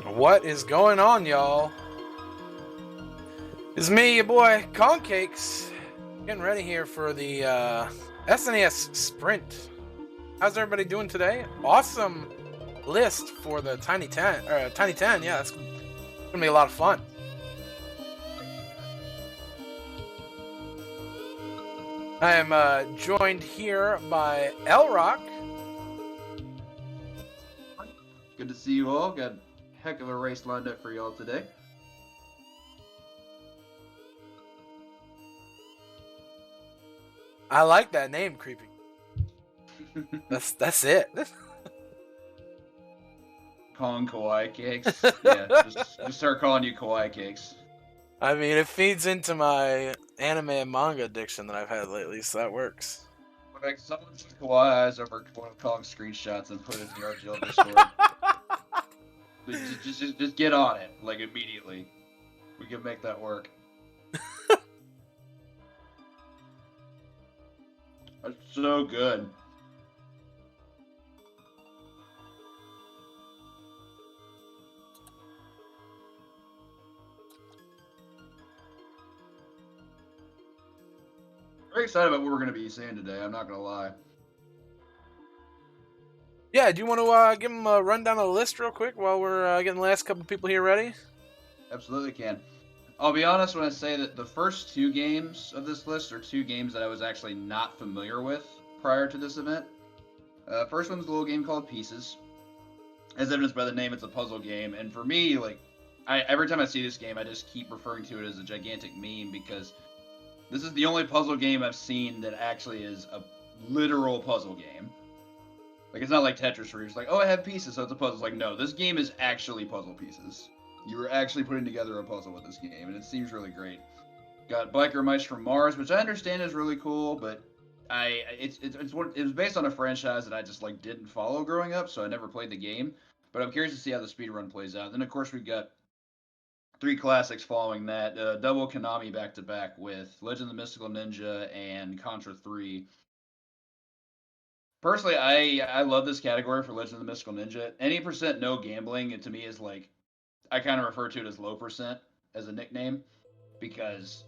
What is going on, y'all? It's me, your boy, Concakes, getting ready here for the SNES Sprint. How's everybody doing today? Awesome list for the Tiny 10. Tiny 10, yeah, that's gonna be a lot of fun. I am joined here by L-Rock. Good to see you all. Got a heck of a race lined up for y'all today. I like that name, Creepy. That's it. Calling Kawaii Cakes. Yeah, just start calling you Kawaii Cakes. I mean, it feeds into my anime and manga addiction that I've had lately, so that works. Like someone took Kawaii eyes over one of Kong's screenshots and put it in the RGL Discord. just get on it, like immediately. We can make that work. That's so good. Very excited about what we're going to be seeing today, I'm not going to lie. Yeah, do you want to give them a rundown of the list real quick while we're getting the last couple people here ready? Absolutely can. I'll be honest when I say that the first two games of this list are two games that I was actually not familiar with prior to this event. First one's a little game called Pieces. As evidenced by the name, it's a puzzle game, and for me, like, every time I see this game, I just keep referring to it as a gigantic meme because this is the only puzzle game I've seen that actually is a literal puzzle game. Like, it's not like Tetris where you're just like, oh, I have pieces, so it's a puzzle. It's like, no, this game is actually puzzle pieces. You are actually putting together a puzzle with this game, and it seems really great. Got Biker Mice from Mars, which I understand is really cool, but it was based on a franchise that I just like didn't follow growing up, so I never played the game. But I'm curious to see how the speedrun plays out. Then of course we've got three classics following that, double Konami back to back with Legend of the Mystical Ninja and Contra 3. Personally, I love this category for Legend of the Mystical Ninja. Any percent no gambling, it to me is like, I kind of refer to it as low percent as a nickname because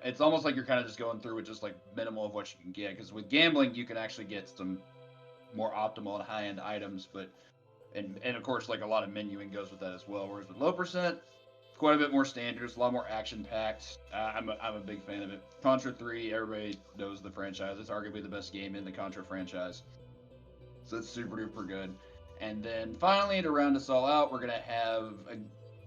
it's almost like you're kind of just going through with just like minimal of what you can get, because with gambling you can actually get some more optimal and high-end items, but and of course like a lot of menuing goes with that as well, whereas with low percent quite a bit more standards, a lot more action packed. I'm a big fan of it. Contra 3, everybody knows the franchise. It's arguably the best game in the Contra franchise, so it's super duper good. And then finally, to round us all out, we're gonna have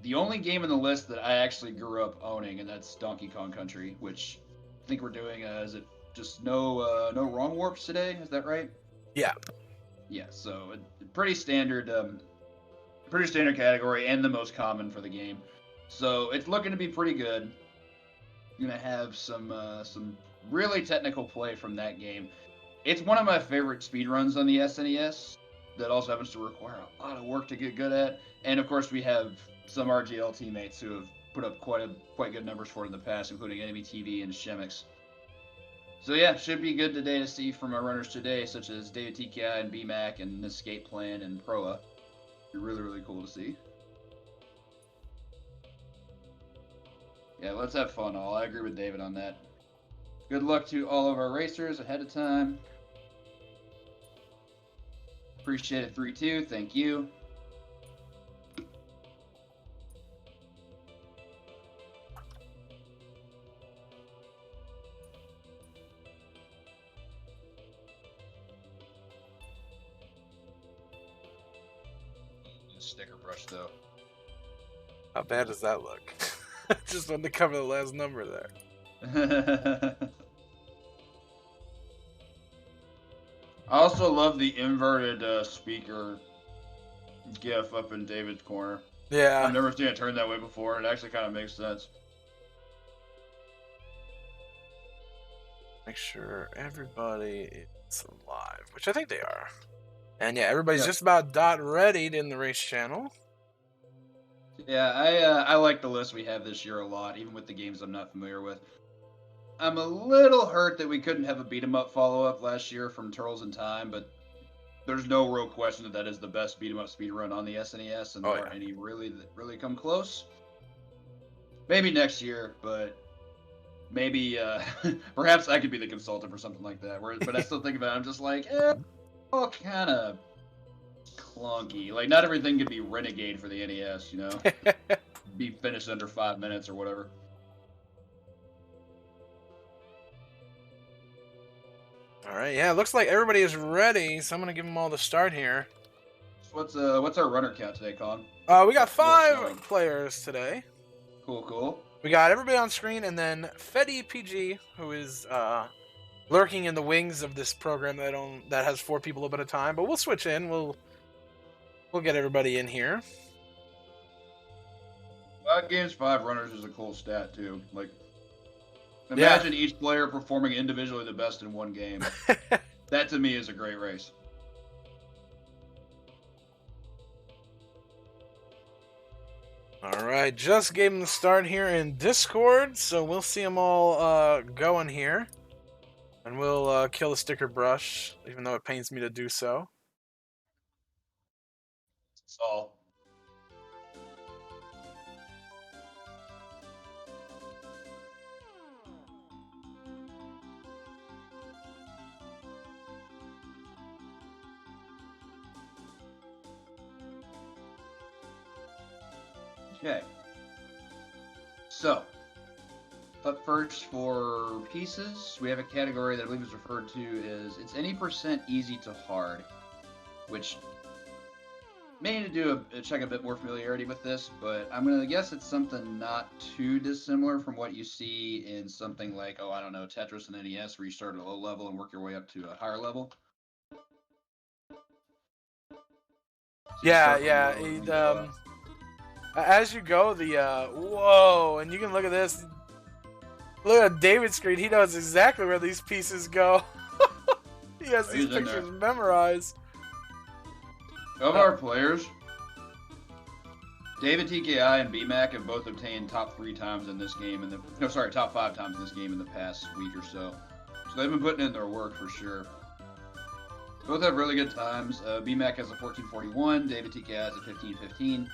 the only game in the list that I actually grew up owning, and that's Donkey Kong Country, which I think we're doing. Is it just no wrong warps today? Is that right? Yeah. Yeah. So pretty standard category, and the most common for the game. So it's looking to be pretty good. Gonna have some really technical play from that game. It's one of my favorite speedruns on the SNES that also happens to require a lot of work to get good at. And of course, we have some RGL teammates who have put up quite good numbers for it in the past, including Enemy TV and Shemix. So yeah, should be good today to see from our runners today, such as David TKI and BMAC and Escape Plan and Proa. Really, really cool to see. Yeah, let's have fun all. I agree with David on that. Good luck to all of our racers ahead of time. Appreciate it, 3-2. Thank you. Sticker brush, though. How bad does that look? Just wanted to cover the last number there. I also love the inverted speaker gif up in David's corner. Yeah. I've never seen it turned that way before. It actually kind of makes sense. Make sure everybody is alive, which I think they are. And yeah, everybody's just about readied in the race channel. Yeah, I like the list we have this year a lot, even with the games I'm not familiar with. I'm a little hurt that we couldn't have a beat 'em up follow up last year from Turtles in Time, but there's no real question that is the best beat 'em up speed run on the SNES, and there aren't any really that really come close. Maybe next year, but maybe perhaps I could be the consultant for something like that. But I still think about it, I'm just like, all kind of clunky. Like, not everything could be Renegade for the NES, you know? Be finished under 5 minutes or whatever. All right, yeah, it looks like everybody is ready, so I'm gonna give them all the start here. So what's our runner count today, Con? We got 5 players today. Cool. We got everybody on screen, and then Fetty PG, who is lurking in the wings of this program that has 4 people up at a time. But we'll switch in. We'll get everybody in here. 5 games, 5 runners is a cool stat too. Like, imagine each player performing individually the best in one game. That to me is a great race. All right, just gave them the start here in Discord, so we'll see them all going here. And we'll kill the sticker brush, even though it pains me to do so. That's all. Okay. So, up first for pieces, we have a category that I believe is referred to as it's any percent easy to hard, which may need to do check a bit more familiarity with this, but I'm going to guess it's something not too dissimilar from what you see in something like, I don't know, Tetris and NES, where you start at a low level and work your way up to a higher level. So as you go, whoa, and you can look at this. Look at David's screen. He knows exactly where these pieces go. He has these pictures memorized. Of our players, David TKI and BMAC have both obtained top 3 times in this game. Top 5 times in this game in the past week or so. So they've been putting in their work for sure. Both have really good times. BMAC has a 14:41. David TKI has a 15:15.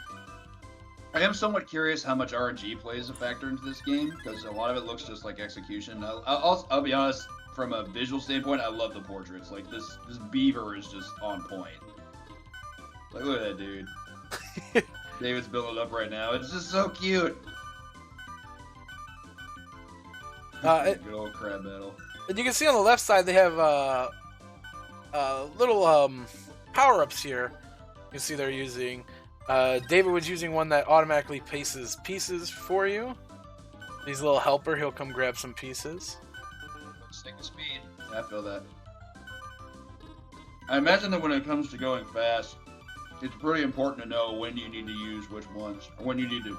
I am somewhat curious how much RNG plays a factor into this game, because a lot of it looks just like execution. I'll be honest, from a visual standpoint, I love the portraits. Like, this beaver is just on point. Like, look at that dude. David's building it up right now. It's just so cute. Good old crab battle. And you can see on the left side they have little power-ups here. You can see they're using. David was using one that automatically paces pieces for you. He's a little helper. He'll come grab some pieces. Stick with speed. Yeah, I feel that. I imagine that when it comes to going fast, it's pretty important to know when you need to use which ones, or when you need to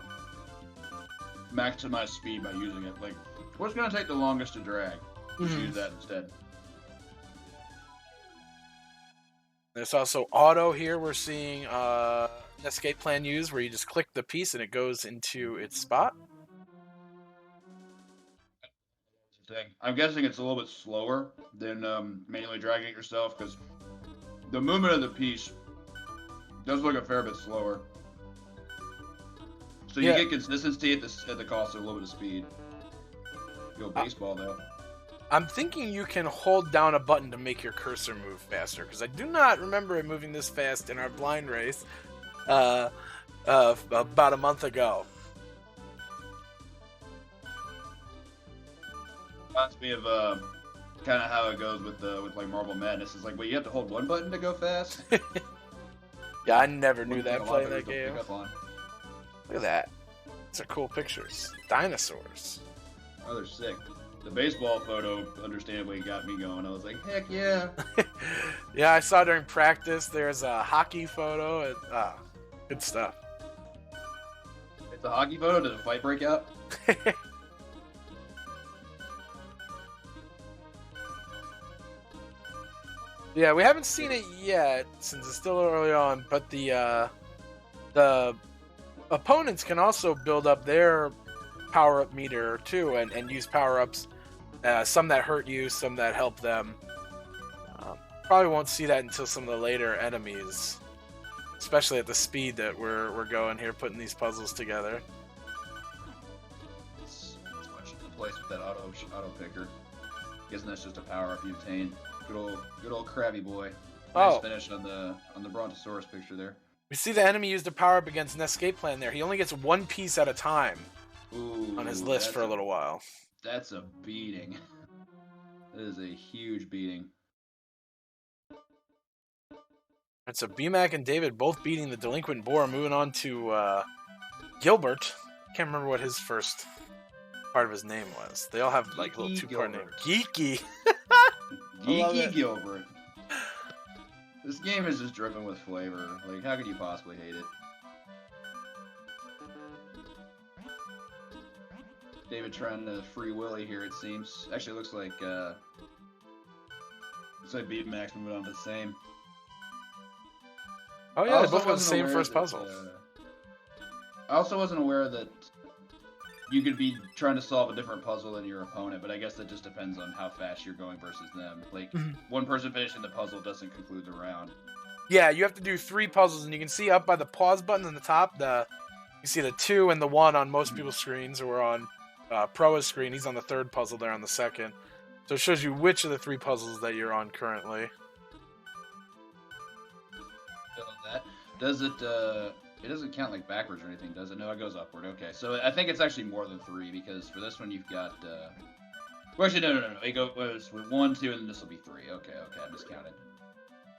maximize speed by using it. Like, what's going to take the longest to drag? Just use that instead. There's also auto here. We're seeing escape plan used, where you just click the piece and it goes into its spot. I'm guessing it's a little bit slower than manually dragging it yourself, because the movement of the piece does look a fair bit slower. So you get consistency at the cost of a little bit of speed. Go baseball though. I'm thinking you can hold down a button to make your cursor move faster, because I do not remember it moving this fast in our blind race about a month ago. Reminds me of kind of how it goes with like Marble Madness. It's like, wait, you have to hold one button to go fast? Yeah, I never knew that playing that game. Look at that. These are cool pictures. Dinosaurs. Oh, they're sick. The baseball photo, understandably, got me going. I was like, heck yeah. Yeah, I saw during practice. There's a hockey photo. And, good stuff. It's a hockey photo? Did a fight break out? Yeah, we haven't seen it yet, since it's still early on, but the opponents can also build up their power-up meter, too, and use power-ups, some that hurt you, some that help them. probably won't see that until some of the later enemies, especially at the speed that we're going here, putting these puzzles together. Let's watch the place with that auto picker. Guessing that's just a power up you obtain. Good old Krabby boy. Nice finish on the Brontosaurus picture there. We see the enemy use the power up against an escape plan there. He only gets one piece at a time. Ooh, on his list for a little while. That's a beating. That is a huge beating. And so BMAC and David both beating the delinquent boar. Moving on to Gilbert. Can't remember what his first part of his name was. They all have like little two-part names. Geeky. Geeky Gilbert. This game is just dripping with flavor. Like, how could you possibly hate it? David trying to free Willy here, it seems. Actually, looks like Beat Max moving on to the same. Oh yeah, they both have the same first puzzle. I also wasn't aware that you could be trying to solve a different puzzle than your opponent, but I guess that just depends on how fast you're going versus them. Like, one person finishing the puzzle doesn't conclude the round. Yeah, you have to do 3 puzzles, and you can see up by the pause button on the top, you see the 2 and the 1 on most people's screens, or on Proa's screen. He's on the 3rd puzzle there on the 2nd. So it shows you which of the 3 puzzles that you're on currently. That. Does it, it doesn't count like backwards or anything, does it? No, it goes upward. Okay, so I think it's actually more than 3, because for this one you've got, well, actually, no. It goes with 1, 2, and then this will be 3. Okay, I miscounted.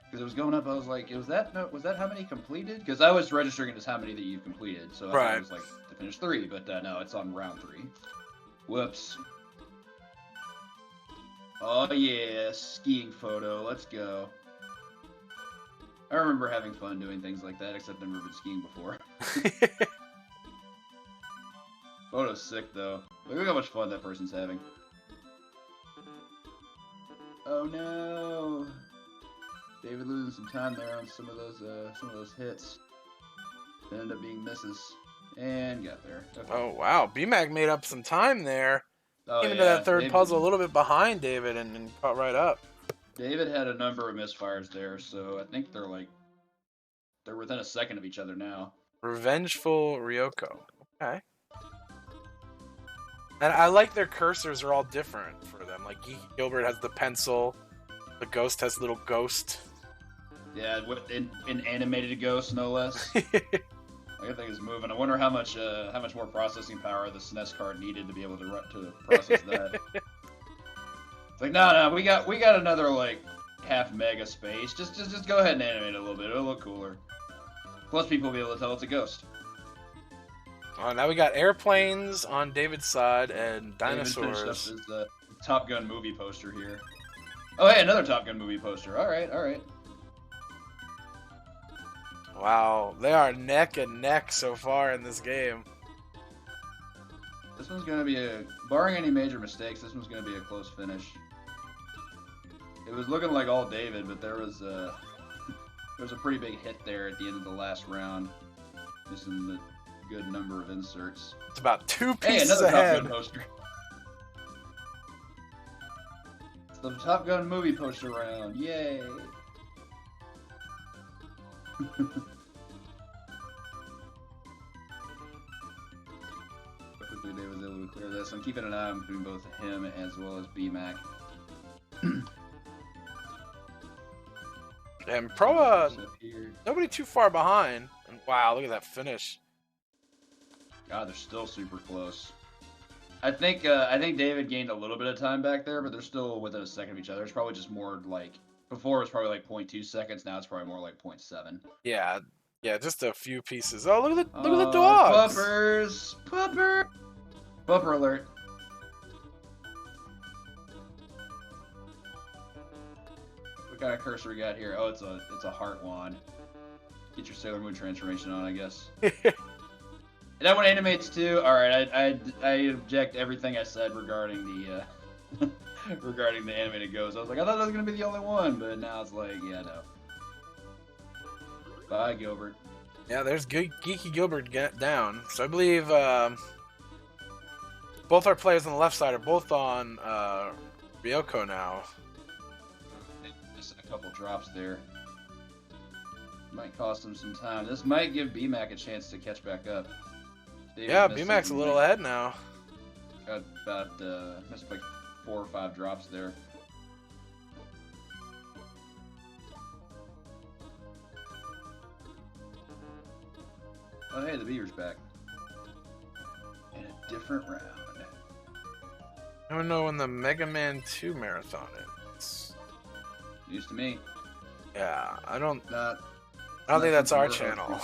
Because it was going up, I was like, was that how many completed? Because I was registering it as how many that you've completed, so I thought it was like to finish 3, but no, it's on round 3. Whoops. Oh yeah, skiing photo, let's go. I remember having fun doing things like that, except I've never been skiing before. Photo's sick though. Look how much fun that person's having. Oh no! David losing some time there on some of those hits. They ended up being misses. And got there. Okay. Oh wow, BMAC made up some time there. Oh, Came into that 3rd puzzle a little bit behind David and caught right up. David had a number of misfires there, so I think they're within a second of each other now. Revengeful Ryoko. Okay. And I like their cursors are all different for them. Like Geeky Gilbert has the pencil, the Ghost has little ghost. Yeah, an animated ghost, no less. Everything is moving. I wonder how much more processing power the SNES card needed to be able to process that. It's like, no, we got another like half mega space. Just go ahead and animate it a little bit. It'll look cooler. Plus, people will be able to tell it's a ghost. Oh, now we got airplanes on David's side and dinosaurs. David finished up his Top Gun movie poster here. Oh, hey, another Top Gun movie poster. All right. Wow, they are neck and neck so far in this game. This one's going to be barring any major mistakes, this one's going to be a close finish. It was looking like all David, but there was a pretty big hit there at the end of the last round. Missing the good number of inserts. It's about 2 pieces another ahead. Top Gun poster. It's the Top Gun movie poster round. Yay! Quickly Dave was able to clear this. I'm keeping an eye on between both him as well as BMAC. And Proa, nobody too far behind. And wow, look at that finish. God, they're still super close. I think David gained a little bit of time back there, but they're still within a second of each other. It's probably just more like before it was probably like 0.2 seconds. Now it's probably more like 0.7. Yeah, just a few pieces. Oh, look at the dogs. Pupper alert. What kind of cursor we got here? Oh, it's a heart wand. Get your Sailor Moon transformation on, I guess. And that one animates too. All right, I object everything I said regarding the regarding the animated ghost. I was like, I thought that was gonna be the only one, but now it's like, yeah, no. Bye, Gilbert. Yeah, there's Geeky Gilbert down. So I believe both our players on the left side are both on Ryoko now. couple drops there. Might cost him some time. This might give BMAC a chance to catch back up. Yeah, BMAC's a little ahead now. Got about missed like 4 or 5 drops there. Oh hey, the beaver's back. In a different round. I don't know when the Mega Man 2 marathon is. News to me. Yeah, I don't Not. think that's something our we're channel.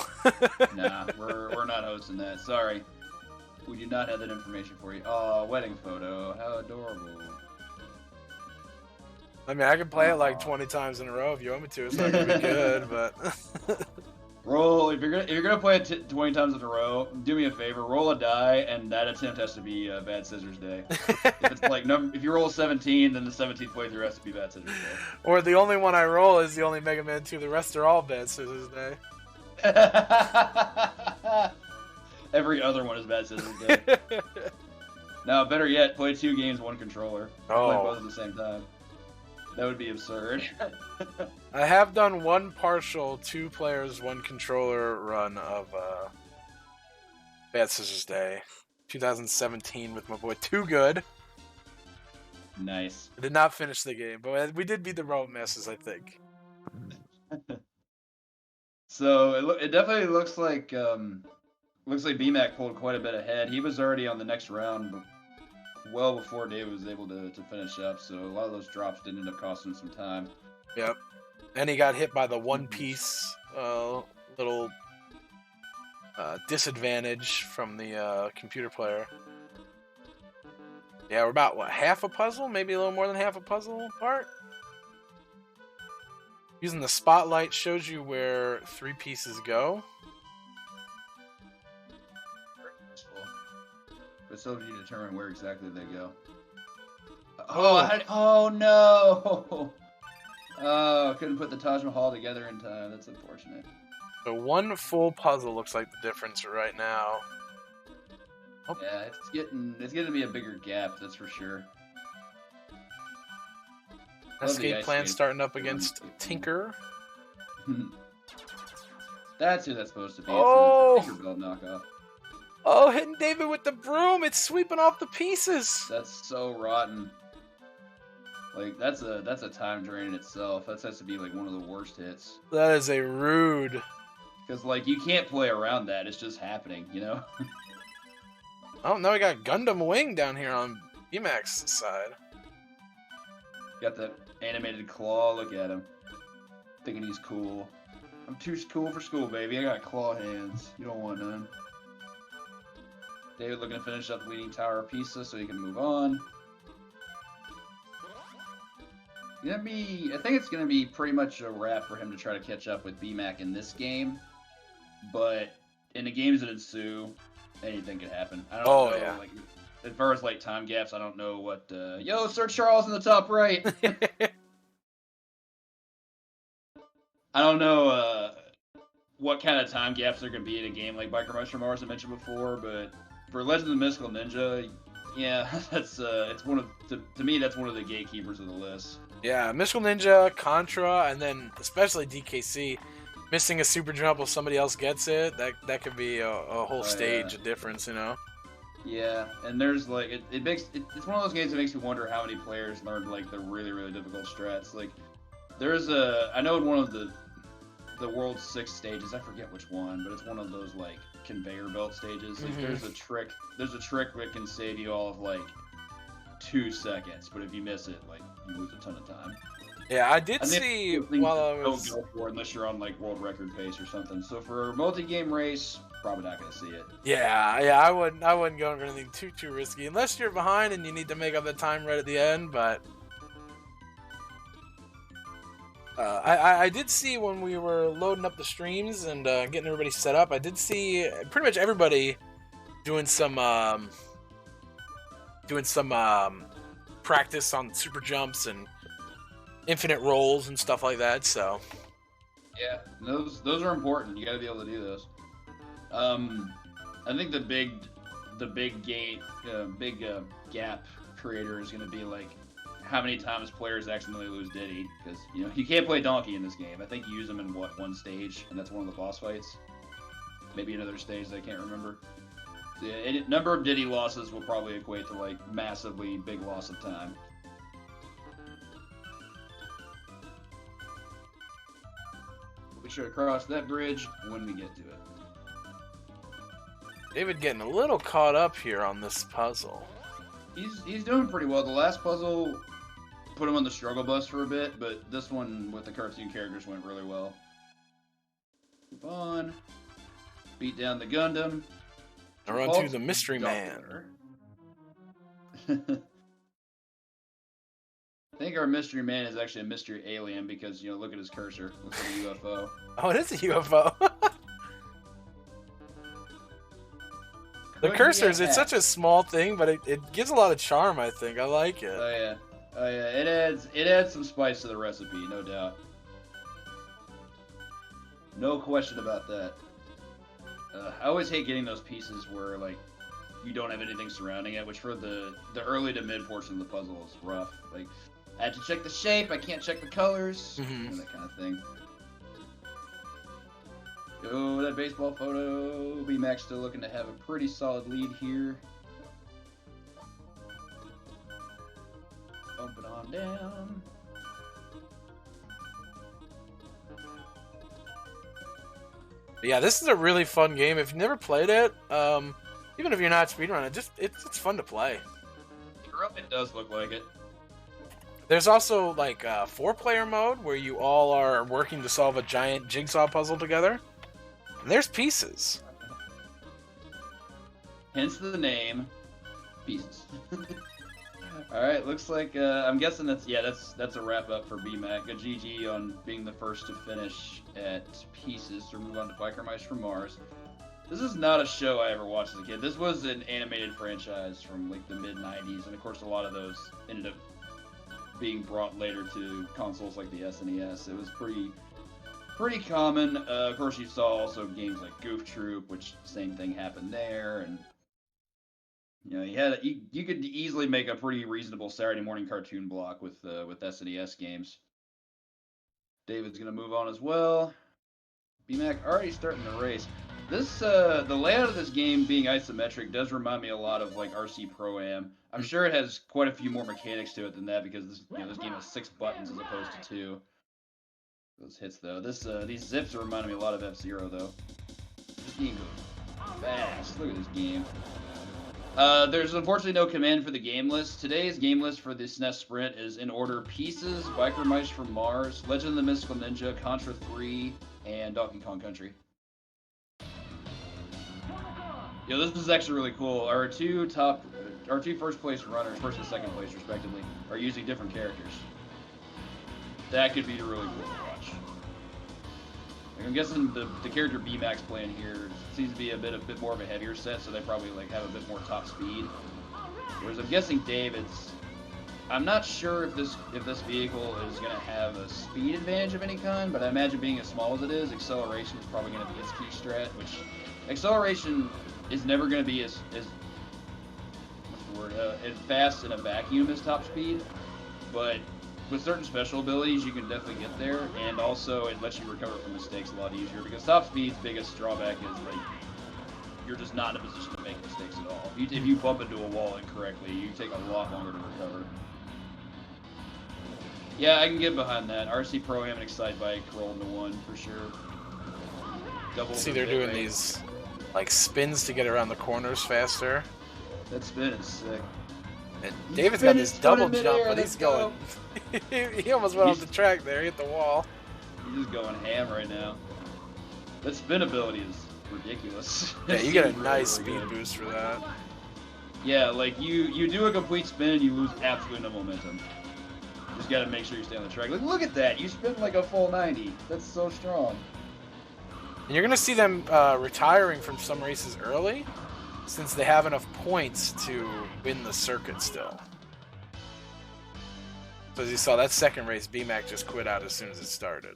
Nah, we're not hosting that. Sorry. We do not have that information for you. Oh, wedding photo. How adorable. I mean, I can play it like 20 times in a row if you want me to. It's not gonna be good, but Roll if you're gonna play it 20 times in a row. Do me a favor, roll a die, and that attempt has to be Bad Scissors Day. If it's like if you roll 17, then the 17th playthrough has to be Bad Scissors Day. or the only one I roll is the only Mega Man 2. The rest are all Bad Scissors Day. Every other one is Bad Scissors Day. Now, better yet, play 2 games, 1 controller. Play both at the same time. That would be absurd. I have done 1 partial 2 players 1 controller run of Bad Scissors Day 2017 with my boy Too Good. Nice. I did not finish the game, but we did beat the Robot Masters, I think. So it definitely looks like BMAC pulled quite a bit ahead. He was already on the next round, well before David was able to finish up. So a lot of those drops did end up costing him some time. Yep. And he got hit by the One Piece little disadvantage from the computer player. Yeah, we're about, what, half a puzzle? Maybe a little more than half a puzzle part? Using the spotlight shows you where 3 pieces go. But so you determine where exactly they go. Oh no! Oh, couldn't put the Taj Mahal together in time. That's unfortunate. So 1 full puzzle looks like the difference right now. Oh. Yeah, it's getting to be a bigger gap, that's for sure. Escape plan starting up against Tinker. That's who that's supposed to be. Oh! It's a Tinkerbell knockoff. Oh, hitting David with the broom! It's sweeping off the pieces! That's so rotten. Like, that's a time drain in itself. That has to be, like, one of the worst hits. That is a rude... Because, like, you can't play around that. It's just happening, you know? Oh, now we got Gundam Wing down here on BMAX's side. Got the animated claw. Look at him. Thinking he's cool. I'm too cool for school, baby. I got claw hands. You don't want none. David looking to finish up the Leaning Tower of Pisa so he can move on. I think it's gonna be pretty much a wrap for him to try to catch up with BMAC in this game. But in the games that ensue, anything could happen. I don't know. Yeah. Like, as far as like time gaps, I don't know what. Yo, Sir Charles in the top right. I don't know what kind of time gaps there can be in a game like Biker Mushroom Mars I mentioned before, but for Legend of the Mystical Ninja, yeah, that's it's one of to me that's one of the gatekeepers of the list. Yeah, Mystical Ninja, Contra, and then especially DKC. Missing a super jump while somebody else gets it, that could be a whole stage of difference, you know? Yeah, and there's like it's one of those games that makes me wonder how many players learned like the really, really difficult strats. Like there's I know in one of the world's 6 stages, I forget which one, but it's one of those like conveyor belt stages. Like, there's a trick that can save you all of like 2 seconds, but if you miss it, like you lose a ton of time. Yeah, I did see while I was... Don't go for it unless you're on like world record pace or something. So for a multi-game race, probably not gonna see it. Yeah, I wouldn't go for anything too risky unless you're behind and you need to make up the time right at the end. But I did see when we were loading up the streams and getting everybody set up, I did see pretty much everybody doing some practice on super jumps and infinite rolls and stuff like that. So yeah, those are important. You got to be able to do those. I think the big gap creator is going to be like how many times players accidentally lose Diddy, because you know you can't play Donkey in this game. I think you use him in one stage, and that's one of the boss fights. Maybe another stage that I can't remember. So, yeah, number of Diddy losses will probably equate to like massively big loss of time. We'll be sure to cross that bridge when we get to it. David getting a little caught up here on this puzzle. He's doing pretty well. The last puzzle put him on the struggle bus for a bit, but this one with the cartoon characters went really well. Move on. Beat down the Gundam. Or onto the Mystery Man. I think our Mystery Man is actually a mystery alien because, you know, look at his cursor. Looks like a UFO. Oh, it is a UFO. The cursors, it's such a small thing, but it gives a lot of charm, I think. I like it. Oh yeah. Oh yeah. It adds some spice to the recipe, no doubt. No question about that. I always hate getting those pieces where like you don't have anything surrounding it, which for the early to mid portion of the puzzle is rough. Like I have to check the shape, I can't check the colors, and that kind of thing. Oh, that baseball photo. B-Max still looking to have a pretty solid lead here. Bump it on down. Yeah, this is a really fun game. If you've never played it, even if you're not speedrunning, it's fun to play. It does look like it. There's also like a 4-player mode where you all are working to solve a giant jigsaw puzzle together. And there's pieces. Hence the name, Pieces. Alright, looks like, I'm guessing that's a wrap up for BMAC. A GG on being the first to finish at Pieces to move on to Biker Mice from Mars. This is not a show I ever watched as a kid. This was an animated franchise from like the mid-90s, and of course a lot of those ended up being brought later to consoles like the SNES. It was pretty common. Of course, you saw also games like Goof Troop, which same thing happened there, and you know you could easily make a pretty reasonable Saturday morning cartoon block with SNES games. David's gonna move on as well. BMAC already starting the race. This the layout of this game being isometric does remind me a lot of like RC Pro-Am. I'm sure it has quite a few more mechanics to it than that because this game has 6 buttons as opposed to 2. Those hits though. These zips are reminding me a lot of F-Zero though. This game goes fast. Look at this game. There's unfortunately no command for the game list. Today's game list for the SNES Sprint is in order: Pieces, Biker Mice from Mars, Legend of the Mystical Ninja, Contra 3, and Donkey Kong Country. This is actually really cool. Our two first place runners, first and second place respectively, are using different characters. That could be really cool to watch. I'm guessing the character B-Max playing here seems to be a bit more of a heavier set, so they probably like have a bit more top speed. Whereas I'm guessing David's, I'm not sure if this vehicle is going to have a speed advantage of any kind, but I imagine being as small as it is, acceleration is probably going to be its key strat, which acceleration is never going to be as fast in a vacuum as top speed, but with certain special abilities you can definitely get there, and also it lets you recover from mistakes a lot easier, because top speed's biggest drawback is like you're just not in a position to make mistakes at all. If you bump into a wall incorrectly, you take a lot longer to recover. Yeah, I can get behind that. RC Pro-Am and Excite Bike roll into one for sure. See, they're doing these like spins to get around the corners faster. That spin is sick. And David's got this double jump, but he's going. He almost went off the track there, hit the wall. He's just going ham right now. That spin ability is ridiculous. Yeah, you get a nice speed boost for that. Yeah, like you do a complete spin and you lose absolutely no momentum. Just gotta make sure you stay on the track. Like, look at that! You spin like a full 90. That's so strong. And you're gonna see them retiring from some races early, since they have enough points to win the circuit still. So as you saw, that second race, BMAC just quit out as soon as it started.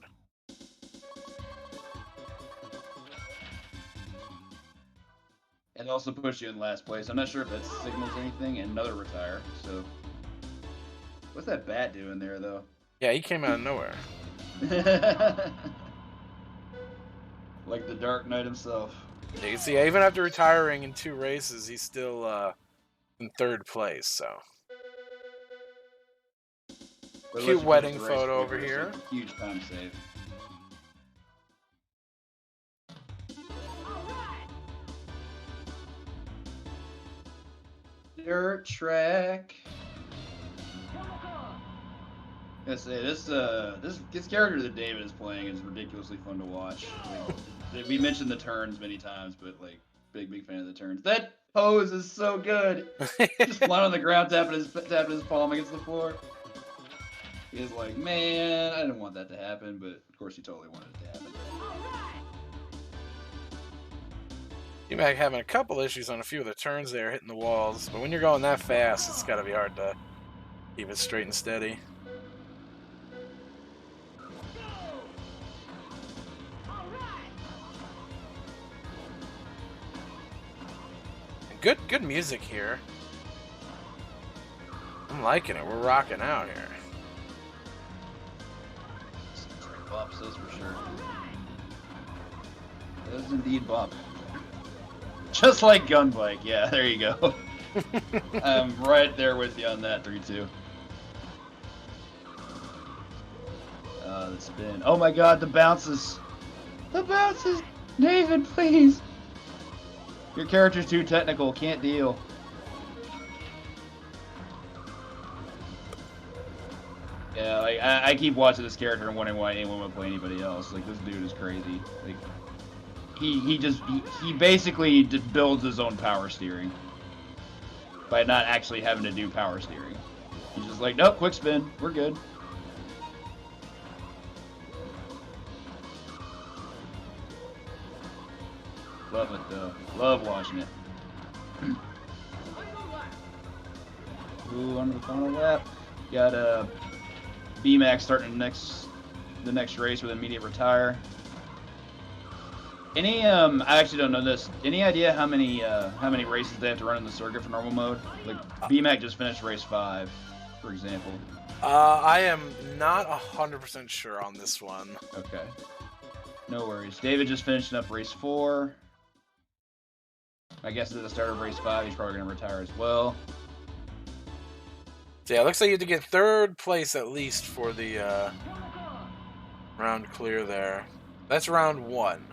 And also puts you in last place. I'm not sure if that signals anything, and another retire, so What's that bat doing there, though? Yeah, he came out of nowhere. Like the Dark Knight himself. You can see, even after retiring in 2 races, he's still in 3rd place. So But cute once you finish wedding the race photo over quicker, it's here. a huge time save. Dirt track. I say this character that David is playing is ridiculously fun to watch. Like, we mentioned the turns many times, but like big fan of the turns. That pose is so good. Just flying on the ground, tapping his palm against the floor. He's like, man, I didn't want that to happen, but of course he totally wanted it to happen. You might be having a couple issues on a few of the turns there, hitting the walls, but when you're going that fast, it's got to be hard to keep it straight and steady. And good music here. I'm liking it. We're rocking out here. Straight bops, those for sure. Those indeed bop. Just like Gunbike, yeah, there you go. I'm right there with you on that 3-2. The spin. Oh my god, the bounces! The bounces! David, please! Your character's too technical, can't deal. Yeah, like, I keep watching this character and wondering why anyone would play anybody else. Like, this dude is crazy. Like, he basically builds his own power steering by not actually having to do power steering. He's just like, nope, quick spin, we're good. Love it though, love watching it. Ooh, under the final lap. Got B-Max starting the next race with immediate retire. Any I actually don't know this. Any idea how many races they have to run in the circuit for normal mode? Like B-Mac just finished race 5, for example. I am not 100% sure on this one. Okay. No worries. David just finishing up race 4. I guess at the start of race 5, he's probably going to retire as well. So yeah, it looks like you have to get 3rd place at least for the round clear there. That's round 1.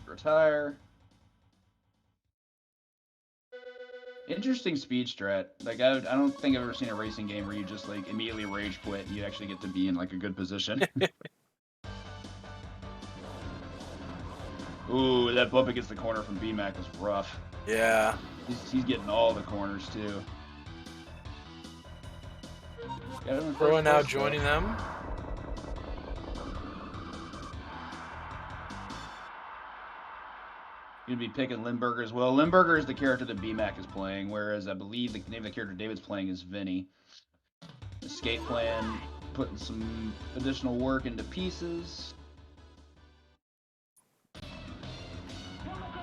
Retire. Interesting speed strat. Like I don't think I've ever seen a racing game where you just like immediately rage quit and you actually get to be in like a good position. Ooh, that bump against the corner from B-Mac was rough. Yeah. He's getting all the corners too. Pro now joining them. You'd be picking Limburger as well. Limburger is the character that B-Mac is playing, whereas I believe the name of the character David's playing is Vinny. Escape plan, putting some additional work into pieces.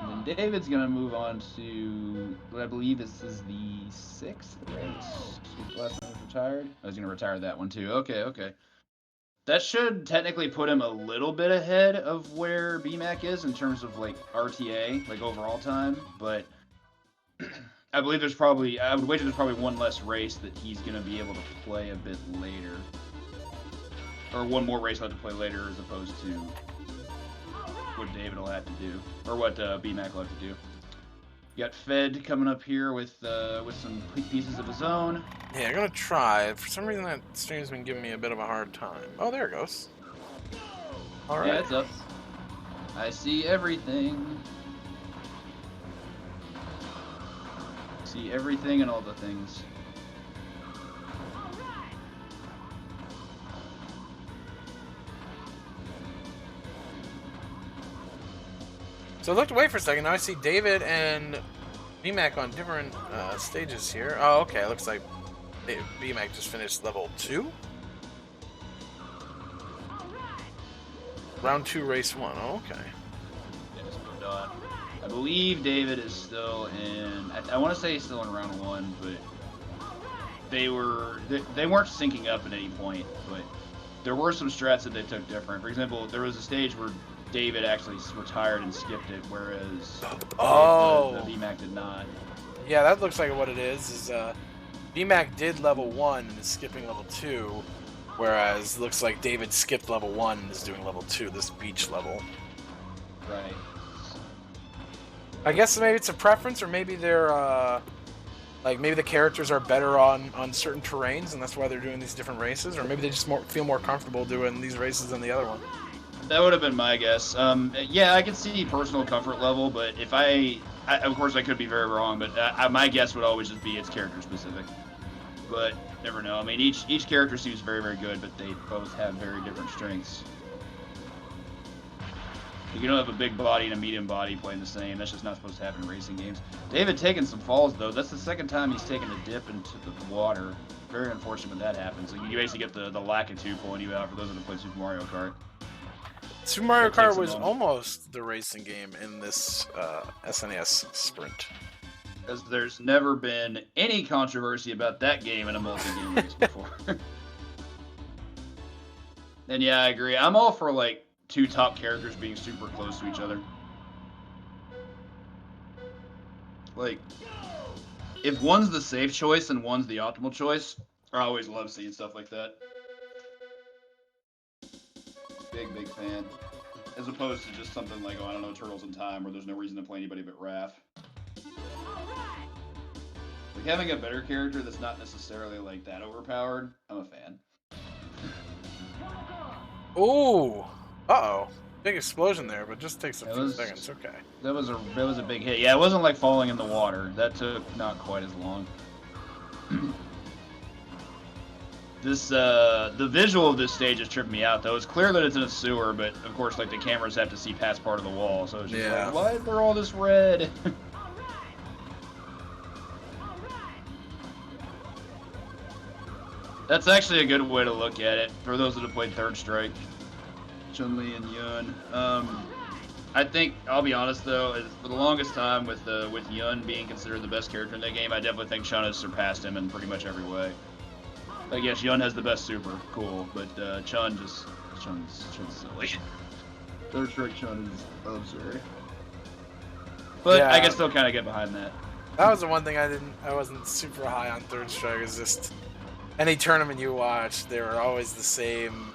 And then David's going to move on to what I believe this is the 6th race. Last one was retired. I was going to retire that one too. Okay. That should technically put him a little bit ahead of where B-Mac is in terms of like RTA, like overall time, but I believe I would wager there's probably one less race that he's going to be able to play a bit later. Or one more race he'll have to play later as opposed to what David will have to do, or what B-Mac will have to do. You got Fed coming up here with some pieces of his own. Yeah, I'm gonna try. For some reason, that stream's been giving me a bit of a hard time. Oh, there it goes. All right. Yeah, it's up. I see everything. See everything and all the things. So I looked away for a second. Now I see David and B-Mac on different stages here. Oh, okay. It looks like B-Mac just finished level 2. Round 2, race 1. Oh, okay. Yeah, just moved on. I believe David is still in. I want to say he's still in round 1, but they weren't syncing up at any point, but there were some strats that they took different. For example, there was a stage where David actually retired and skipped it, whereas the VMAC did not. Yeah, that looks like what it is VMAC did level 1 and is skipping level 2, whereas it looks like David skipped level 1 and is doing level 2, this beach level. Right. I guess maybe it's a preference, or maybe they're, like, maybe the characters are better on certain terrains, and that's why they're doing these different races, or maybe they just feel more comfortable doing these races than the other one. That would have been my guess. Yeah, I could see personal comfort level, but if I of course I could be very wrong, but my guess would always just be it's character specific. But never know. I mean, each character seems very, very good, but they both have very different strengths. You don't have a big body and a medium body playing the same. That's just not supposed to happen in racing games. David taking some falls, though. That's the second time he's taken a dip into the water. Very unfortunate when that happens. Like, you basically get the lack-of-two pulling you out for those that have played Super Mario Kart. Super Mario Kart was almost the racing game in this SNES Sprint. Because there's never been any controversy about that game in a multi-game race before. And yeah, I agree. I'm all for, like, two top characters being super close to each other. Like, if one's the safe choice and one's the optimal choice, I always love seeing stuff like that. Big fan. As opposed to just something like, oh, I don't know, Turtles in Time, where there's no reason to play anybody but Raph. Like, having a better character that's not necessarily, like, that overpowered, I'm a fan. Ooh! Uh-oh. Big explosion there, but just takes a few seconds. Okay. That was a big hit. Yeah, it wasn't like falling in the water. That took not quite as long. This the visual of this stage is tripping me out, though. It's clear that it's in a sewer, but of course, like, the cameras have to see past part of the wall, so it's just like, why is there all this red? That's actually a good way to look at it for those that have played Third Strike. Chun-Li and Yun. I think, I'll be honest though, for the longest time with Yun being considered the best character in that game, I definitely think Chun has surpassed him in pretty much every way. Like, yes, Yun has the best super, cool, but Chun's silly. Third Strike Chun is absurd. But yeah, I can still kind of get behind that. That was the one thing I wasn't super high on Third Strike, is just any tournament you watch, they were always the same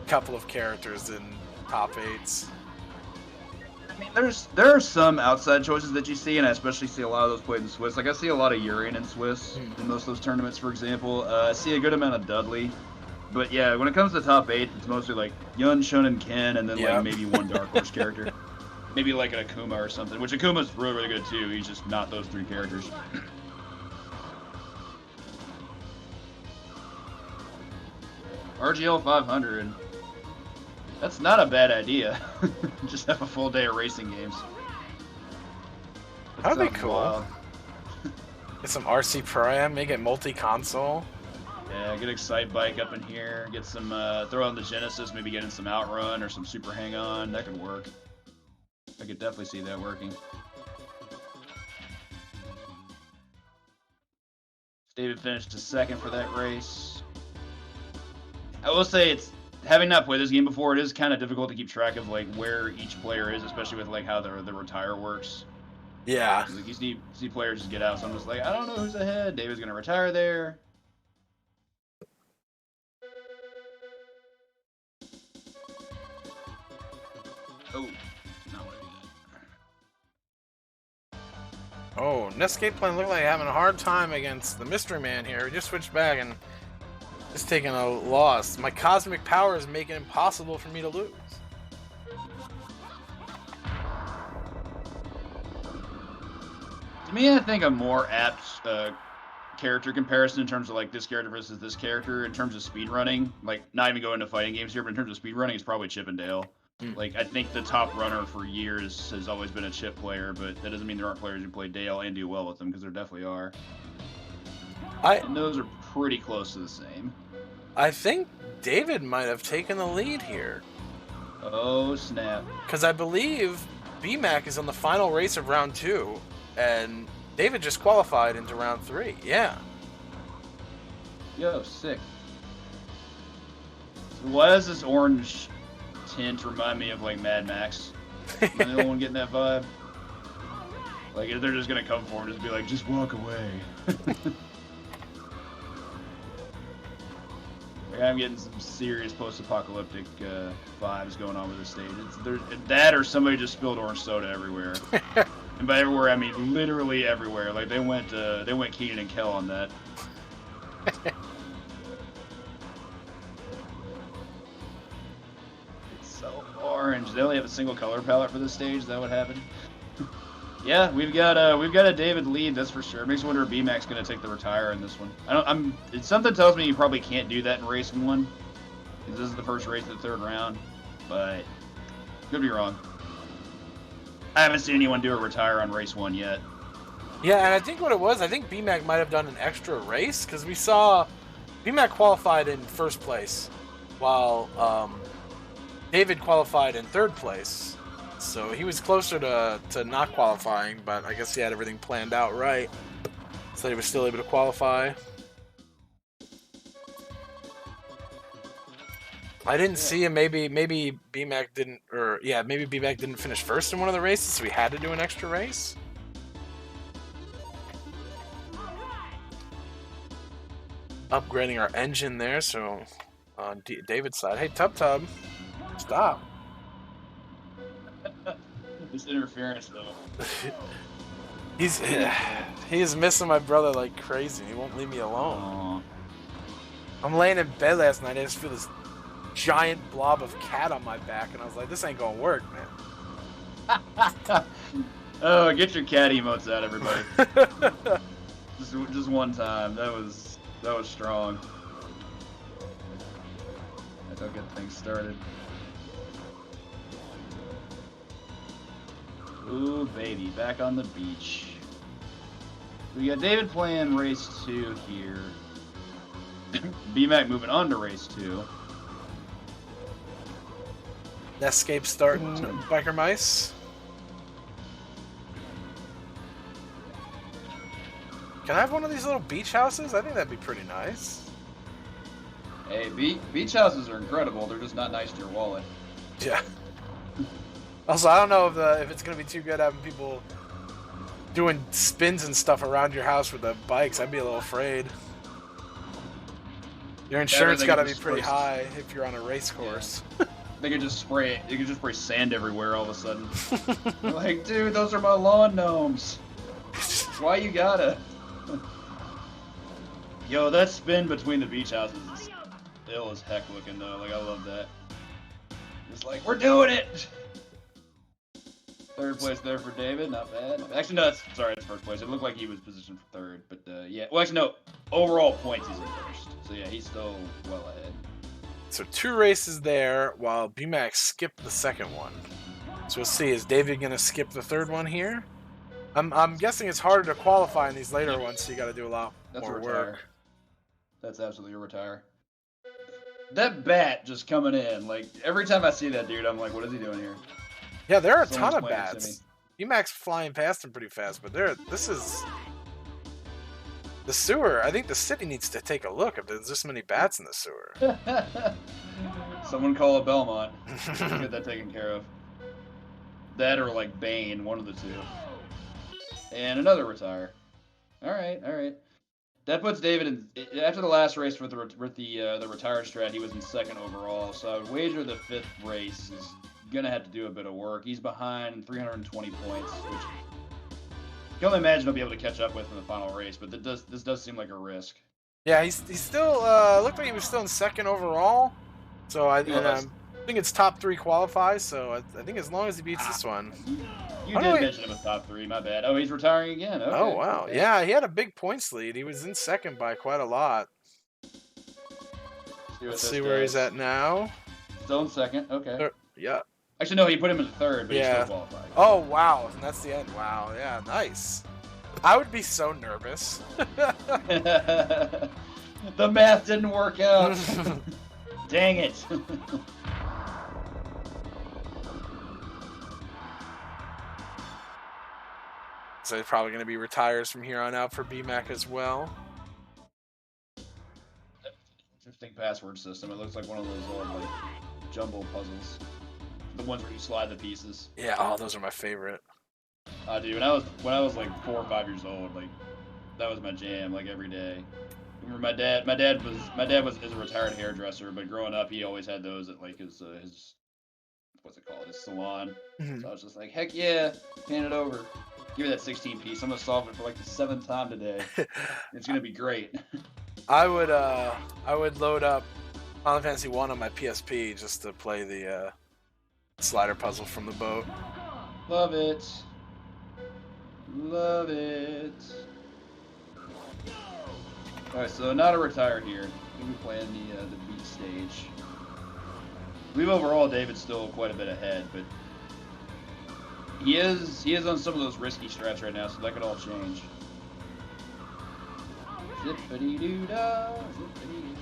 couple of characters in top 8s. I mean, there are some outside choices that you see, and I especially see a lot of those played in Swiss. Like, I see a lot of Urien in Swiss in most of those tournaments, for example. I see a good amount of Dudley. But yeah, when it comes to top 8, it's mostly like Yun, Chun, and Ken, and then like maybe one Dark Horse character. Maybe like an Akuma or something, which Akuma's really, really good too. He's just not those 3 characters. RGL 500. That's not a bad idea. Just have a full day of racing games. That'd be cool. Get some RC Pro-Am, make it multi-console. Yeah, get Excite Bike up in here. Get some, throw on the Genesis, maybe get in some Outrun or some Super Hang-On. That could work. I could definitely see that working. David finished a second for that race. I will say, it's having not played this game before, it is kind of difficult to keep track of like where each player is, especially with like how the retire works. Yeah. Like, you see players just get out, so I'm just like, I don't know who's ahead. David's gonna retire there. Oh, not want to do that. Oh, Netscape Plan look like having a hard time against the Mystery Man here. We just switched back and just taking a loss. My cosmic power is making it impossible for me to lose. To me, I think a more apt character comparison in terms of like this character versus this character in terms of speedrunning, like not even going to fighting games here, but in terms of speedrunning, is probably Chippendale. Like, I think the top runner for years has always been a Chip player, but that doesn't mean there aren't players who play Dale and do well with them, because there definitely are. And those are pretty close to the same. I think David might have taken the lead here. Oh, snap. Because I believe BMAC is on the final race of round 2, and David just qualified into round 3. Yeah. Yo, sick. So why does this orange tint remind me of like Mad Max? Am I the only one getting that vibe? Like, if they're just gonna come for him, just be like, just walk away. Like, I'm getting some serious post-apocalyptic vibes going on with this stage. That or somebody just spilled orange soda everywhere. And by everywhere, I mean literally everywhere. Like, they went Keenan and Kel on that. It's so orange. They only have a single color palette for this stage. Is that what happened? Yeah, we've got a David lead, that's for sure. Makes me wonder if BMAC's gonna take the retire in this one. Something tells me you probably can't do that in race 1. This is the first race of the 3rd round, but could be wrong. I haven't seen anyone do a retire on race 1 yet. Yeah, and I think what it was, I think BMAC might have done an extra race, because we saw BMAC qualified in 1st place, while David qualified in 3rd place. So he was closer to not qualifying, but I guess he had everything planned out right, so he was still able to qualify. I didn't see him. Maybe BMAC didn't, maybe BMAC didn't finish first in one of the races, so we had to do an extra race. Upgrading our engine there, so on David's side. Hey, Tub, stop. This interference, though. He is missing my brother like crazy. He won't leave me alone. Aww. I'm laying in bed last night. I just feel this giant blob of cat on my back, and I was like, "This ain't gonna work, man." Oh, get your cat emotes out, everybody. just one time. That was strong. That'll get things started. Ooh, baby, back on the beach. We got David playing race 2 here. BMAC moving on to race 2. Escape starting, Biker Mice. Can I have one of these little beach houses? I think that'd be pretty nice. Hey, beach houses are incredible. They're just not nice to your wallet. Yeah. Also, I don't know if it's going to be too good having people doing spins and stuff around your house with the bikes. I'd be a little afraid. Your insurance got to be pretty high if you're on a race course. Yeah. They could just spray sand everywhere all of a sudden. Like, dude, those are my lawn gnomes. Why you gotta? Yo, that spin between the beach houses is ill as heck looking though. Like, I love that. It's like, we're doing it! 3rd place there for David, not bad. Actually, no, it's 1st place. It looked like he was positioned for 3rd, but yeah. Well, actually, no. Overall points, he's in 1st. So yeah, he's still well ahead. So 2 races there, while BMAC skipped the 2nd one. So we'll see, is David going to skip the 3rd one here? I'm guessing it's harder to qualify in these later ones, so you got to do a lot more work. That's absolutely a retire. That bat just coming in, like, every time I see that dude, I'm like, what is he doing here? Yeah, there are a ton of bats. BMAC's flying past him pretty fast, but this is... The sewer, I think the city needs to take a look if there's this many bats in the sewer. Someone call a Belmont. Get that taken care of. That or, like, Bane, one of the two. And another retire. Alright. That puts David in... After the last race with the retire strat, he was in 2nd overall, so I would wager the 5th race is gonna have to do a bit of work. He's behind 320 points, which you can only imagine he'll be able to catch up with in the final race, but this does seem like a risk. Yeah, he's still looked like he was still in 2nd overall. So I think it's top 3 qualifies. So I think as long as he beats this one. You did mention him as top 3. My bad. Oh, he's retiring again. Okay. Oh wow, okay. Yeah, he had a big points lead. He was in 2nd by quite a lot. Let's see where he's at now. Still in 2nd. Okay. Yeah. Actually, no, he put him in 3rd, but he still qualified. Oh, wow. And that's the end. Wow. Yeah, nice. I would be so nervous. The math didn't work out. Dang it. So it's probably going to be retires from here on out for BMAC as well. password system. It looks like one of those old like jumble puzzles. The ones where you slide the pieces. Yeah, oh, those are my favorite. Dude, when I was like 4 or 5 years old, like that was my jam, like every day. I remember my dad is a retired hairdresser, but growing up he always had those at like his what's it called, his salon. Mhm. So I was just like, heck yeah, hand it over. Give me that 16 piece. I'm gonna solve it for like the 7th time today. It's gonna be great. I would load up Final Fantasy 1 on my PSP just to play the slider puzzle from the boat. Love it. Love it. Alright, so now to retire here. We'll be playing the beat stage. I believe overall David's still quite a bit ahead, but he is on some of those risky strats right now, so that could all change. Zippity-doo-dah, zippity-doo.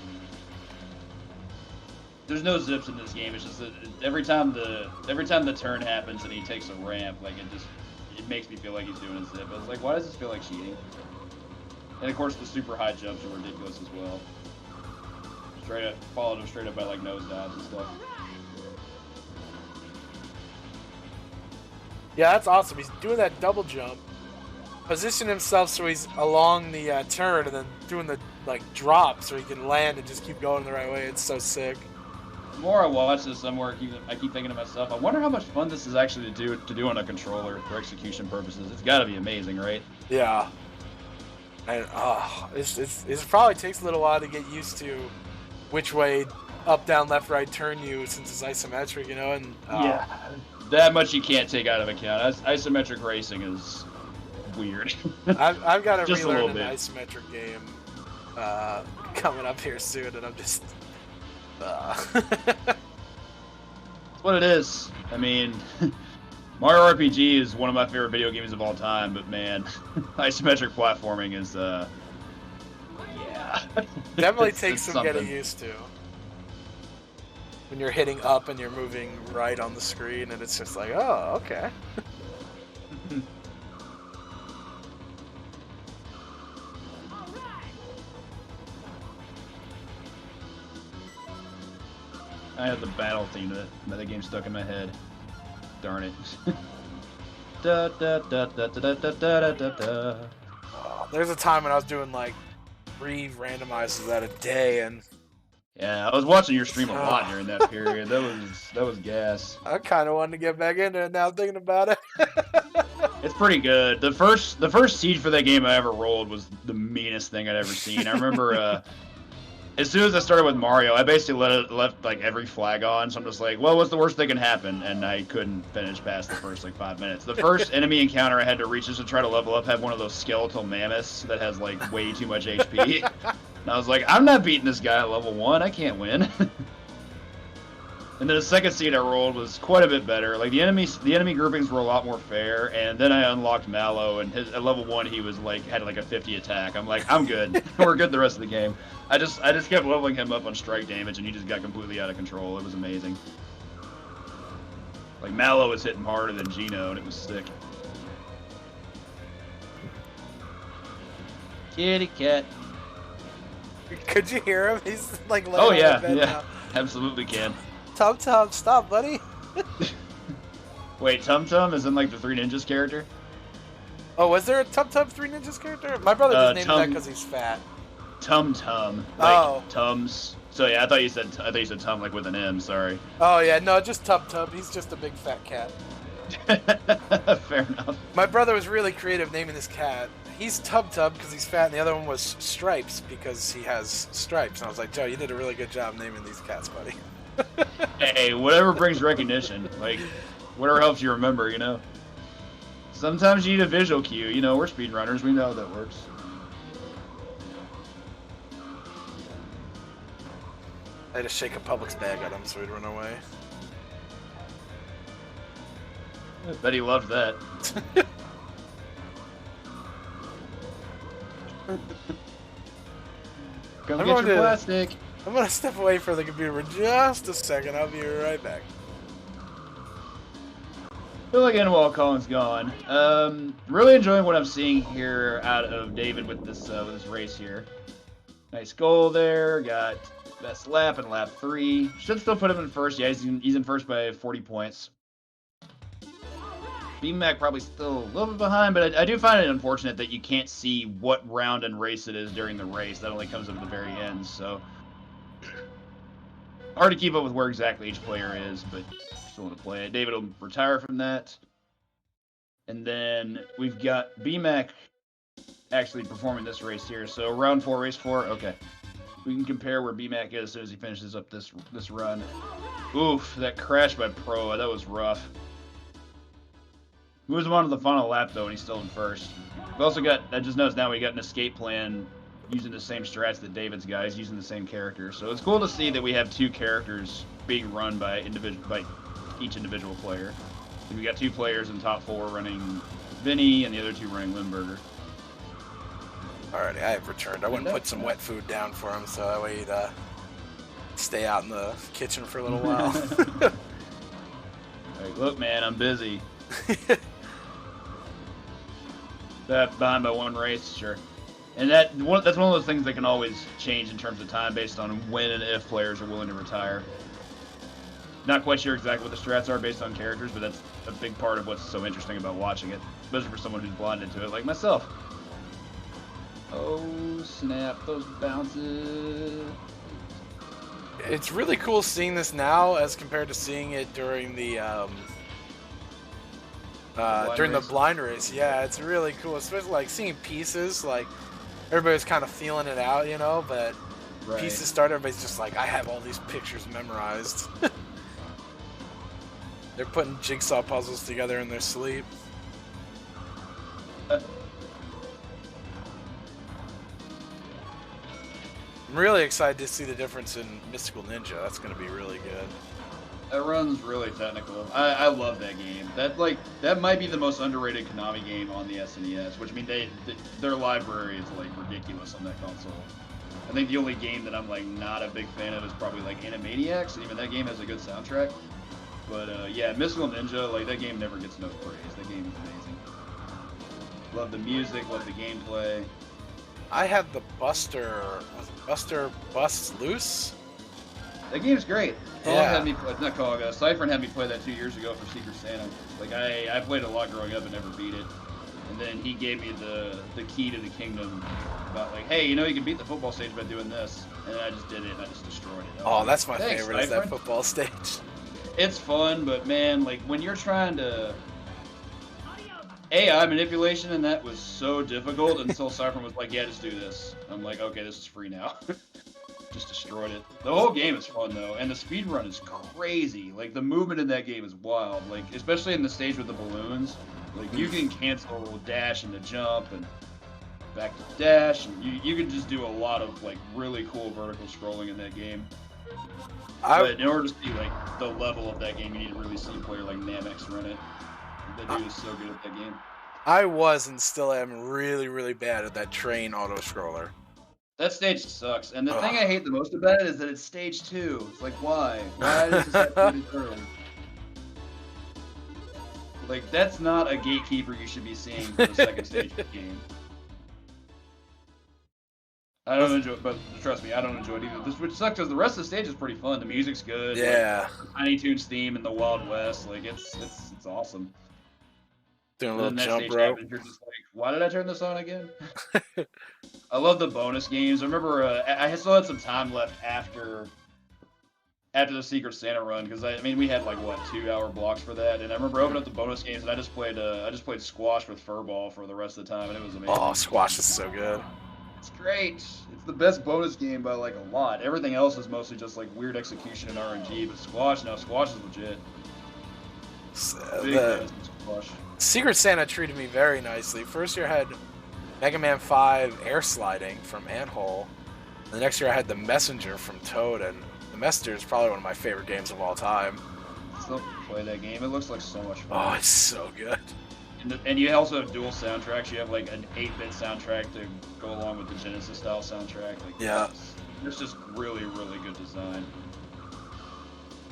There's no zips in this game. It's just that every time the turn happens and he takes a ramp, like it makes me feel like he's doing a zip. I was like, why does this feel like cheating? And of course the super high jumps are ridiculous as well. Followed him straight up by like nosedives and stuff. Yeah, that's awesome. He's doing that double jump, position himself so he's along the turn, and then doing the like drop so he can land and just keep going the right way. It's so sick. The more I watch this, the more I keep thinking to myself, I wonder how much fun this is actually to do on a controller for execution purposes. It's got to be amazing, right? Yeah. And it probably takes a little while to get used to which way up, down, left, right turn you since it's isometric, you know. And yeah, that much you can't take out of account. Isometric racing is weird. I've got to Just relearn an isometric game coming up here soon, and I'm just. That's what it is. I mean, Mario RPG is one of my favorite video games of all time, but man, isometric platforming is, yeah. Definitely takes some getting used to. When you're hitting up and you're moving right on the screen, and it's just like, oh, okay. I have the battle theme to that game stuck in my head. Darn it. Da, da, da, da, da, da, da, da, da. There's a time when I was doing like 3 randomizers at a day, and yeah, I was watching your stream a lot during that period. That was gas. I kind of wanted to get back into it now, thinking about it. It's pretty good. The first seed for that game I ever rolled was the meanest thing I'd ever seen. I remember as soon as I started with Mario, I basically left like every flag on. So I'm just like, well, what's the worst that can happen? And I couldn't finish past the first like 5 minutes. The first enemy encounter I had to reach just to try to level up had one of those skeletal mammoths that has like way too much HP. And I was like, I'm not beating this guy at level 1. I can't win. And then the second seed I rolled was quite a bit better. Like the enemy groupings were a lot more fair. And then I unlocked Mallow, and at level 1 he was like had like a 50 attack. I'm like, I'm good. We're good the rest of the game. I just kept leveling him up on strike damage, and he just got completely out of control. It was amazing. Like Mallow was hitting harder than Gino, and it was sick. Kitty cat. Could you hear him? He's like laying Oh on yeah, the bed yeah, now. absolutely can. Tum Tum, stop, buddy. Wait, Tum Tum is in like the Three Ninjas character? Oh, was there a Tum Tum 3 Ninjas character? My brother just named that because he's fat. Tum Tum, like Oh. Tums. So yeah, I thought you said Tum like with an M. Sorry. Oh yeah, no, just Tum Tum. He's just a big fat cat. Fair enough. My brother was really creative naming this cat. He's Tub Tub because he's fat, and the other one was Stripes because he has stripes. And I was like, Joe, you did a really good job naming these cats, buddy. Hey, whatever brings recognition. Like, whatever helps you remember, you know? Sometimes you need a visual cue. You know, we're speedrunners. We know how that works. I had to shake a Publix bag at him so he'd run away. I bet he loved that. Come get your plastic. I'm gonna step away from the computer for just a second. I'll be right back. Fill again while Colin's gone. Really enjoying what I'm seeing here out of David with this race here. Nice goal there. Got best lap in lap 3. Should still put him in first. Yeah, he's in first by 40 points. BMAC probably still a little bit behind, but I do find it unfortunate that you can't see what round and race it is during the race. That only comes up at the very end, so hard to keep up with where exactly each player is, but still want to play it. David will retire from that. And then we've got BMAC actually performing this race here. So round 4, race 4, okay. We can compare where BMAC is as soon as he finishes up this run. Oof, that crash by Pro, that was rough. Moves him on to the final lap, though, and he's still in first. We've also got, I just noticed now we got an escape plan using the same strats that David's guys, using the same characters. So it's cool to see that we have 2 characters being run by each individual player. So we got 2 players in top 4 running Vinny, and the other 2 running Limburger. Alrighty, I have returned. I went and put some wet food down for him, so that way he'd stay out in the kitchen for a little while. Like, look, man, I'm busy. That behind by 1 race, sure. And that's one of those things that can always change in terms of time based on when and if players are willing to retire. Not quite sure exactly what the strats are based on characters, but that's a big part of what's so interesting about watching it, especially for someone who's blinded to it like myself. Oh, snap, those bounces. It's really cool seeing this now as compared to seeing it during the blind race. Yeah, it's really cool, especially like seeing pieces. Like everybody's kind of feeling it out, you know. But right. Pieces start, everybody's just like, I have all these pictures memorized. They're putting jigsaw puzzles together in their sleep. I'm really excited to see the difference in Mystical Ninja. That's going to be really good. That run's really technical. I love that game. That might be the most underrated Konami game on the SNES, which I mean their library is like ridiculous on that console. I think the only game that I'm like not a big fan of is probably like Animaniacs, and even that game has a good soundtrack. But yeah, Mystical Ninja, like that game never gets enough praise. That game is amazing. Love the music, love the gameplay. I had the Buster Busts Loose? That game's great. Yeah. Cypher had me play that 2 years ago for Secret Santa. Like I played it a lot growing up and never beat it. And then he gave me the key to the kingdom about like, hey, you know you can beat the football stage by doing this. And then I just did it and I just destroyed it. Oh, that's my Thanks, favorite, is that football stage. It's fun, but man, like when you're trying to AI manipulation, and that was so difficult until Cypher was like, yeah, just do this. I'm like, okay, this is free now. Just destroyed it. The whole game is fun though, and the speed run is crazy. Like the movement in that game is wild. Like especially in the stage with the balloons, like you can cancel dash into jump and back to dash, and you can just do a lot of like really cool vertical scrolling in that game. But in order to see like the level of that game, you need to really see a player like Namex run it. That dude is so good at that game. I was and still am really, really bad at that train auto scroller. That stage sucks, and the thing I hate the most about it is that it's stage 2. It's like, why? Why does this have to be this early? Like, that's not a gatekeeper you should be seeing for the second stage of the game. I don't enjoy it, but trust me, I don't enjoy it either. Which sucks because the rest of the stage is pretty fun. The music's good. Yeah. Like, Tiny Toons theme in the Wild West, like it's awesome. Doing a little jump rope. You're just like, why did I turn this on again? I love the bonus games. I remember I still had some time left after the Secret Santa run because I mean we had like what 2-hour blocks for that, and I remember opening up the bonus games and I just played squash with Furball for the rest of the time, and it was amazing. Oh, squash is so good. It's great. It's the best bonus game by like a lot. Everything else is mostly just like weird execution and RNG, but squash is legit. Squash. Secret Santa treated me very nicely. First year I had Mega Man 5 air sliding from Anthole. The next year I had the Messenger from Toad, and the Messenger is probably one of my favorite games of all time. Still play that game. It looks like so much fun. Oh, it's so good. And you also have dual soundtracks. You have like an 8-bit soundtrack to go along with the Genesis style soundtrack. Like, yeah. It's just really, really good design.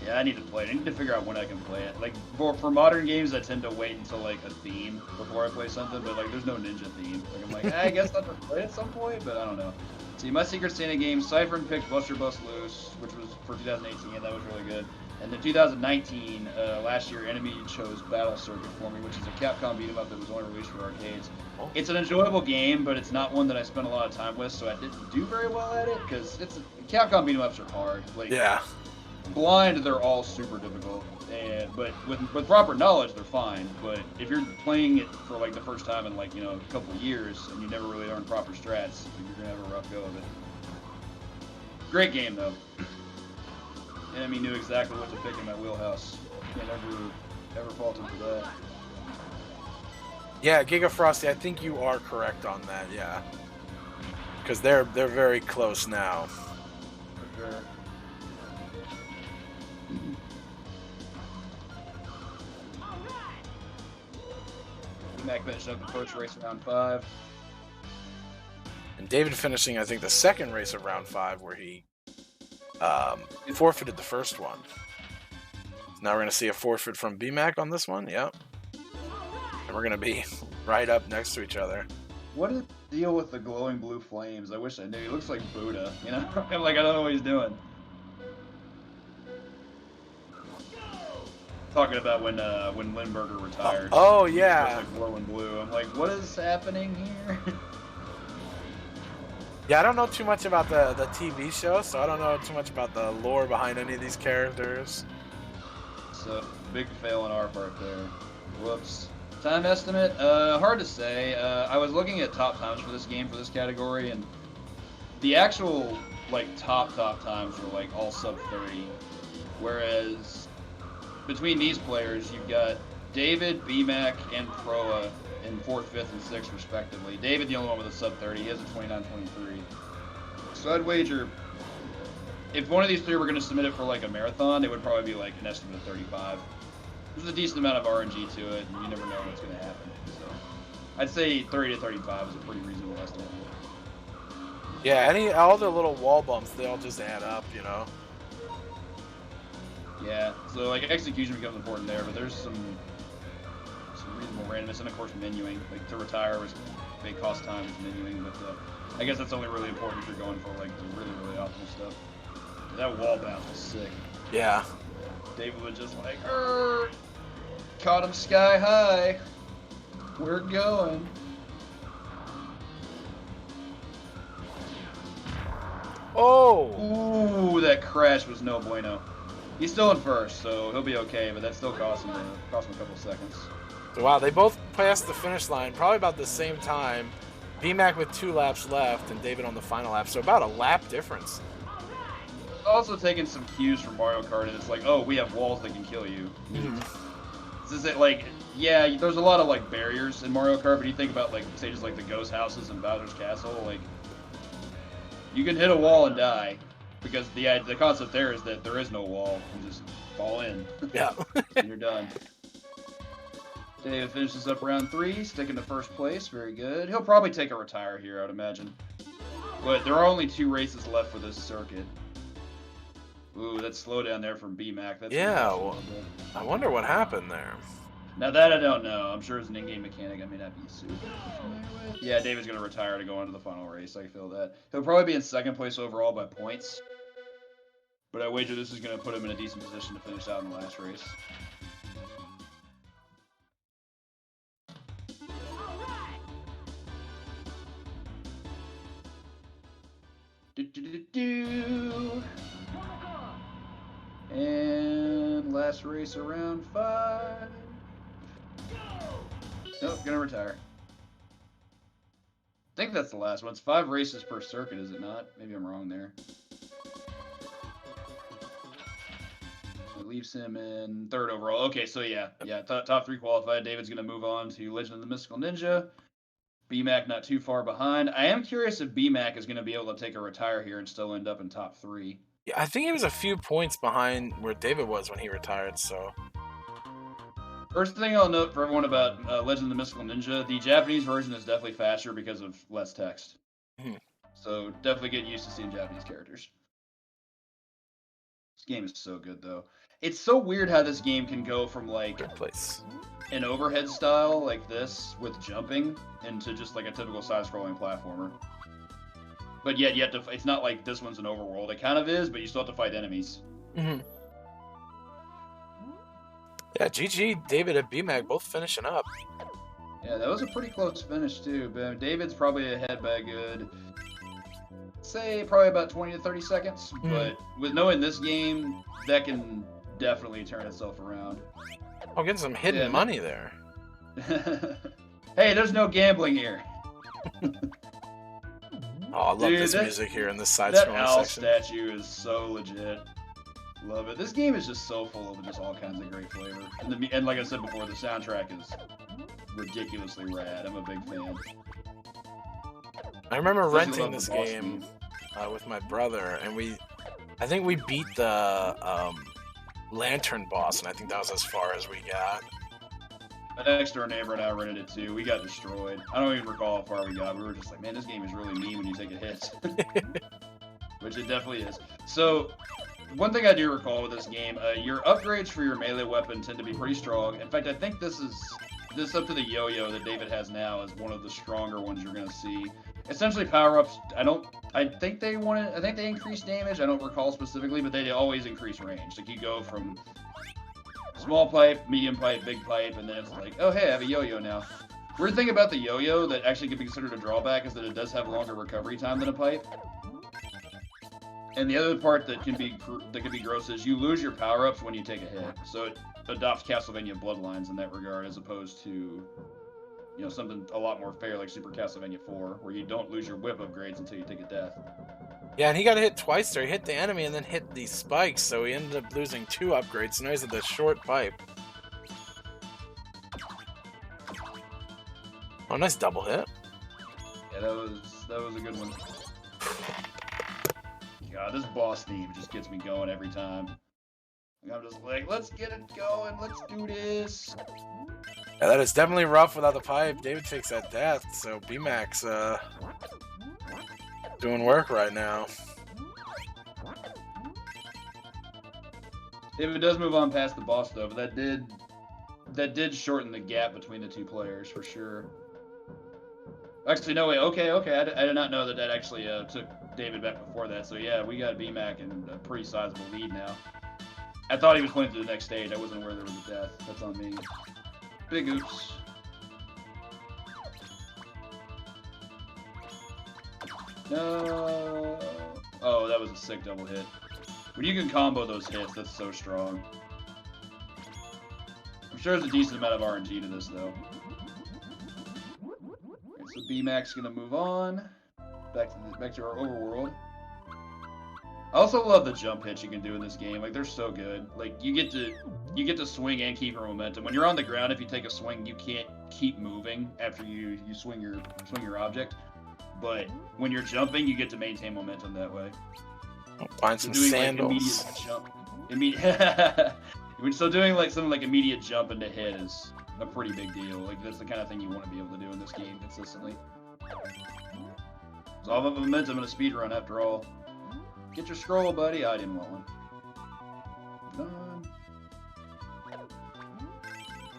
Yeah, I need to play it. I need to figure out when I can play it. Like for modern games, I tend to wait until like a theme before I play something. But like, there's no ninja theme. Like I'm like, I guess I'll have to play it at some point, but I don't know. See, my Secret Santa game, Cypher picked Buster Bust Loose, which was for 2018. That was really good. And then 2019, last year, Enemy chose Battle Circuit for me, which is a Capcom beat 'em up that was only released for arcades. It's an enjoyable game, but it's not one that I spent a lot of time with, so I didn't do very well at it because Capcom beat 'em ups are hard. Like, Yeah. blind, they're all super difficult, but with proper knowledge, they're fine. But if you're playing it for like the first time in like a couple of years and you never really learn proper strats, you're gonna have a rough go of it. Great game though. Enemy knew exactly what to pick in my wheelhouse. Can't ever fault him for that. Yeah, Giga Frosty, I think you are correct on that. Yeah, because they're very close now. For sure. Mac finished up the first race of round 5. And David finishing, I think, the second race of round 5, where he forfeited the first one. So now we're going to see a forfeit from BMAC on this one. Yep. And we're going to be right up next to each other. What is the deal with the glowing blue flames? I wish I knew. He looks like Buddha, I'm like, I don't know what he's doing. Talking about when Lindbergher retired. Oh yeah. Like glowing blue. I'm like, what is happening here? Yeah, I don't know too much about the TV show, so I don't know too much about the lore behind any of these characters. So, big fail on our part there. Whoops. Time estimate? Hard to say. I was looking at top times for this game, for this category, and the actual, like, top times were, like, all sub 30. Whereas, between these players, you've got David, BMAC, and Proa in 4th, 5th, and 6th, respectively. David, the only one with a sub 30. He has a 29-23. So I'd wager, if one of these three were going to submit it for, like, a marathon, it would probably be, like, an estimate of 35. There's a decent amount of RNG to it, and you never know what's going to happen. So I'd say 30 to 35 is a pretty reasonable estimate. Yeah, all the little wall bumps, they all just add up, Yeah, so like execution becomes important there, but there's some reasonable randomness, and of course menuing. Like to retire may cost time with menuing, but I guess that's only really important if you're going for like the really optimal stuff. That wall bounce was sick. Yeah. David was just like, caught him sky high. We're going. Oh! Ooh, that crash was no bueno. He's still in first, so he'll be okay, but that still cost him a couple seconds. Wow, they both passed the finish line probably about the same time. BMAC with 2 laps left and David on the final lap, so about a lap difference. Also taking some cues from Mario Kart, and it's like, oh, we have walls that can kill you. This is it, like, yeah, there's a lot of like barriers in Mario Kart, but you think about like stages like the ghost houses and Bowser's Castle, like you can hit a wall and die, because the concept there is that there is no wall, and just fall in. Yeah. And you're done. David finishes up round 3, sticking to first place. Very good. He'll probably take a retire here, I would imagine. But there are only 2 races left for this circuit. Ooh, that slowdown there from BMAC. That's well, I wonder what happened there. Now that I don't know. I'm sure it's an in-game mechanic I may not be super familiar with. Yeah, David's going to retire to go on to the final race. I feel that. He'll probably be in 2nd place overall by points. But I wager this is going to put him in a decent position to finish out in the last race. And last race around 5. Nope, gonna retire. I think that's the last one. It's 5 races per circuit, is it not? Maybe I'm wrong there. It leaves him in 3rd overall. Okay, so yeah, top 3 qualified. David's gonna move on to Legend of the Mystical Ninja. BMAC not too far behind. I am curious if BMAC is going to be able to take a retire here and still end up in top 3. Yeah, I think he was a few points behind where David was when he retired, so... First thing I'll note for everyone about Legend of the Mystical Ninja, the Japanese version is definitely faster because of less text. So definitely get used to seeing Japanese characters. This game is so good, though. It's so weird how this game can go from like Good place. an overhead style like this with jumping into just like a typical side-scrolling platformer. But yet, it's not like this one's an overworld. It kind of is, but you still have to fight enemies. Mm-hmm. Yeah, GG, David and BMAC both finishing up. Yeah, that was a pretty close finish too. But David's probably ahead by a good, say, probably about 20 to 30 seconds. Mm-hmm. But with knowing this game, that can definitely turn itself around. Oh, getting some hidden money there. Hey, there's no gambling here. Oh, I love this music here in this side-scrolling section. That owl statue is so legit. Love it. This game is just so full of just all kinds of great flavor. And like I said before, the soundtrack is ridiculously rad. I'm a big fan. I remember renting this game with my brother, and I think we beat the Lantern boss, and I think that was as far as we got. My next door neighbor and I rented it too. We got destroyed. I don't even recall how far we got. We were just like, man, this game is really mean when you take a hit. Which it definitely is. So, one thing I do recall with this game, your upgrades for your melee weapon tend to be pretty strong. In fact, I think this up to the yo-yo that David has now is one of the stronger ones you're going to see. Essentially, power-ups, I think they increase damage. I don't recall specifically, but they always increase range. Like, you go from small pipe, medium pipe, big pipe, and then it's like, oh, hey, I have a yo-yo now. Weird thing about the yo-yo that actually could be considered a drawback is that it does have longer recovery time than a pipe. And the other part that can be gross is you lose your power-ups when you take a hit. So it adopts Castlevania Bloodlines in that regard, as opposed to, something a lot more fair like Super Castlevania 4, where you don't lose your whip upgrades until you take a death. Yeah, and he got hit twice there. He hit the enemy and then hit these spikes, so he ended up losing 2 upgrades. So now he's at the short pipe. Oh, nice double hit. Yeah, that was a good one. God, this boss theme just gets me going every time. I'm just like, let's get it going. Let's do this. Yeah, that is definitely rough without the pipe. David takes that death, so BMAC's doing work right now. David does move on past the boss though, but that did shorten the gap between the two players for sure. Actually, no way. Okay. I did not know that actually took David back before that. So yeah, we got BMAC in a pretty sizable lead now. I thought he was playing to the next stage. I wasn't aware there was a death. That's on me. Big oops. No. Oh, that was a sick double hit. When you can combo those hits, that's so strong. I'm sure there's a decent amount of RNG to this, though. Okay, so BMAC's gonna move on. Back to our overworld. I also love the jump hits you can do in this game. Like, they're so good. Like, you get to swing and keep your momentum. When you're on the ground, if you take a swing, you can't keep moving after you swing your object. But when you're jumping, you get to maintain momentum that way. I'll find some sandals. So doing like something like immediate jump into hit is a pretty big deal. Like, that's the kind of thing you want to be able to do in this game consistently. It's all about momentum in a speed run, after all. Get your scroll, buddy. I didn't want one. Done.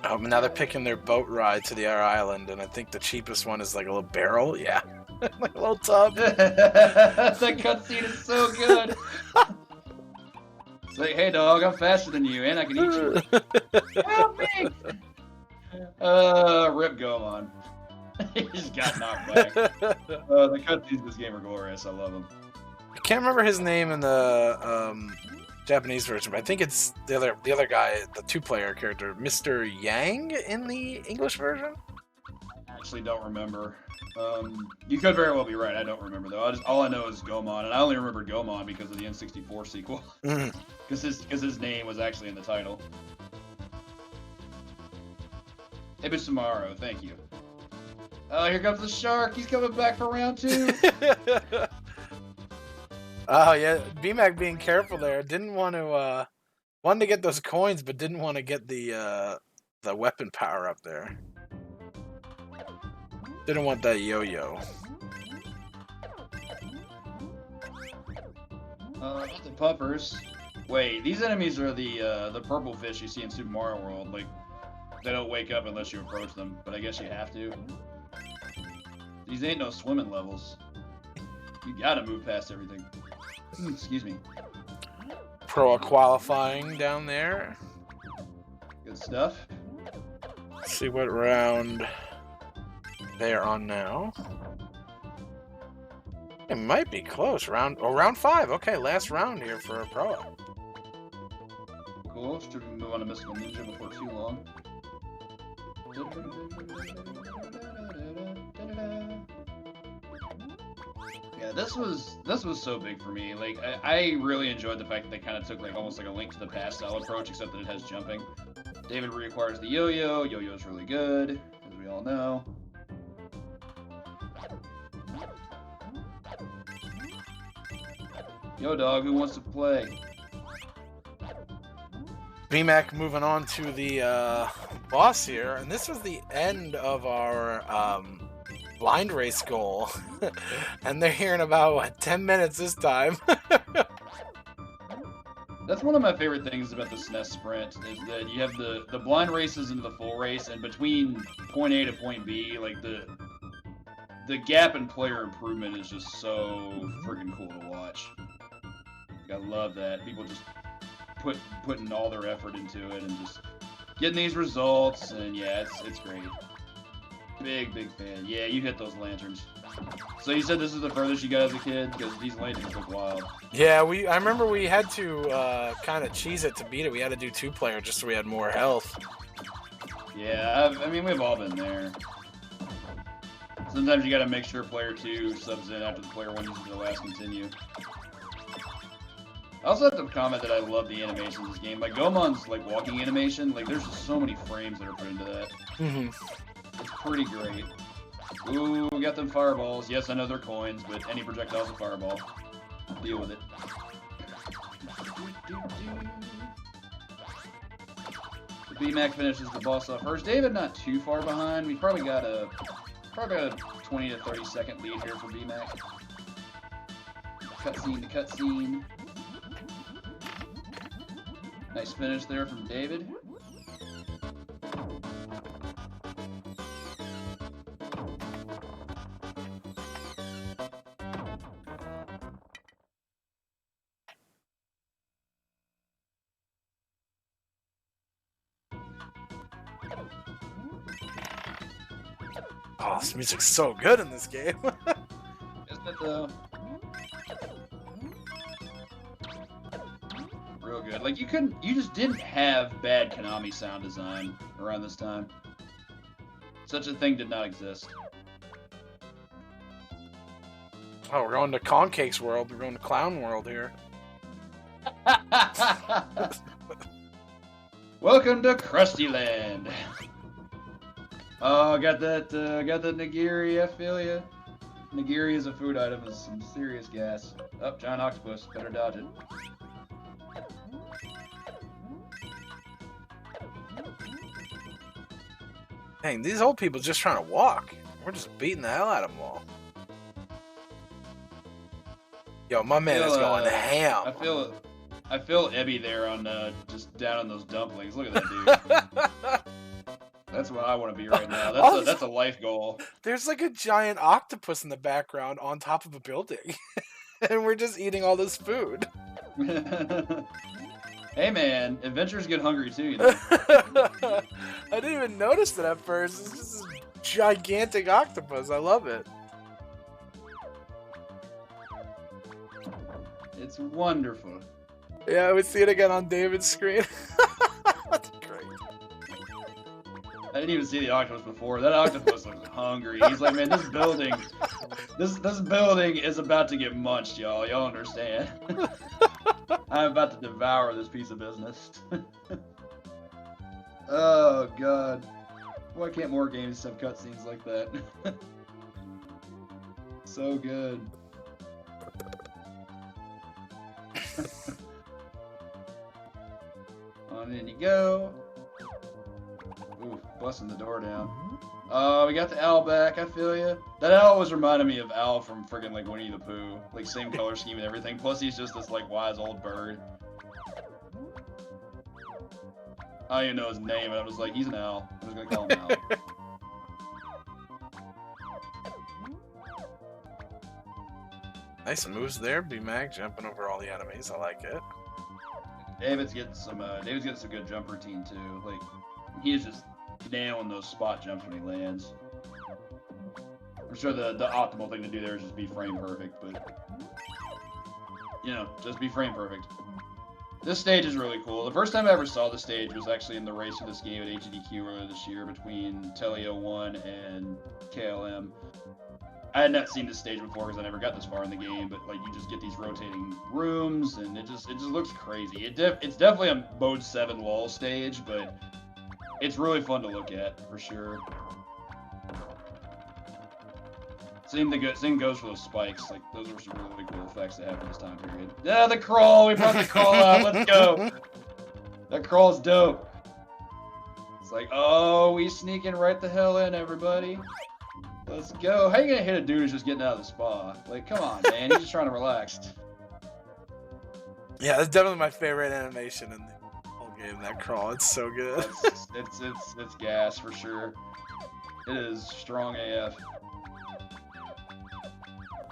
Oh, but now they're picking their boat ride to the other island, and I think the cheapest one is like a little barrel. Yeah, like a little tub. That cutscene is so good. It's like, hey dog, I'm faster than you, and I can eat you. Help me! Rip Goemon. He's got knocked back. The cutscenes in this game are glorious. I love them. I can't remember his name in the Japanese version, but I think it's the other guy, the 2-player character, Mr. Yang, in the English version. I actually don't remember. You could very well be right. I don't remember though. All I know is Goemon, and I only remember Goemon because of the N64 sequel. Because his name was actually in the title. Ibisamaru, thank you. Oh, here comes the shark. He's coming back for round 2. Oh yeah, BMAC being careful there. Didn't want to wanted to get those coins, but didn't want to get the weapon power up there. Didn't want that yo-yo. The puffers. Wait, these enemies are the purple fish you see in Super Mario World. Like, they don't wake up unless you approach them, but I guess you have to. These ain't no swimming levels. You gotta move past everything. Excuse me. Pro qualifying down there. Good stuff. Let's see what round they are on now. It might be close. Round 5. Okay, last round here for a pro. Cool. Should we move on to Mystical Ninja before too long? Yeah, this was so big for me. Like, I really enjoyed the fact that they kind of took like almost like a Link to the Past style approach, except that it has jumping. David reacquires the yo-yo. Yo-yo's really good, as we all know. Yo, dog, who wants to play? BMAC moving on to the boss here, and this was the end of our blind race goal. And they're here in about, what, 10 minutes this time. That's one of my favorite things about the SNES Sprint, is that you have the blind races into the full race, and between point A to point B, like, the gap in player improvement is just so freaking cool to watch. I love that. People just putting all their effort into it and just getting these results, and yeah, it's great. Big fan. Yeah, you hit those lanterns. So you said this is the furthest you got as a kid? Because these lanterns look wild. Yeah, I remember we had to kind of cheese it to beat it. We had to do 2-player just so we had more health. Yeah, I mean, we've all been there. Sometimes you gotta make sure player 2 subs in after the player 1 uses the last continue. I also have to comment that I love the animations in this game. Like, Goemon's, like, walking animation, like, there's just so many frames that are put into that. Mm-hmm. It's pretty great. Ooh, we got them fireballs. Yes, I know they're coins, but any projectile's a fireball. Deal with it. The BMAC finishes the boss off first. David not too far behind. We probably got a 20 to 30 second lead here for BMAC. Cutscene to cutscene. Nice finish there from David. Oh, this music's so good in this game. Isn't it though? Real good. Like, you just didn't have bad Konami sound design around this time. Such a thing did not exist. Oh, we're going to Concake's world. We're going to Clown World here. Welcome to Krusty Land. Oh, got that nigiri, I feel ya. Nigiri is a food item with some serious gas. Oh, giant octopus. Better dodge it. Dang, these old people just trying to walk. We're just beating the hell out of them all. Yo, my man is going ham. I feel Ebby there on just down on those dumplings. Look at that dude. That's what I want to be right now. That's a life goal. There's like a giant octopus in the background on top of a building. And we're just eating all this food. Hey man, adventurers get hungry too, you know. I didn't even notice it at first. It's just this gigantic octopus. I love it. It's wonderful. Yeah, we see it again on David's screen. That's great. I didn't even see the octopus before. That octopus looks hungry. He's like, man, this building is about to get munched, y'all. Y'all understand? I'm about to devour this piece of business. Oh god. Why can't more games have cutscenes like that? So good. On in you go. Ooh, busting the door down. We got the owl back, I feel ya. That owl always reminded me of Owl from friggin' like Winnie the Pooh. Like, same color scheme and everything. Plus, he's just this, like, wise old bird. I don't even know his name, and I was like, he's an owl. I'm just gonna call him Owl. Nice moves there, B-Mac jumping over all the enemies. I like it. David's getting some good jump routine too. Like he's just nailing those spot jumps when he lands. I'm sure the optimal thing to do there is just be frame perfect, but you know, just be frame perfect. This stage is really cool. The first time I ever saw the stage was actually in the race for this game at HDQ earlier this year between Teleo1 and KLM. I had not seen this stage before because I never got this far in the game, but like you just get these rotating rooms and it just looks crazy. It's definitely a mode 7 wall stage, but it's really fun to look at for sure. Same goes for those spikes. Like those are some really cool effects they have for this time period. Yeah, the crawl. We brought the crawl out. Let's go. That crawl's dope. It's like, oh, we sneaking right the hell in, everybody. Let's go. How you gonna hit a dude who's just getting out of the spa? Like, come on, man. He's just trying to relax. Yeah, that's definitely my favorite animation in the whole game. That crawl, it's so good. It's gas for sure. It is strong AF.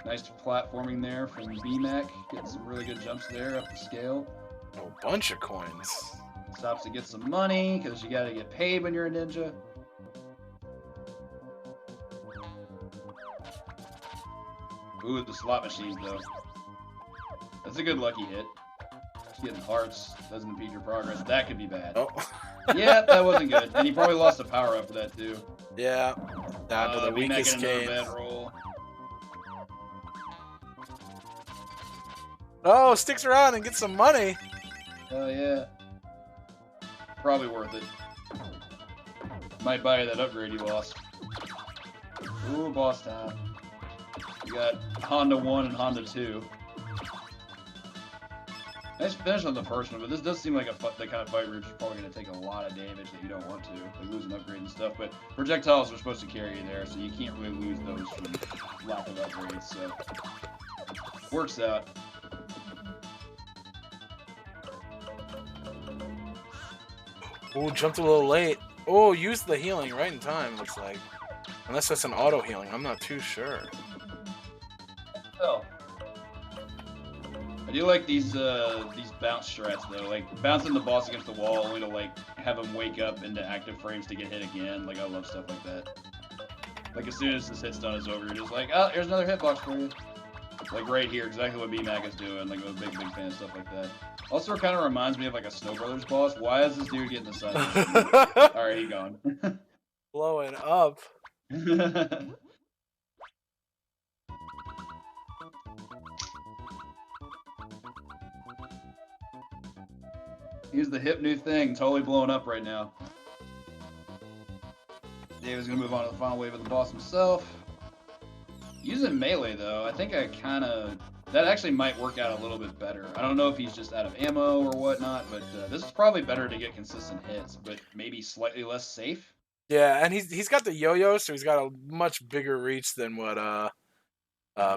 Nice platforming there from B-Mac. Getting some really good jumps there up the scale. A bunch of coins. Stops to get some money because you gotta get paid when you're a ninja. Ooh, the slot machines, though. That's a good lucky hit. Just getting hearts doesn't impede your progress. That could be bad. Oh. Yeah, that wasn't good. And he probably lost a power up for that, too. Yeah. Down to the weakest game. Bad roll. Oh, sticks around and gets some money. Hell yeah. Probably worth it. Might buy you that upgrade you lost. Ooh, boss time. You got Honda 1 and Honda 2. Nice finish on the first one, but this does seem like the kind of fight where you're probably going to take a lot of damage that you don't want to, like lose an upgrade and stuff, but projectiles are supposed to carry you there, so you can't really lose those from lack of upgrades, so works out. Oh, jumped a little late. Oh, used the healing right in time, looks like. Unless that's an auto healing, I'm not too sure. Oh. I do like these bounce strats though, like bouncing the boss against the wall only to like have him wake up into active frames to get hit again. Like I love stuff like that. Like as soon as this hit stun is over, you're just like, oh, here's another hitbox for you. Like right here, exactly what B-Mac is doing. Like I'm a big fan of stuff like that. Also, it kind of reminds me of like a Snow Brothers boss. Why is this dude getting the side? Alright, he gone. Blowing up. Here's the hip new thing, totally blowing up right now. David's gonna move on to the final wave of the boss himself. Using melee though, I think that actually might work out a little bit better. I don't know if he's just out of ammo or whatnot, but this is probably better to get consistent hits, but maybe slightly less safe. Yeah, and he's got the yo-yo, so he's got a much bigger reach than what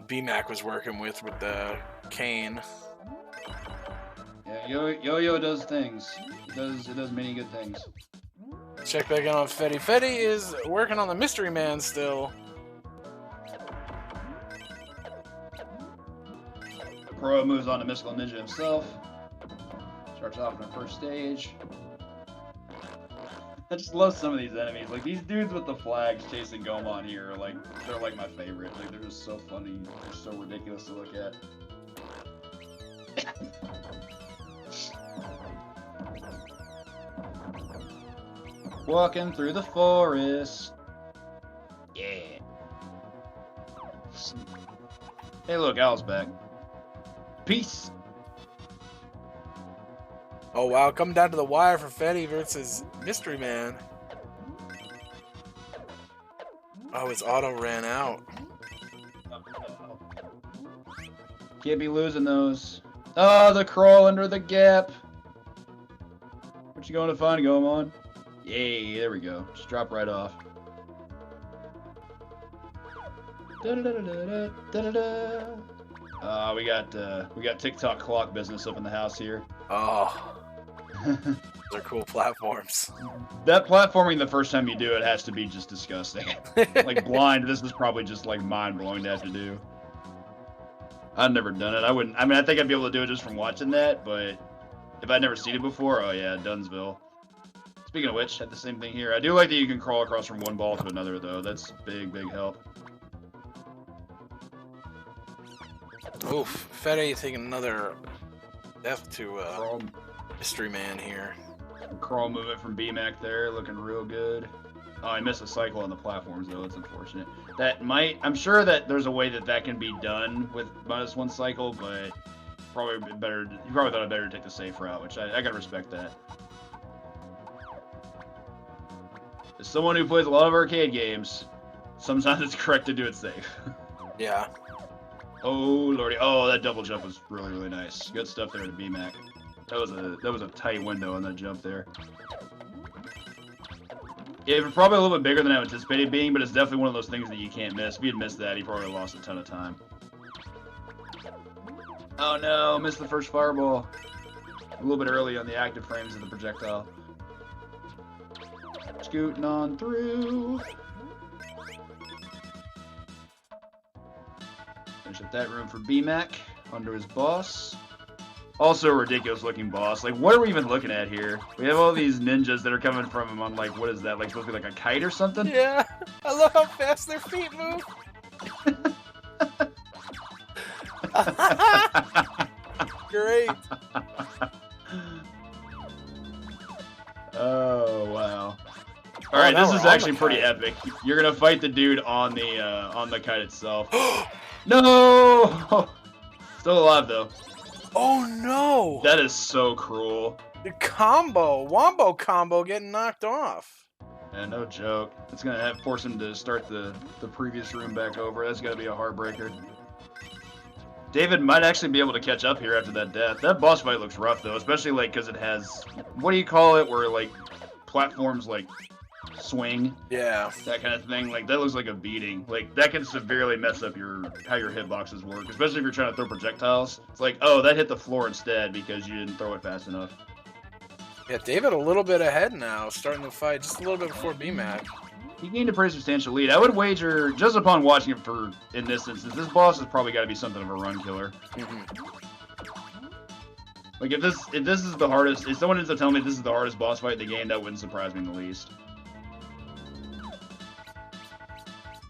B-Mac was working with the cane. Yeah, yo-yo does things. It does many good things. Check back in on Fetty. Fetty is working on the Mystery Man still. Pro moves on to Mystical Ninja himself. Starts off in the first stage. I just love some of these enemies. Like these dudes with the flags chasing Gomon here, they're like my favorite. Like they're just so funny. They're so ridiculous to look at. Walking through the forest. Yeah. Hey, look, Owl's back. Peace. Oh wow, coming down to the wire for Fetty versus Mystery Man. Oh, his auto ran out. Can't be losing those. Oh, the crawl under the gap. What you going to find, Gomon? Yay, there we go. Just drop right off. We got TikTok clock business up in the house here. Oh. They're cool platforms. That platforming the first time you do it has to be just disgusting. Like blind, this is probably just like mind-blowing to have to do. I've never done it. I wouldn't. I mean, I think I'd be able to do it just from watching that, but if I'd never seen it before, oh yeah, Dunsville. Speaking of which, had the same thing here. I do like that you can crawl across from one ball to another, though. That's big, big help. Oof, Fede taking another death to Crawl, Mystery Man here. crawl movement from BMAC there, looking real good. Oh, I missed a cycle on the platforms, though. It's unfortunate. That might... I'm sure that there's a way that that can be done with -1 cycle, but probably better... You probably thought it better to take the safe route, which I gotta respect that. As someone who plays a lot of arcade games, sometimes it's correct to do it safe. Yeah. Oh lordy! Oh, that double jump was really, really nice. Good stuff there to BMAC. That was a tight window on that jump there. Yeah, it was probably a little bit bigger than I anticipated being, but it's definitely one of those things that you can't miss. If you'd missed that, you probably lost a ton of time. Oh no! Missed the first fireball. A little bit early on the active frames of the projectile. Scooting on through. Finish up that room for BMAC under his boss. Also a ridiculous looking boss. Like, what are we even looking at here? We have all these ninjas that are coming from him on, like, what is that? Like, supposed to be like a kite or something? Yeah, I love how fast their feet move. Great. Oh, wow. Alright, now this we're is on actually the pretty kite. epic. You're gonna fight the dude on the kite itself. No! Still alive, though. Oh no! That is so cruel. The combo, wombo combo getting knocked off. Yeah, no joke. It's gonna force him to start the previous room back over. That's gotta be a heartbreaker. David might actually be able to catch up here after that death. That boss fight looks rough, though, especially, like, because it has... What do you call it? Where, like, platforms, like, swing. Yeah. That kind of thing. Like, that looks like a beating. Like, that can severely mess up how your hitboxes work, especially if you're trying to throw projectiles. It's like, oh, that hit the floor instead because you didn't throw it fast enough. Yeah, David a little bit ahead now, starting the fight just a little bit before BMAC. He gained a pretty substantial lead. I would wager, just upon watching it in this instance, this boss has probably got to be something of a run killer. Like, if this is the hardest, if someone ends up telling me this is the hardest boss fight in the game, that wouldn't surprise me in the least.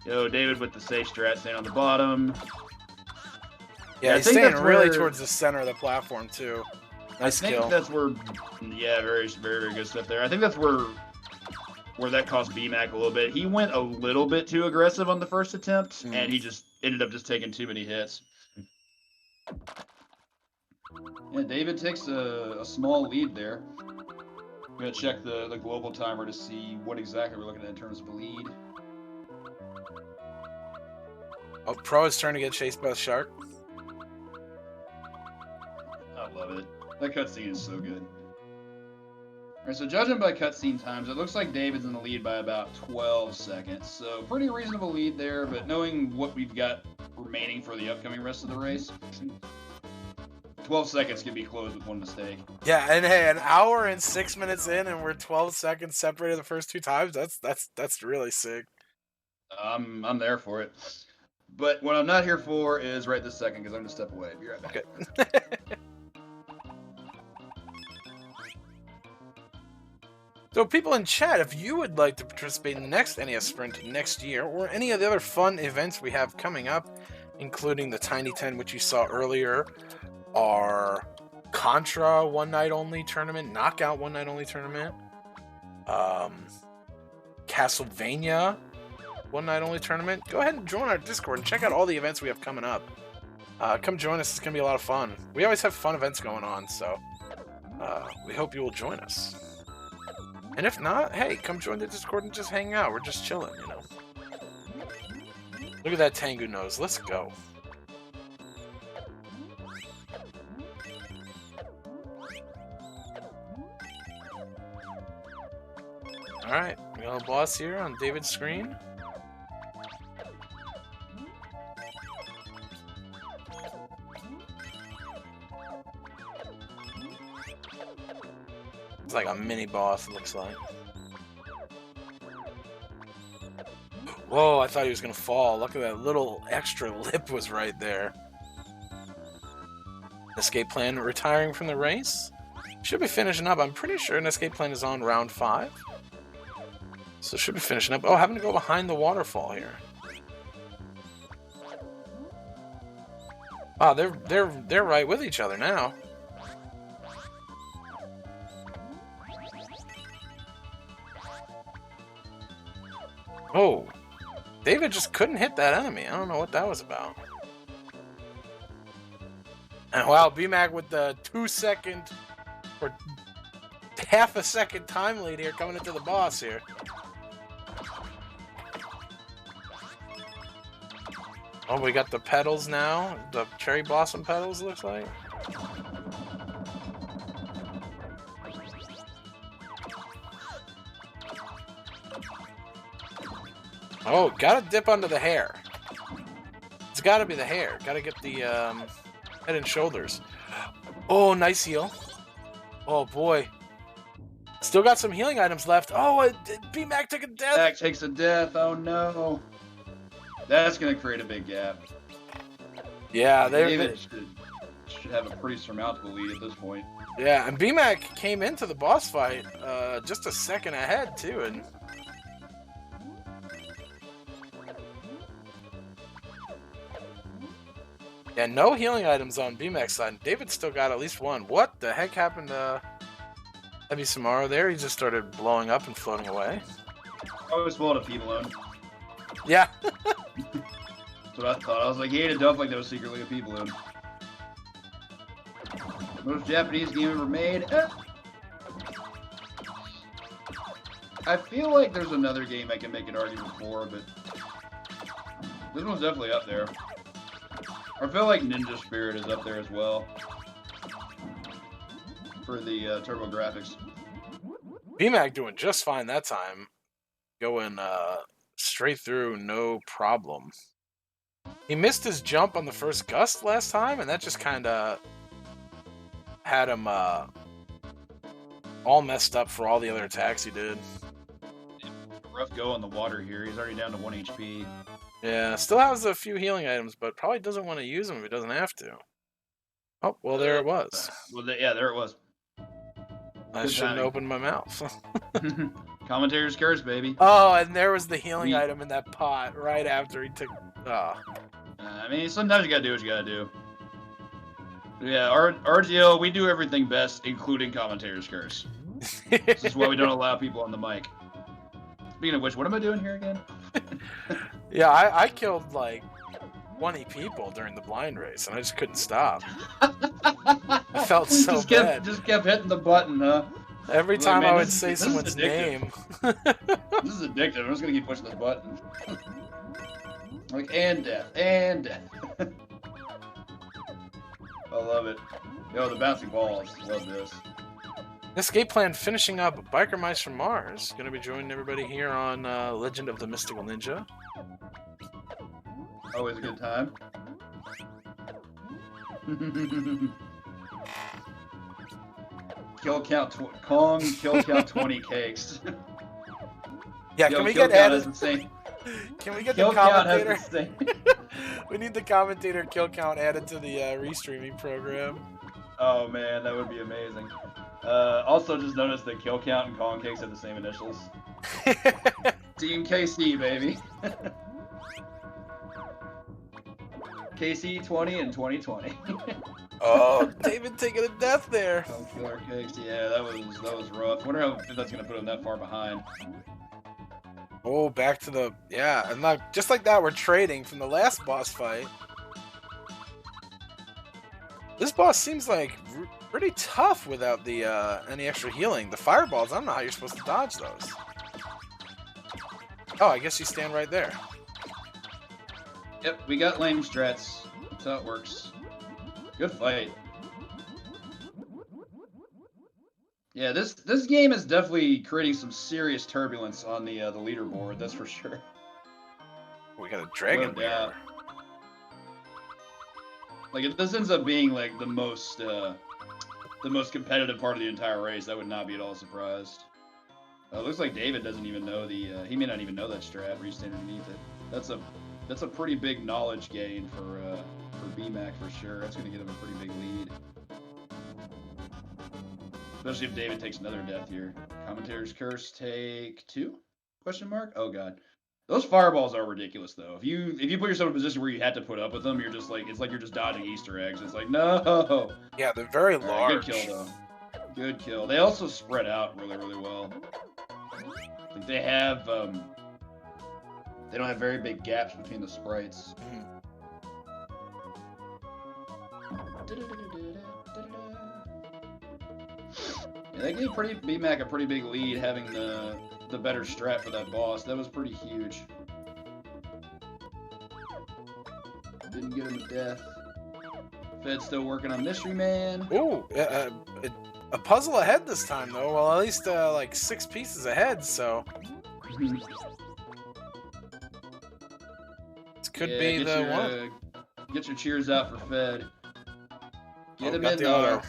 Yo, David with the safe strat staying on the bottom. Yeah, I he's think staying that's really where- towards the center of the platform, too. Nice I think kill. that's where, yeah, very, very, very good stuff there. I think that's where that cost BMAC a little bit. He went a little bit too aggressive on the first attempt, and he just ended up just taking too many hits. Yeah, David takes a small lead there. I'm gonna check the global timer to see what exactly we're looking at in terms of a lead. Oh, Pro is trying to get chased by the shark. I love it. That cutscene is so good. Alright, so judging by cutscene times, it looks like David's in the lead by about 12 seconds. So pretty reasonable lead there, but knowing what we've got remaining for the upcoming rest of the race, 12 seconds can be closed with one mistake. Yeah, and hey, an hour and 6 minutes in, and we're 12 seconds separated the first two times. That's really sick. I'm there for it. But what I'm not here for is right this second, because I'm going to step away. Be right back. Okay. So people in chat, if you would like to participate in the next NES Sprint next year, or any of the other fun events we have coming up, including the Tiny 10, which you saw earlier, our Contra One Night Only tournament, Knockout One Night Only tournament, Castlevania One Night Only tournament, go ahead and join our Discord and check out all the events we have coming up. Come join us, it's going to be a lot of fun. We always have fun events going on, so we hope you will join us. And if not, hey, come join the Discord and just hang out. We're just chilling, you know. Look at that Tengu nose. Let's go. Alright, we got a boss here on David's screen. It's like a mini boss, it looks like. Whoa, I thought he was gonna fall. Look at that little extra lip was right there. Escape plan retiring from the race. Should be finishing up. I'm pretty sure an escape plan is on round 5. So should be finishing up. Oh, having to go behind the waterfall here. Oh, they're right with each other now. Oh, David just couldn't hit that enemy. I don't know what that was about. And wow, BMAC with the 2-second or half a second time lead here coming into the boss here. Oh, we got the petals now. The cherry blossom petals, looks like. Oh, gotta dip under the hair. It's gotta be the hair. Gotta get the head and shoulders. Oh, nice heal. Oh, boy. Still got some healing items left. Oh, BMAC took a death. BMAC takes a death. Oh, no. That's going to create a big gap. Yeah, David should have a pretty surmountable lead at this point. Yeah, and BMAC came into the boss fight just a second ahead, too. And yeah, no healing items on BMAC's side. David still got at least one. What the heck happened to Heavy Samaro there? He just started blowing up and floating away. I was full of people on. Yeah. That's what I thought. I was like, he ate a dump like that was secretly a people in. Most Japanese game ever made. I feel like there's another game I can make an argument for, but this one's definitely up there. I feel like Ninja Spirit is up there as well for the turbo graphics. BMAC doing just fine that time. Going straight through, no problem. He missed his jump on the first gust last time, and that just kind of had him all messed up for all the other attacks he did. Rough go on the water here. He's already down to 1 HP. Yeah, still has a few healing items, but probably doesn't want to use them if he doesn't have to. Oh, well, there it was. Well, yeah, there it was. I shouldn't open my mouth. Commentator's curse, baby. Oh, and there was the healing item in that pot right after he took... I mean, sometimes you gotta do what you gotta do. Yeah, RGL, we do everything best, including commentator's curse. This is why we don't allow people on the mic. Speaking of which, what am I doing here again? Yeah, I killed like 20 people during the blind race, and I just couldn't stop. I felt so bad. Just kept hitting the button, huh? Every time I would say someone's name. This is addictive. I'm just gonna keep pushing this button. Like, and death, and death. I love it. Yo, the bouncing balls. Love this. Escape plan finishing up. Biker Mice from Mars. Gonna be joining everybody here on Legend of the Mystical Ninja. Always a good time. Kill count Kong. Kill count 20 cakes. Yeah, Yo, can we get added? Can we get kill the commentator? Count We need the commentator kill count added to the restreaming program. Oh man, that would be amazing. Also, just notice that kill count and Kong cakes have the same initials. Team KC, baby. KC 20 and 2020. Oh, David taking a death there. Oh, killer cakes. Yeah, that was rough. Wonder if that's gonna put him that far behind. Oh, back to the and like just like that, we're trading from the last boss fight. This boss seems like pretty tough without the any extra healing. The fireballs, I don't know how you're supposed to dodge those. Oh, I guess you stand right there. Yep, we got lame strats. That's how it works. Good fight. Yeah, this game is definitely creating some serious turbulence on the leaderboard. That's for sure. We got a dragon there. Like, if this ends up being like the most the most competitive part of the entire race. I would not be at all surprised. It looks like David doesn't even know he may not even know that strat where you stand underneath it. That's a pretty big knowledge gain for BMAC for sure. That's going to get him a pretty big lead. Especially if David takes another death here. Commentator's Curse take 2? Question mark? Oh god. Those fireballs are ridiculous though. If you put yourself in a position where you had to put up with them, you're just like, it's like you're just dodging Easter eggs. It's like, no. Yeah, they're very large. Good kill though. Good kill. They also spread out really, really well. Like they have they don't have very big gaps between the sprites. Yeah, that gave BMAC a pretty big lead having the better strat for that boss. That was pretty huge. Didn't get him to death. Fed's still working on Mystery Man. Ooh, a puzzle ahead this time though. Well, at least like 6 pieces ahead. So this could be the one. Get your cheers out for Fed. Get him got in the there. auto.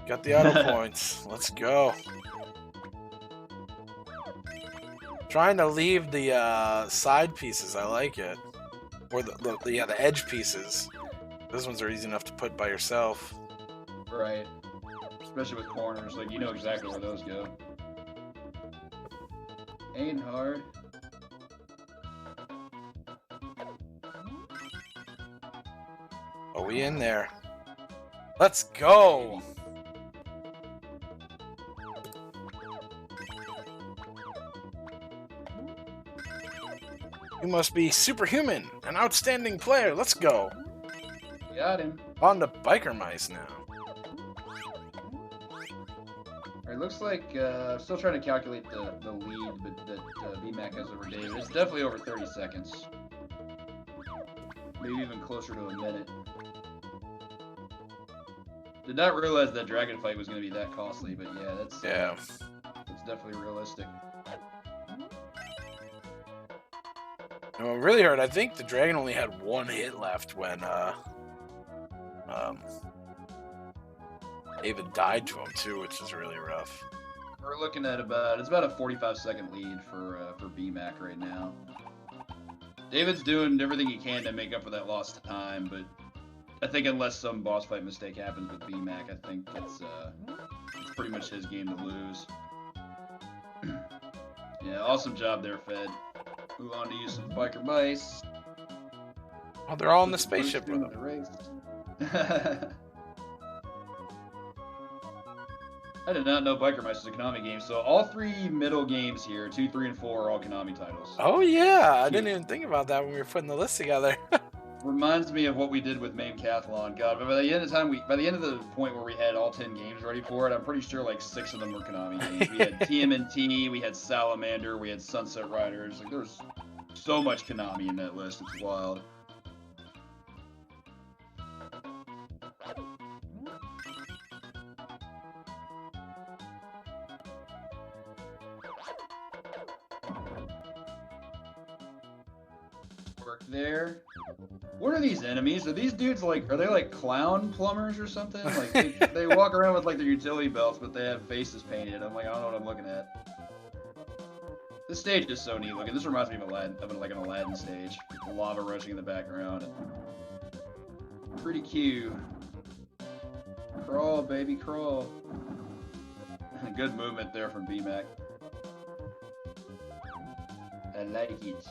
Got the auto points. Let's go. Trying to leave the side pieces. I like it. Or the edge pieces. Those ones are easy enough to put by yourself. Right. Especially with corners. Like, you know exactly where those go. Ain't hard. Are we in there? Let's go! You must be superhuman, an outstanding player. Let's go. Got him. On to biker mice now. Alright, looks like still trying to calculate the lead that BMAC has over David. It's definitely over 30 seconds. Maybe even closer to a minute. Did not realize that dragon fight was going to be that costly, but yeah, that's definitely realistic. And what really hurt, I think the dragon only had 1 hit left when David died to him too, which is really rough. We're looking at about a 45-second lead for BMAC right now. David's doing everything he can to make up for that lost time, but I think unless some boss fight mistake happens with BMAC, I think it's pretty much his game to lose. Yeah, awesome job there, Fed. Move on to use some biker mice. Oh, they're all in the spaceship with him. The race. I did not know biker mice was a Konami game. So all 3 middle games here, 2, 3, and 4, are all Konami titles. Oh yeah, I didn't even think about that when we were putting the list together. Reminds me of what we did with Mamecathlon. God, but by the end of the point where we had all 10 games ready for it, I'm pretty sure like 6 of them were Konami games. We had TMNT, we had Salamander, we had Sunset Riders. Like there's so much Konami in that list. It's wild. Work there. What are these enemies? Are these dudes like, are they like clown plumbers or something? Like they walk around with like their utility belts, but they have faces painted. I'm like, I don't know what I'm looking at. This stage is so neat looking. This reminds me of like an Aladdin stage. With lava rushing in the background. Pretty cute. Crawl, baby, crawl. Good movement there from BMAC. I like it.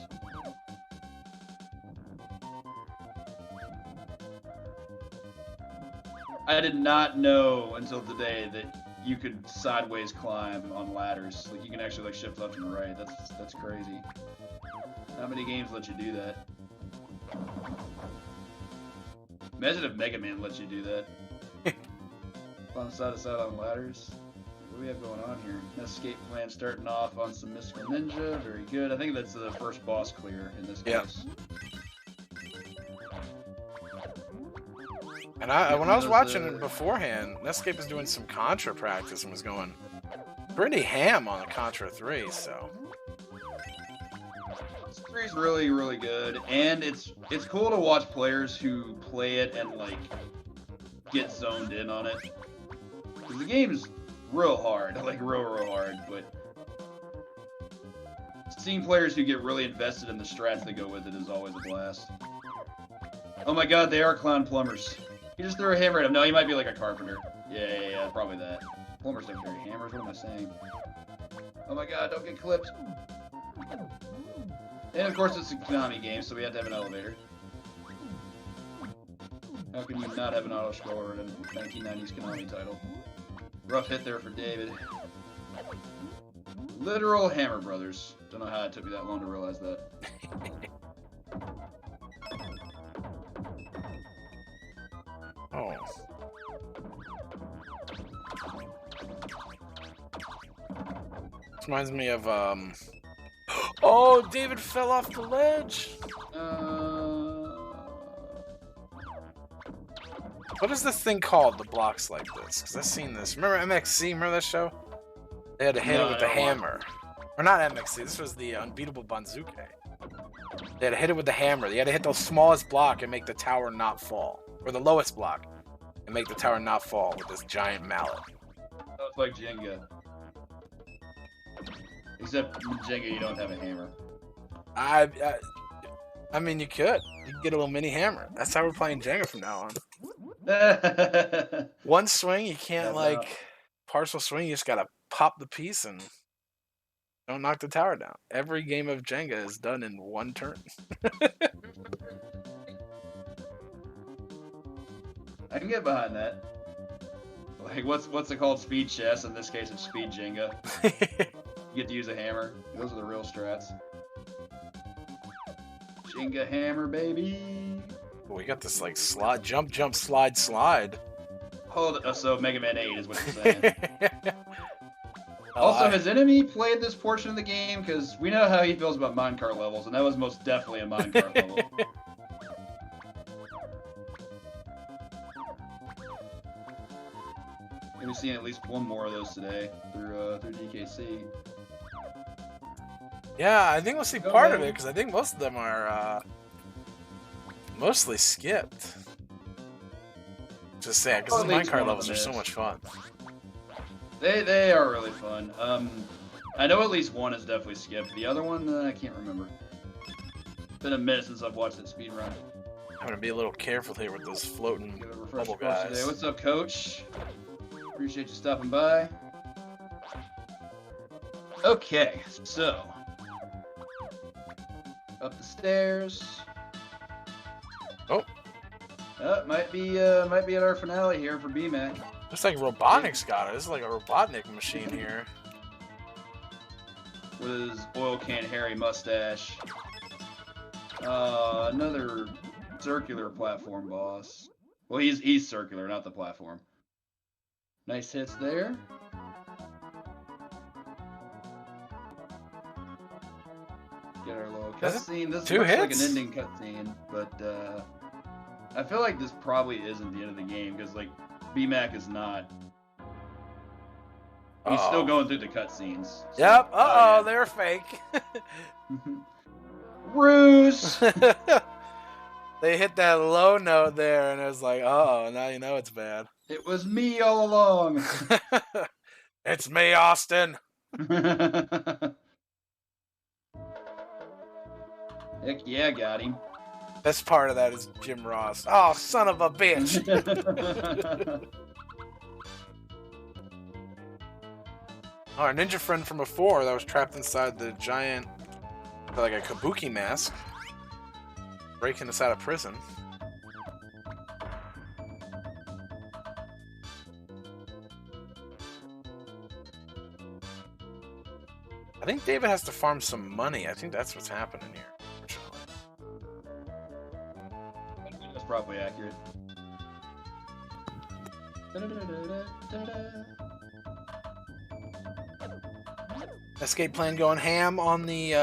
I did not know until today that you could sideways climb on ladders. Like you can actually like shift left and right. That's crazy. How many games let you do that? Imagine if Mega Man lets you do that. On side to side on ladders. What do we have going on here? Escape plan starting off on some Mystical Ninja. Very good. I think that's the first boss clear in this case. And when I was watching it beforehand, Netscape was doing some Contra practice and was going pretty ham on the Contra 3, so. 3 is really, really good, and it's cool to watch players who play it and like get zoned in on it. 'Cause the game's real hard, like real hard, but seeing players who get really invested in the strats that go with it is always a blast. Oh my god, they are clown plumbers. He just threw a hammer at him. No, he might be like a carpenter. Yeah, probably that. Plumbers don't carry hammers, what am I saying? Oh my god, don't get clipped. And of course it's a Konami game, so we have to have an elevator. How can you not have an auto-scroller in a 1990s Konami title? Rough hit there for David. Literal Hammer Brothers. Don't know how it took me that long to realize that. Oh. This reminds me of, Oh, David fell off the ledge! What is this thing called, the blocks like this? Because I've seen this. Remember MXC? Remember that show? They had to hit it with the hammer. Or not MXC, this was the Unbeatable Banzuke. They had to hit it with the hammer. They had to hit the smallest block and make the tower not fall. Or the lowest block and make the tower not fall with this giant mallet. Oh, it's like Jenga. Except with Jenga, you don't have a hammer. I mean, you could. You could get a little mini hammer. That's how we're playing Jenga from now on. One swing, you can't, partial swing. You just gotta pop the piece and don't knock the tower down. Every game of Jenga is done in one turn. I can get behind that. Like, what's it called? Speed chess. In this case, it's speed Jenga. You get to use a hammer. Those are the real strats. Jenga hammer, baby. Oh, we got this like slide, jump, slide. So Mega Man 8 is what you're saying. Also, has Enemy played this portion of the game? Because we know how he feels about minecart levels, and that was most definitely a minecart level. We've seen at least one more of those today through DKC. Yeah, I think we'll see part of it because I think most of them are mostly skipped. Just saying, because the minecart levels are so much fun. They are really fun. I know at least one is definitely skipped. The other one, I can't remember. It's been a minute since I've watched it speedrun. I'm gonna be a little careful here with those floating bubble guys. Today. What's up, Coach? Appreciate you stopping by. Okay, so up the stairs. Oh. Might be at our finale here for BMAC. Looks like Robotnik's got it. This is like a Robotnik machine here. With his oil can hairy mustache. Another circular platform boss. Well, he's circular, not the platform. Nice hits there. Get our little cutscene. This looks like an ending cutscene, but I feel like this probably isn't the end of the game because like BMAC is not. He's still going through the cutscenes. So, yep. Yeah. They're fake. Ruse. They hit that low note there, and it was like, now you know it's bad. It was me all along. It's me, Austin. Heck yeah, got him. Best part of that is Jim Ross. Oh, son of a bitch. Our ninja friend from before that was trapped inside the giant, like a kabuki mask, breaking us out of prison. I think David has to farm some money. I think that's what's happening here. That's probably accurate. Escape plan going ham on the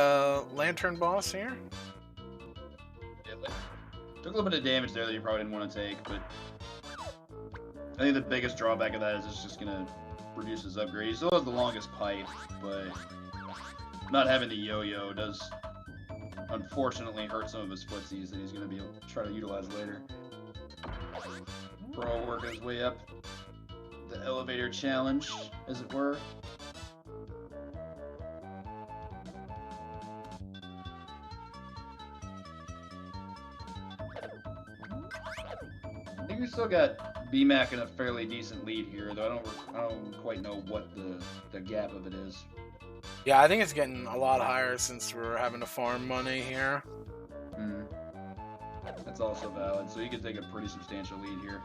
lantern boss here. Yeah, took a little bit of damage there that you probably didn't want to take, but I think the biggest drawback of that is it's just gonna reduce his upgrade. He still has the longest pipe, but not having the yo-yo does unfortunately hurt some of his footsies that he's gonna be able to try to utilize later. Pro working his way up the elevator challenge, as it were. I think we still got BMAC in a fairly decent lead here, though I don't quite know what the gap of it is. Yeah, I think it's getting a lot higher since we're having to farm money here. That's also valid, so you can take a pretty substantial lead here.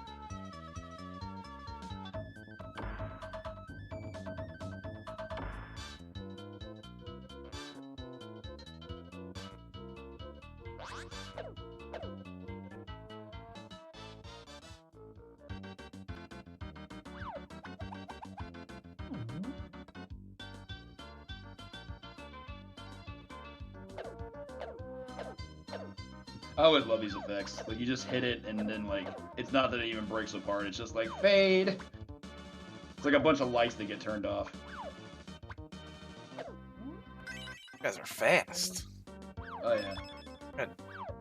I always love these effects. Like, you just hit it, and then, like, it's not that it even breaks apart. It's just like, fade! It's like a bunch of lights that get turned off. You guys are fast. Oh, yeah. Got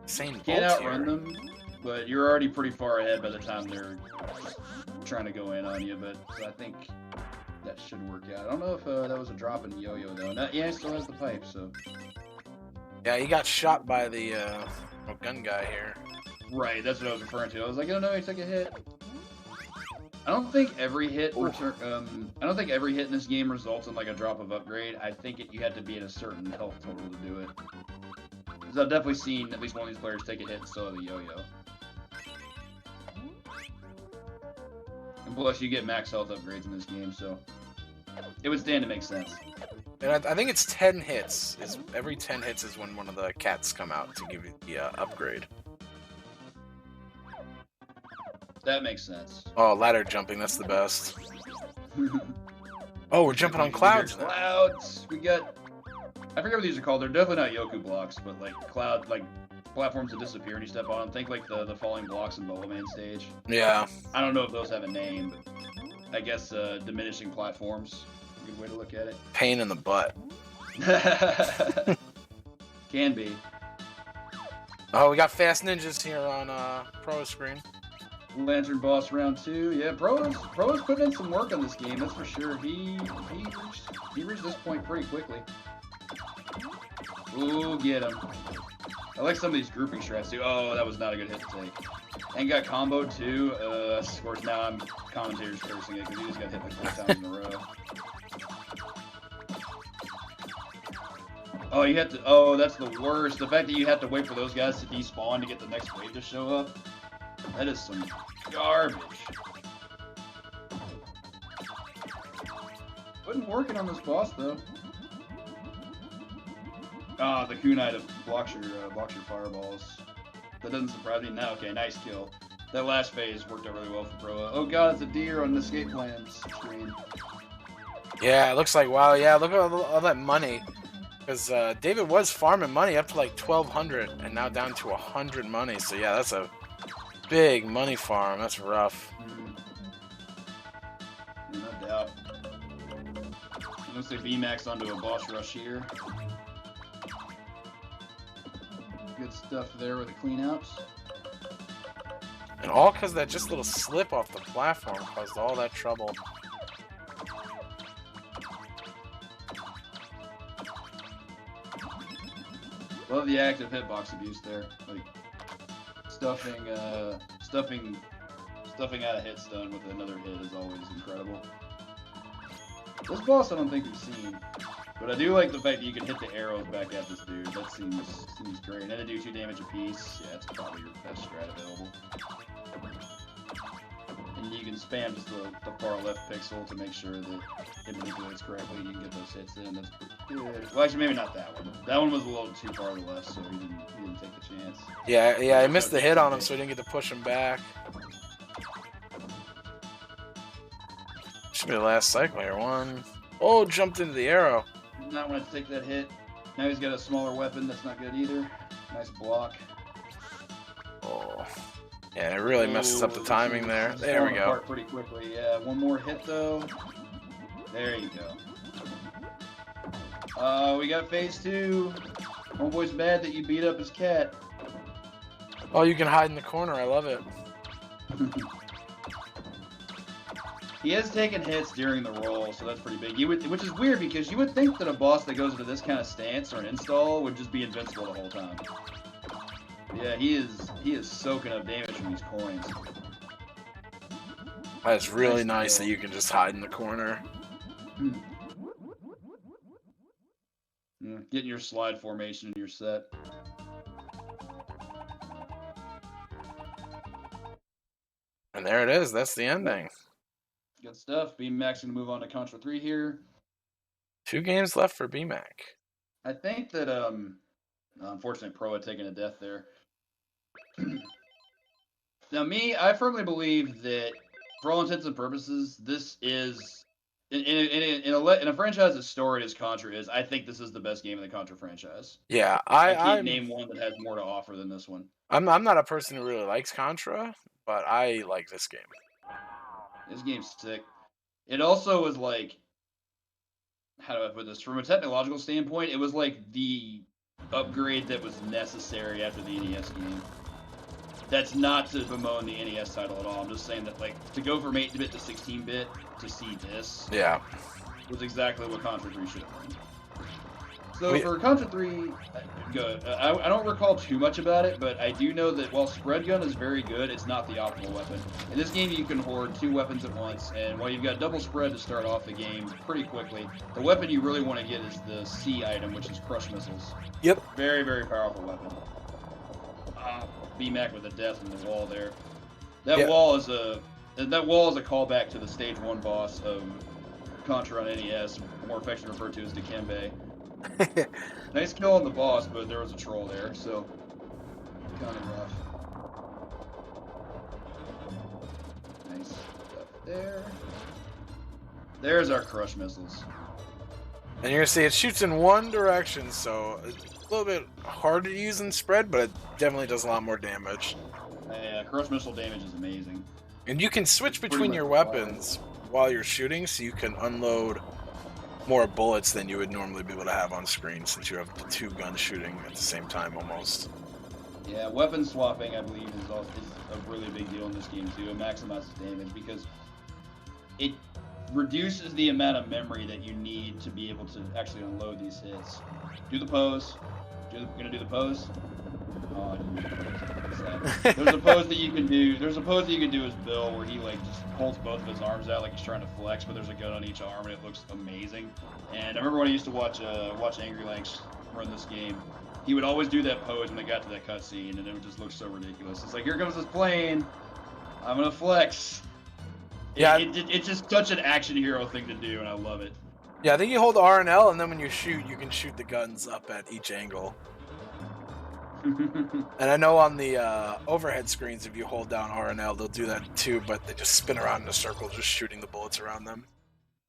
insane Can't bolts outrun here. them, but you're already pretty far ahead by the time they're trying to go in on you, but I think that should work out. I don't know if that was a drop in the yo-yo, though. Yeah, he still has the pipe, so... Yeah, he got shot by the gun guy here. Right, that's what I was referring to. I was like, oh no, he took a hit. I don't think every hit I don't think every hit in this game results in like a drop of upgrade. I think you had to be at a certain health total to do it. Because I've definitely seen at least one of these players take a hit and still have the yo-yo. And plus, you get max health upgrades in this game, so it would stand to make sense. And I think it's 10 hits. Every 10 hits is when one of the cats come out to give you the upgrade. That makes sense. Oh, ladder jumping, that's the best. Oh, we're jumping on clouds now. Clouds! We got... I forget what these are called. They're definitely not Yoku blocks, but like platforms that disappear and you step on them. Think like the falling blocks in Bubble Man stage. Yeah. I don't know if those have a name, but I guess diminishing platforms. Good way to look at it. Pain in the butt. Can be. Oh, we got fast ninjas here on Pro screen. Lantern boss round 2. Yeah, Pro's putting in some work on this game, that's for sure. He reached this point pretty quickly. Ooh, get him. I like some of these grouping strats too. Oh, that was not a good hit to take. And got comboed too. Of course, now I'm commentators cursing it because he just got hit like 4 times in a row. Oh, you have to. Oh, that's the worst. The fact that you have to wait for those guys to despawn to get the next wave to show up. That is some garbage. Wasn't working on this boss though. Ah, the kunai blocks your fireballs. That doesn't surprise me. Now, okay, nice kill. That last phase worked out really well for Proa. Oh god, it's a deer on the escape plans screen. Yeah, it looks like, wow, yeah, look at all that money. Because David was farming money up to like 1,200 and now down to 100 money. So yeah, that's a big money farm. That's rough. Yeah, no doubt. Looks like VMAX onto a boss rush here. Good stuff there with the cleanouts. And all because that just little slip off the platform caused all that trouble. Love the active hitbox abuse there. Like stuffing out a hit stun with another hit is always incredible. This boss I don't think we've seen, but I do like the fact that you can hit the arrows back at this dude. That seems great. And to do 2 damage apiece, yeah, it's probably your best strat available. And you can spam just the far left pixel to make sure that it manipulates correctly. You can get those hits in. That's pretty good. Well, actually, maybe not that one. That one was a little too far to the left, so he didn't take the chance. Yeah, I missed the hit on him, so I didn't get to push him back. Should be the last cycle here. One. Oh, jumped into the arrow. Not want to take that hit. Now he's got a smaller weapon. That's not good either. Nice block. Oh. Yeah, it really messes up the timing there. There we go. Apart pretty quickly. Yeah, one more hit though. There you go. We got phase 2. Homeboy's mad that you beat up his cat. Oh, you can hide in the corner. I love it. He has taken hits during the roll, so that's pretty big. Which is weird because you would think that a boss that goes into this kind of stance or an install would just be invincible the whole time. Yeah, he is soaking up damage from these coins. That's really nice that you can just hide in the corner. Getting your slide formation in your set. And there it is. That's the ending. Good stuff. BMAC's going to move on to Contra 3 here. 2 games left for BMAC. I think that, unfortunately, Pro had taken a death there. Now, I firmly believe that, for all intents and purposes, this is in a franchise as storied as Contra is. I think this is the best game in the Contra franchise. Yeah, I can't name one that has more to offer than this one. I'm not a person who really likes Contra, but I like this game. This game's sick. It also was like, how do I put this? From a technological standpoint, it was like the upgrade that was necessary after the NES game. That's not to bemoan the NES title at all. I'm just saying that, like, to go from 8-bit to 16-bit to see this, was exactly what Contra 3 should have been. So for Contra 3, good. I don't recall too much about it, but I do know that while Spread Gun is very good, it's not the optimal weapon. In this game, you can hoard 2 weapons at once, and while you've got double spread to start off the game pretty quickly, the weapon you really want to get is the C item, which is Crush Missiles. Yep. Very, very powerful weapon. BMAC with a death in the wall there. That wall is a callback to the stage 1 boss of Contra on NES, more affectionately referred to as Dikembe. Nice kill on the boss, but there was a troll there, so kind of rough. Nice stuff there. There's our Crush Missiles. And you're gonna see it shoots in one direction, so it's a little bit harder to use in spread, but it definitely does a lot more damage. Yeah, Crush Missile damage is amazing. And you can switch between your weapons while you're shooting, so you can unload more bullets than you would normally be able to have on screen, since you have the 2 guns shooting at the same time almost. Yeah, weapon swapping, I believe, is a really big deal in this game too. It maximizes damage because it reduces the amount of memory that you need to be able to actually unload these hits. Do the pose. Gonna do the pose? Oh, I didn't do the pose. There's a pose that you can do. There's a pose that you can do as Bill, where he like just holds both of his arms out like he's trying to flex, but there's a gun on each arm, and it looks amazing. And I remember when I used to watch Angry Lanks run this game, he would always do that pose when they got to that cutscene, and it would just look so ridiculous. It's like, here comes this plane. I'm gonna flex. Yeah, it's just such an action hero thing to do, and I love it. Yeah, I think you hold R and L, and then when you shoot, you can shoot the guns up at each angle. And I know on the overhead screens, if you hold down R and L, they'll do that too, but they just spin around in a circle, just shooting the bullets around them.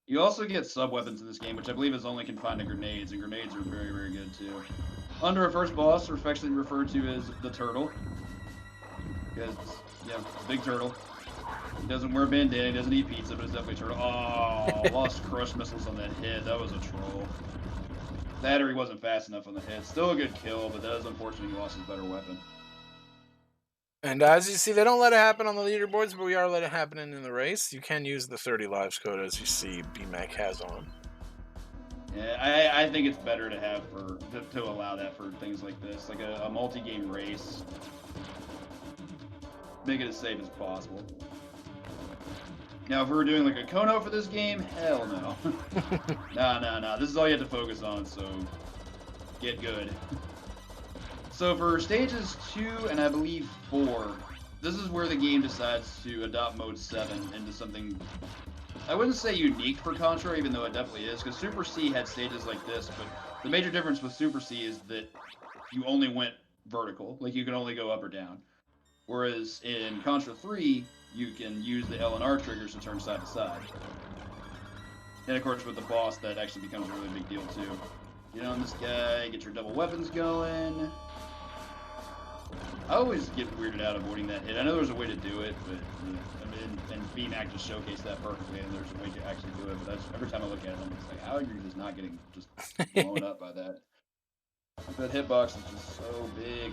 You also get sub-weapons in this game, which I believe is only confined to grenades, and grenades are very, very good too. Under a first boss, are affectionately referred to as the turtle. Because, yeah, big turtle. He doesn't wear a bandana, he doesn't eat pizza, but it's definitely a turtle. Oh, lost Crush Missiles on that hit. That was a troll. That or he wasn't fast enough on the hit. Still a good kill, but that is unfortunate he lost his better weapon. And as you see, they don't let it happen on the leaderboards, but we are letting it happen in the race. You can use the 30 lives code, as you see BMAC has on. Yeah, I think it's better to have to allow that for things like this, like a multi-game race. Make it as safe as possible. Now, if we were doing like a Kono for this game, hell no. No. This is all you have to focus on, so get good. So for stages 2 and I believe 4, this is where the game decides to adopt mode 7 into something, I wouldn't say unique for Contra, even though it definitely is, because Super C had stages like this, but the major difference with Super C is that you only went vertical, like you can only go up or down. Whereas in Contra 3, you can use the L and R triggers to turn side to side. And of course with the boss, that actually becomes a really big deal too. You know, this guy, get your double weapons going. I always get weirded out avoiding that hit. I know there's a way to do it, but I mean, and BMAC just showcased that perfectly, and there's a way to actually do it. But every time I look at it, I'm just like, how are you just not getting just blown up by that? That hitbox is just so big.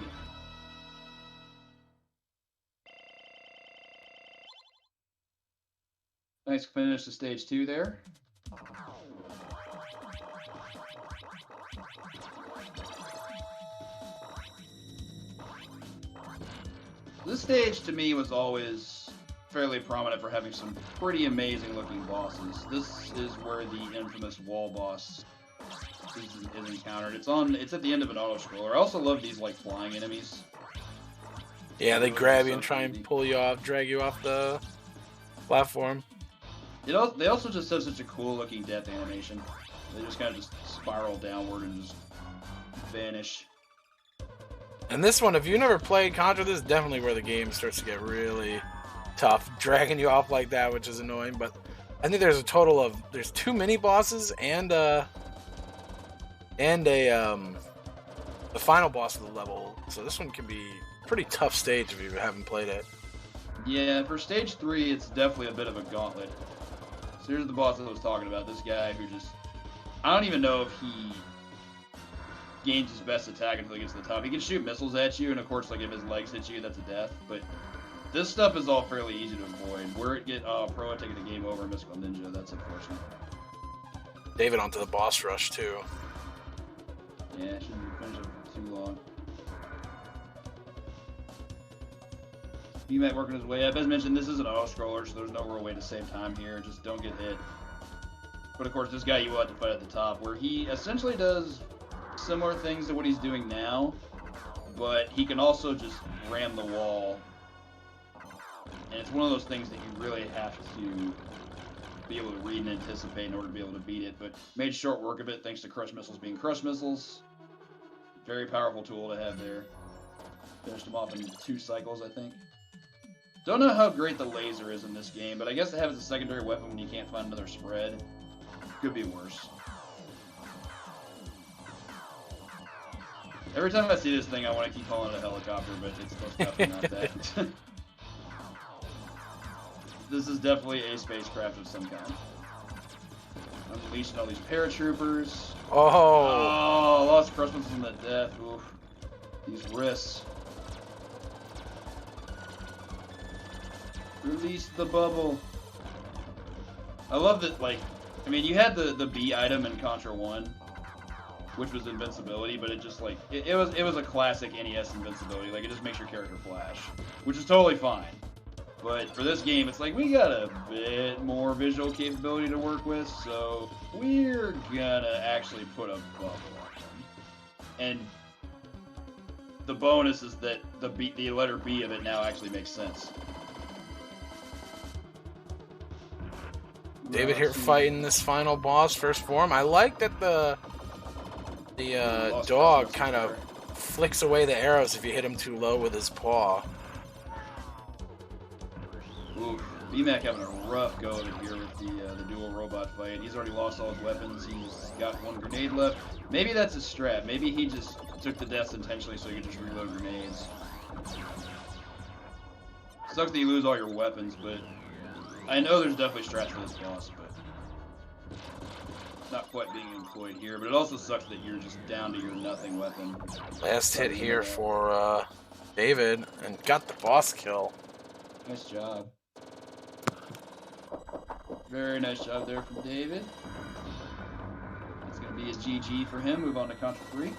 Nice finish to stage 2 there. This stage to me was always fairly prominent for having some pretty amazing looking bosses. This is where the infamous wall boss is encountered. It's at the end of an auto-scroller. I also love these like flying enemies. Yeah, they grab you and try and pull you off, drag you off the platform. They also just have such a cool looking death animation. They just kind of just spiral downward and just vanish. And this one, if you never played Contra, this is definitely where the game starts to get really tough, dragging you off like that, which is annoying. But I think there's a total of 2 mini bosses and the final boss of the level. So this one can be a pretty tough stage if you haven't played it. Yeah, for stage 3, it's definitely a bit of a gauntlet. So here's the boss that I was talking about. This guy who just, I don't even know if he gains his best attack until he gets to the top. He can shoot missiles at you, and of course, like if his legs hit you, that's a death. But this stuff is all fairly easy to avoid. Where it get pro taking the game over, Mystical Ninja. That's unfortunate. David onto the boss rush too. Yeah, shouldn't finish up too long. He might working his way up. As mentioned, this is an auto-scroller, so there's no real way to save time here. Just don't get hit. But of course, this guy you will have to fight at the top, where he essentially does similar things to what he's doing now, but he can also just ram the wall. And it's one of those things that you really have to be able to read and anticipate in order to be able to beat it. But made short work of it thanks to Crush Missiles being Crush Missiles. Very powerful tool to have there. Finished him off in 2 cycles, I think. Don't know how great the laser is in this game, but I guess to have it as a secondary weapon when you can't find another spread could be worse. Every time I see this thing, I want to keep calling it a helicopter, but it's definitely not that. This is definitely a spacecraft of some kind. Unleashing all these paratroopers. Oh, lost Crush Missiles in the death. Oof. These wrists. Release the bubble. I love that, like, I mean, you had the B item in Contra 1, which was invincibility, but it just, like, it was a classic NES invincibility. Like, it just makes your character flash, which is totally fine. But for this game, it's like, we got a bit more visual capability to work with, so we're gonna actually put a bubble on them. And the bonus is that the letter B of it now actually makes sense. David here fighting this final boss, first form. I like that the dog kind of flicks away the arrows if you hit him too low with his paw. Ooh, BMAC having a rough go of it here with the dual robot fight. He's already lost all his weapons. He's got 1 grenade left. Maybe that's his strat. Maybe he just took the deaths intentionally so he could just reload grenades. Sucks that you lose all your weapons, but I know there's definitely strats for this boss, but not quite being employed here. But it also sucks that you're just down to your nothing weapon. Last hit here for David, and got the boss kill. Nice job. Very nice job there from David. It's going to be a GG for him. Move on to Contra 3.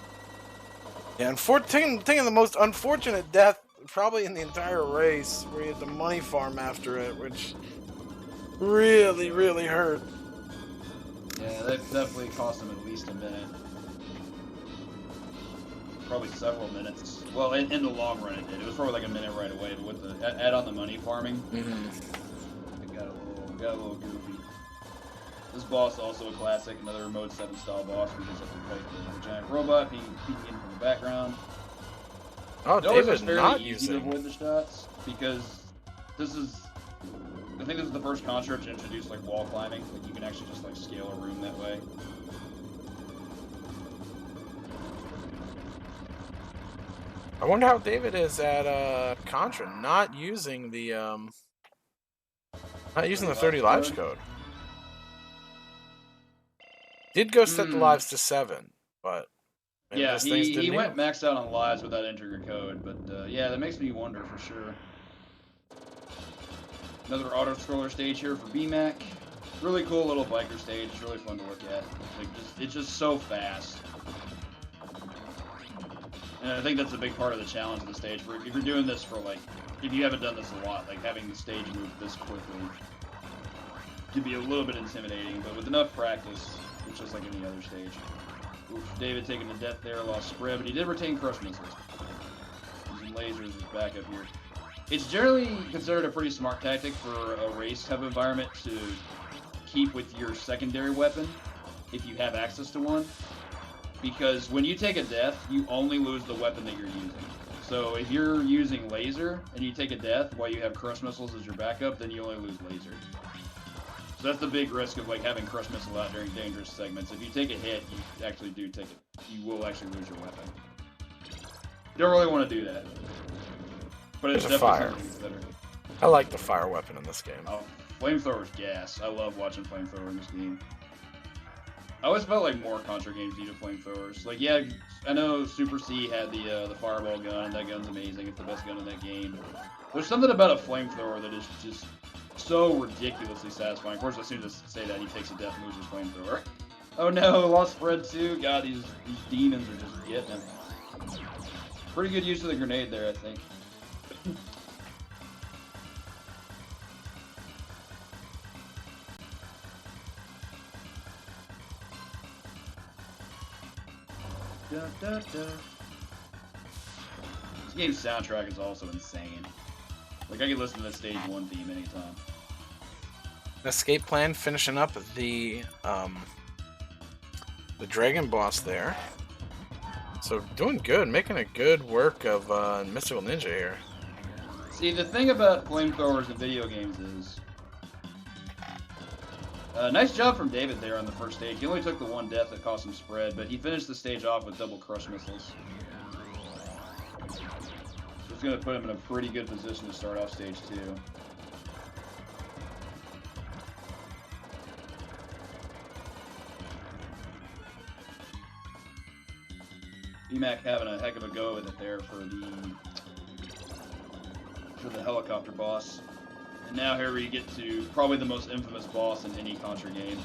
Yeah, taking the most unfortunate death probably in the entire race, where you had the money farm after it, which really, really hurt. Yeah, that definitely cost him at least a minute. Probably several minutes. Well, in the long run it did. It was probably like a minute right away, but with the add on the money farming, it got a little goofy. This boss also a classic, another Mode 7 style boss. We just have to fight the giant robot, peeking in from the background. Oh, David's not easy to avoid the shots because this is. I think this is the first Contra to introduce like wall climbing. Like you can actually just like scale a room that way. I wonder how David is at Contra, not using the 30 lives code. Did go set the lives to 7, but yeah, he went maxed out on lives without entering your code. But yeah, that makes me wonder for sure. Another auto-scroller stage here for BMAC. Really cool little biker stage. It's really fun to look at. Like, it's just so fast. And I think that's a big part of the challenge of the stage. If you're doing this for, like, if you haven't done this a lot, like, having the stage move this quickly can be a little bit intimidating, but with enough practice, it's just like any other stage. Oof, David taking the death there, lost spread, but he did retain crush missiles. Using lasers as backup here. It's generally considered a pretty smart tactic for a race type of environment to keep with your secondary weapon if you have access to one. Because when you take a death, you only lose the weapon that you're using. So if you're using laser and you take a death while you have crush missiles as your backup, then you only lose laser. So that's the big risk of like having crush missile out during dangerous segments. If you take a hit, you actually do take it. You will actually lose your weapon. You don't really want to do that. But it's There's a definitely fire. something to consider. I like the fire weapon in this game. Oh, flamethrower's gas. I love watching flamethrower in this game. I always felt like more Contra games needed flamethrowers. Like, yeah, I know Super C had the fireball gun, and that gun's amazing. It's the best gun in that game. There's something about a flamethrower that is just so ridiculously satisfying. Of course, as soon as I say that, he takes a death and loses flamethrower. Oh no, lost spread too. God, these demons are just getting him. Pretty good use of the grenade there, I think. Da, da, da. This game's soundtrack is also insane. Like, I could listen to the stage 1 theme anytime. Escape plan finishing up the dragon boss there. So doing good, making a good work of Mystical Ninja here. See, the thing about flamethrowers in video games is... nice job from David there on the first stage. He only took the one death that cost him spread, but he finished the stage off with double crush missiles. So it's going to put him in a pretty good position to start off stage 2. BMAC having a heck of a go with it there for the helicopter boss. And now here we get to probably the most infamous boss in any Contra game.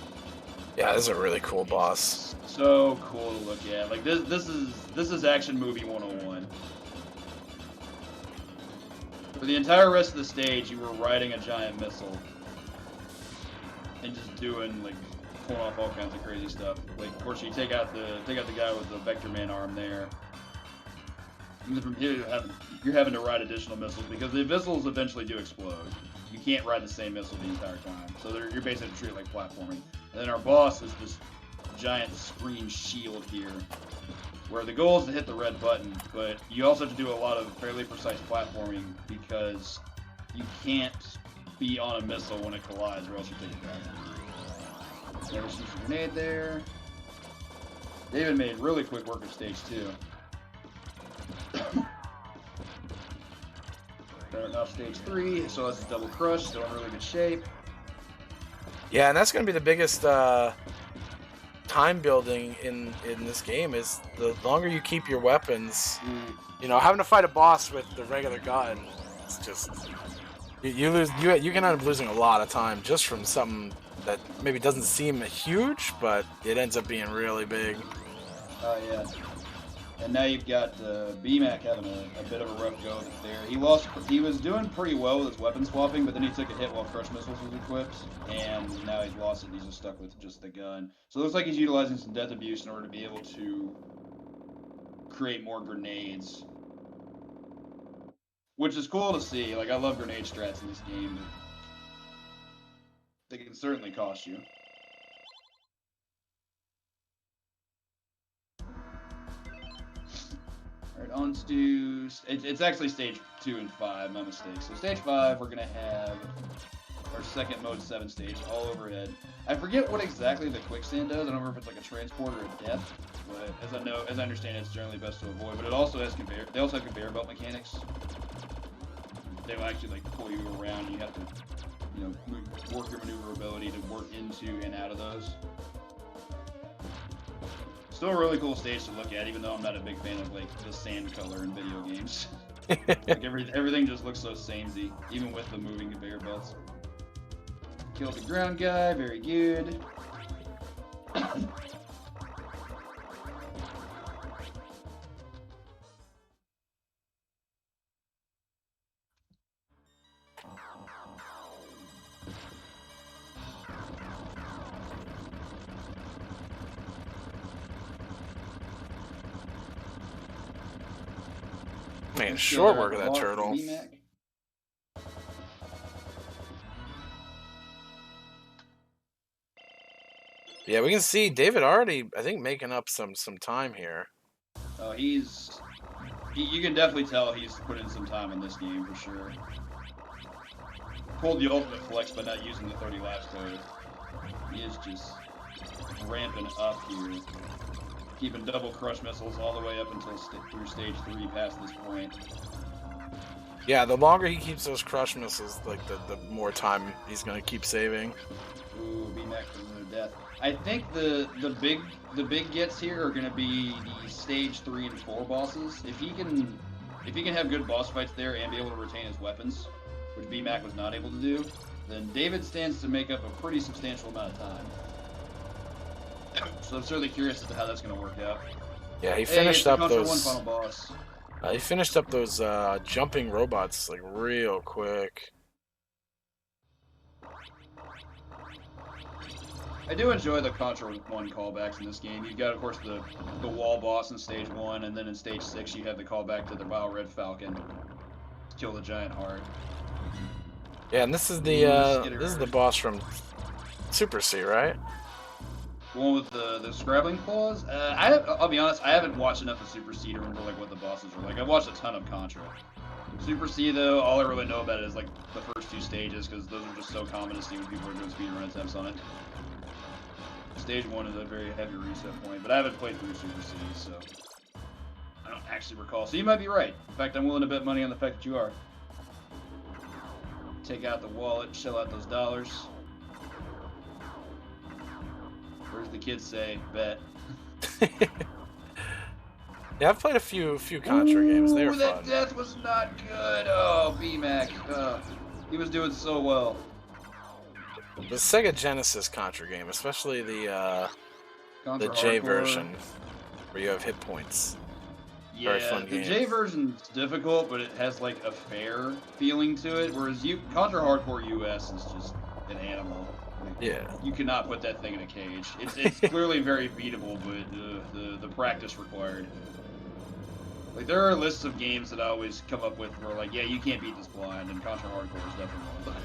Yeah, this is a really cool boss. So cool to look at. Like this is action movie 101. For the entire rest of the stage, you were riding a giant missile and just doing like pulling off all kinds of crazy stuff. Like, of course, you take out the guy with the Vector Man arm there. And then from here, you're having to ride additional missiles because the missiles eventually do explode. You can't ride the same missile the entire time, so you're basically treated like platforming. And then our boss is this giant screen shield here, where the goal is to hit the red button, but you also have to do a lot of fairly precise platforming because you can't be on a missile when it collides, or else you take it back. Never sees a grenade there. David made really quick work of stage 2. Starting off stage 3, so that's a double crush, still in really good shape. Yeah, and that's going to be the biggest time building in this game is the longer you keep your weapons. You know, having to fight a boss with the regular gun, it's just you can end up losing a lot of time just from something that maybe doesn't seem huge, but it ends up being really big. Oh yeah. And now you've got BMAC having a bit of a rough go there. He was doing pretty well with his weapon swapping, but then he took a hit while crush missiles was equipped, and now he's lost it and he's just stuck with just the gun. So it looks like he's utilizing some death abuse in order to be able to create more grenades. Which is cool to see. Like, I love grenade strats in this game, but they can certainly cost you. Alright, on to... It's actually stage 2 and 5, my mistake. So stage 5, we're going to have our second mode 7 stage, all overhead. I forget what exactly the quicksand does. I don't remember if it's like a transport or a death, but as I understand it, it's generally best to avoid. But it also has they also have conveyor belt mechanics. They will actually like pull you around, and you have to, you know, work your maneuverability to work into and out of those. Still a really cool stage to look at, even though I'm not a big fan of like the sand color in video games. Like everything just looks so samey, even with the moving conveyor belts. Killed the ground guy, very good. Man, short work of that Hawk turtle. VMAC. Yeah, we can see David already, I think, making up some time here. Oh, you can definitely tell he's put in some time in this game for sure. Pulled the ultimate flex by not using the 30 laps code. He is just ramping up here. Keeping double crush missiles all the way up until through stage 3 past this point. Yeah, the longer he keeps those crush missiles, like the more time he's gonna keep saving. Ooh, VMAC for another death. I think the big gets here are gonna be the stage 3 and 4 bosses. If he can have good boss fights there and be able to retain his weapons, which VMAC was not able to do, then David stands to make up a pretty substantial amount of time. So I'm certainly curious as to how that's going to work out. Yeah, he finished up Contra those. 1 final boss. He finished up those jumping robots like real quick. I do enjoy the Contra 1 callbacks in this game. You've got, of course, the wall boss in stage 1, and then in stage 6 you have the callback to the Vile Red Falcon. Kill the giant heart. Yeah, and this is the boss from Super C, right? The one with the scrabbling claws? I'll be honest, I haven't watched enough of Super C to remember like what the bosses are like. I've watched a ton of Contra. Super C though, all I really know about it is like the first 2 stages because those are just so common to see when people are doing speedrun attempts on it. Stage 1 is a very heavy reset point, but I haven't played through Super C, so I don't actually recall. So you might be right. In fact, I'm willing to bet money on the fact that you are. Take out the wallet, shell out those dollars. Where's the kids say? Bet. Yeah, I've played a few Contra games. They were that fun. death was not good. Oh, BMAC. He was doing so well. The Sega Genesis Contra game, especially the Contra J Hardcore. version, where you have hit points. Yeah, Very fun the game. J version's difficult, but it has like a fair feeling to it. Whereas Contra Hardcore US is just an animal. Like, Yeah. You cannot put that thing in a cage. It's clearly very beatable, but the practice required. Like there are lists of games that I always come up with where like, yeah, you can't beat this blind, and Contra Hardcore is definitely one of them.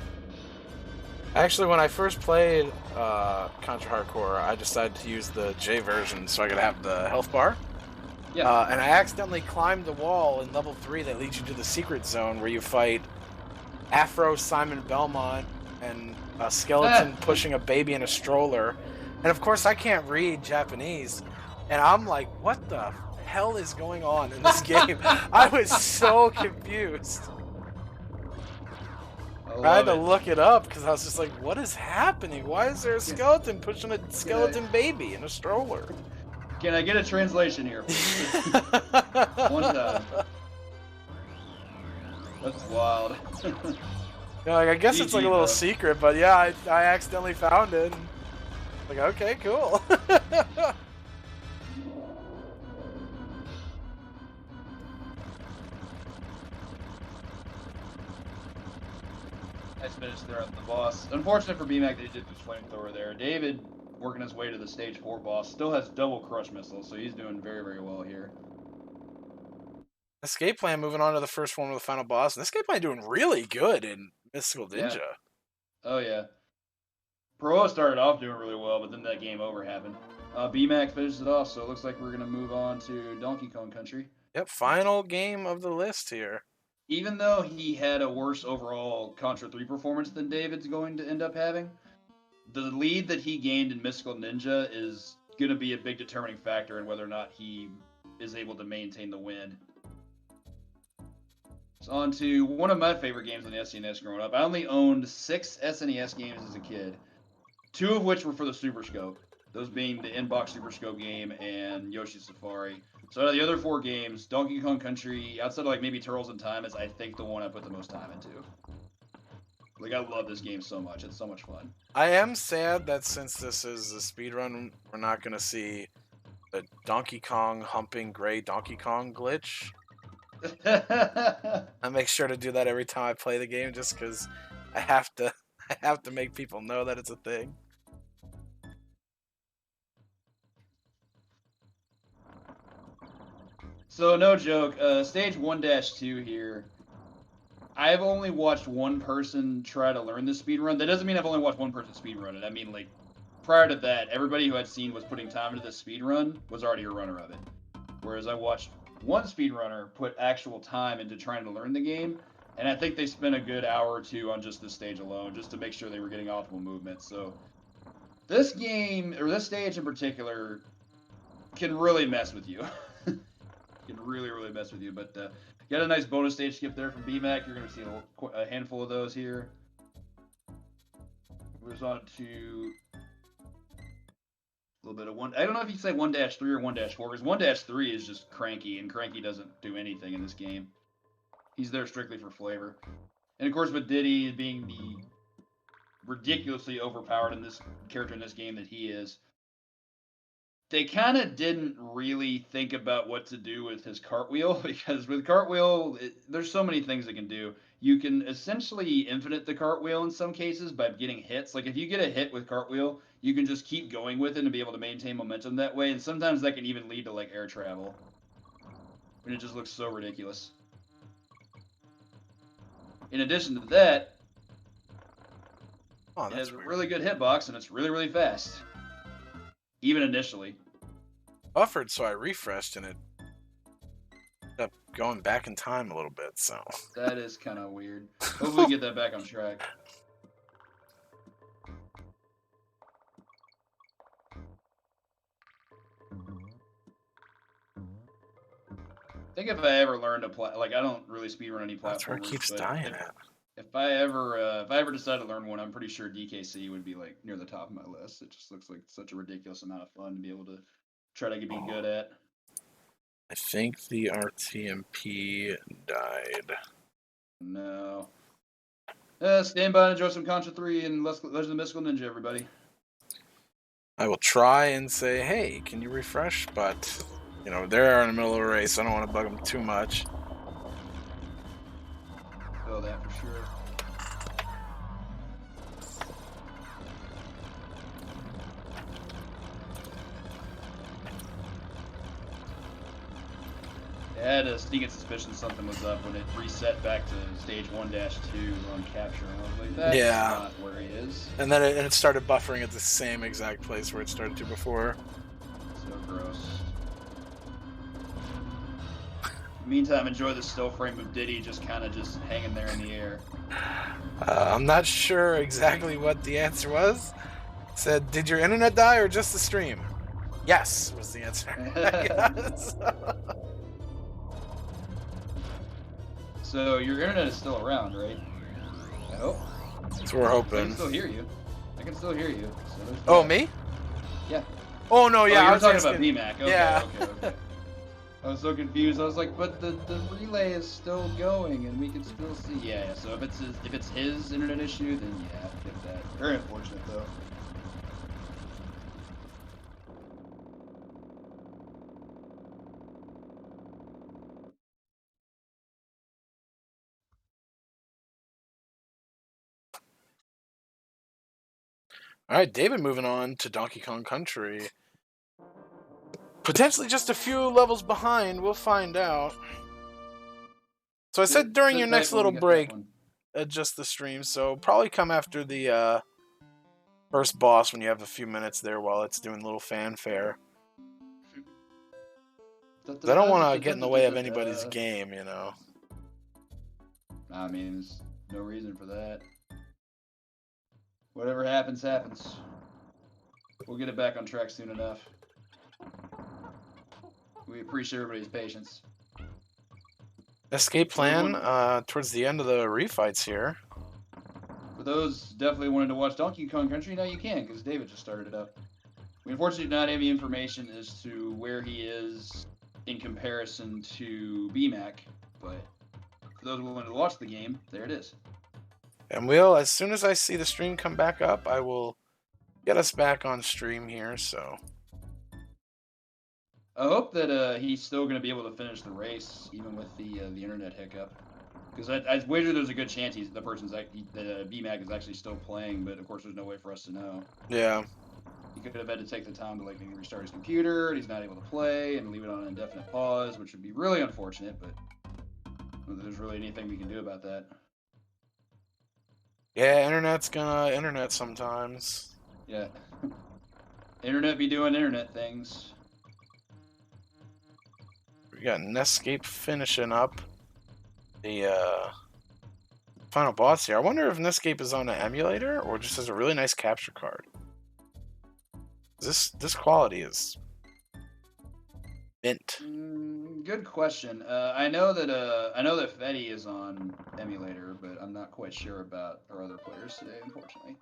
Actually, when I first played Contra Hardcore, I decided to use the J version so I could have the health bar. Yeah. And I accidentally climbed the wall in level 3 that leads you to the secret zone where you fight Afro Simon Belmont and a skeleton pushing a baby in a stroller. And of course, I can't read Japanese. And I'm like, what the hell is going on in this game? I was so confused. I had to look it up because I was just like, what is happening? Why is there a skeleton pushing a skeleton baby in a stroller? Can I get a translation here? One time. That's wild. Yeah, like, I guess it's like a little secret, but yeah, I accidentally found it. Like, okay, cool. Nice finish there on the boss. Unfortunate for BMAC, they did the flamethrower there. David, working his way to the stage 4 boss, still has double crush missiles, so he's doing very, very well here. Escape Plan moving on to the first one with the final boss. And Escape Plan doing really good in Mystical Ninja. Yeah. Oh, yeah. Pro started off doing really well, but then that game over happened. BMAC finishes it off, so it looks like we're going to move on to Donkey Kong Country. Yep, final game of the list here. Even though he had a worse overall Contra 3 performance than David's going to end up having, the lead that he gained in Mystical Ninja is going to be a big determining factor in whether or not he is able to maintain the win. So on to one of my favorite games on the SNES growing up. I only owned 6 SNES games as a kid, 2 of which were for the Super Scope. Those being the Inbox Super Scope game and Yoshi's Safari. So out of the other 4 games, Donkey Kong Country, outside of like maybe Turtles in Time, is I think the one I put the most time into. Like I love this game so much; it's so much fun. I am sad that since this is a speedrun, we're not gonna see the Donkey Kong humping gray Donkey Kong glitch. I make sure to do that every time I play the game, just because I have to. I have to make people know that it's a thing. So no joke, stage 1-2 here. I've only watched one person try to learn the speedrun. That doesn't mean I've only watched one person speedrun it. I mean, like, prior to that, everybody who I'd seen was putting time into the speedrun was already a runner of it. Whereas I watched one speedrunner put actual time into trying to learn the game, and I think they spent a good hour or 2 on just this stage alone, just to make sure they were getting optimal movement. So this game, or this stage in particular, can really mess with you. Can really, really mess with you. But got a nice bonus stage skip there from BMAC. You're going to see a handful of those here. Moves on to a little bit of one. I don't know if you say 1-3 or 1-4, because 1-3 is just Cranky, and Cranky doesn't do anything in this game. He's there strictly for flavor. And of course, with Diddy being the ridiculously overpowered in this character in this game that he is, they kind of didn't really think about what to do with his cartwheel, because with cartwheel, there's so many things it can do. You can essentially infinite the cartwheel in some cases by getting hits. Like if you get a hit with cartwheel, you can just keep going with it and be able to maintain momentum that way. And sometimes that can even lead to like air travel. And it just looks so ridiculous. In addition to that, it has a really good hitbox and it's really, really fast. Even initially. Buffered, so I refreshed and it ended up going back in time a little bit, so. That is kind of weird. Hopefully we get that back on track. I think if I ever learned to play, like I don't really speedrun any platformers. That's where it keeps dying at. If I ever decide to learn one, I'm pretty sure DKC would be like near the top of my list. It just looks like such a ridiculous amount of fun to be able to try to be good at. I think the RTMP died. No. Stand by and enjoy some Contra 3 and Legend of the Mystical Ninja, everybody. I will try and say, hey, can you refresh? But, you know, they're in the middle of a race, so I don't want to bug them too much. Oh, that for sure. I had a sneaking suspicion something was up when it reset back to stage 1-2 on capture. And I was like, that's not where he is. And then it started buffering at the same exact place where it started to before. So gross. Meantime, enjoy the still frame of Diddy just kind of just hanging there in the air. I'm not sure exactly what the answer was. It said, did your internet die or just the stream? Yes, was the answer. So your internet is still around, right? I hope. That's what we're hoping. I can still hear you. So oh, me? Yeah. Oh, no, yeah. Oh, you I were was talking asking... about BMAC. Okay, yeah. okay. I was so confused. I was like, but the relay is still going, and we can still see. Yeah. So if it's his internet issue, then yeah, I get that. Very unfortunate though. All right, David moving on to Donkey Kong Country. Potentially just a few levels behind. We'll find out. So I said during your next little break, adjust the stream. So probably come after the first boss when you have a few minutes there while it's doing a little fanfare. I don't want to get in the way of anybody's game, you know. I mean, there's no reason for that. Whatever happens, happens. We'll get it back on track soon enough. We appreciate everybody's patience. Escape plan towards the end of the refights here. For those definitely wanting to watch Donkey Kong Country, now you can, because David just started it up. We unfortunately do not have any information as to where he is in comparison to BMAC, but for those who wanted to watch the game, there it is. And we'll, as soon as I see the stream come back up, I will get us back on stream here. So I hope that he's still going to be able to finish the race even with the internet hiccup. Because I wager there's a good chance the BMAC is actually still playing, but of course there's no way for us to know. yeah. He could have had to take the time to like maybe restart his computer, and he's not able to play, and leave it on an indefinite pause, which would be really unfortunate. But there's really anything we can do about that. Yeah, internet's gonna internet sometimes. Yeah, internet be doing internet things. We got Netscape finishing up the final boss here. I wonder if Netscape is on an emulator or just has a really nice capture card. This quality is mint. Good question. I know that Fetty is on emulator, but I'm not quite sure about our other players today, unfortunately.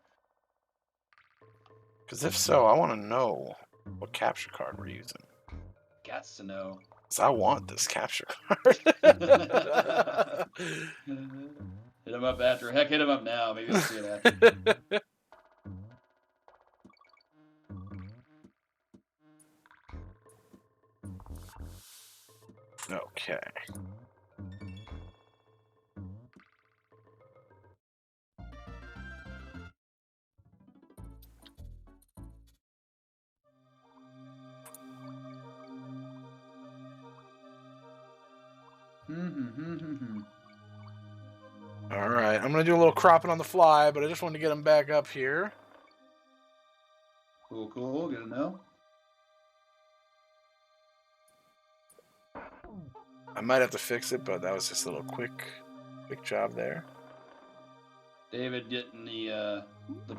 Because if so, I want to know what capture card we're using. Gots to know. Because I want this capture card. Hit him up after. Heck, hit him up now. Maybe we'll see it after. Okay. All right, I'm gonna do a little cropping on the fly, but I just wanted to get them back up here. Cool, cool. Good to know. I might have to fix it, but that was just a little quick job there. David getting the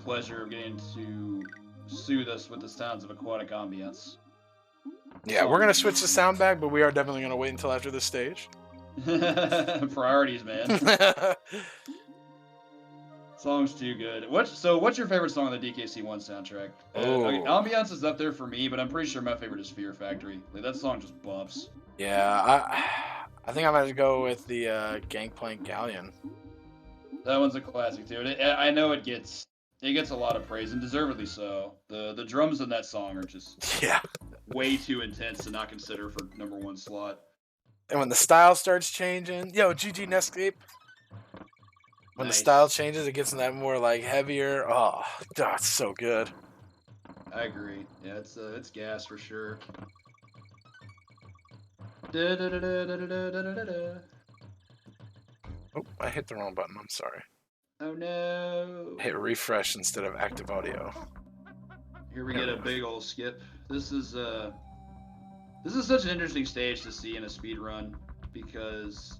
pleasure of getting to soothe us with the sounds of aquatic ambience. Yeah, we're gonna switch the sound back, but we are definitely gonna wait until after this stage. Priorities, man. Song's too good. What's your favorite song on the DKC1 soundtrack? Okay, Ambiance is up there for me, but I'm pretty sure my favorite is Fear Factory. Like, that song just bumps. Yeah, I think I might have to go with the Gangplank Galleon. That one's a classic too. I know it gets a lot of praise, and deservedly so. The drums in that song are just way too intense to not consider for #1 slot. And when the style starts changing, GG Netscape. When the style changes, it gets in that more like heavier. Oh, God, it's so good. I agree. Yeah, it's gas for sure. Oh, I hit the wrong button. I'm sorry. Oh no. Hit refresh instead of active audio. Here we get a big old skip. This is such an interesting stage to see in a speed run because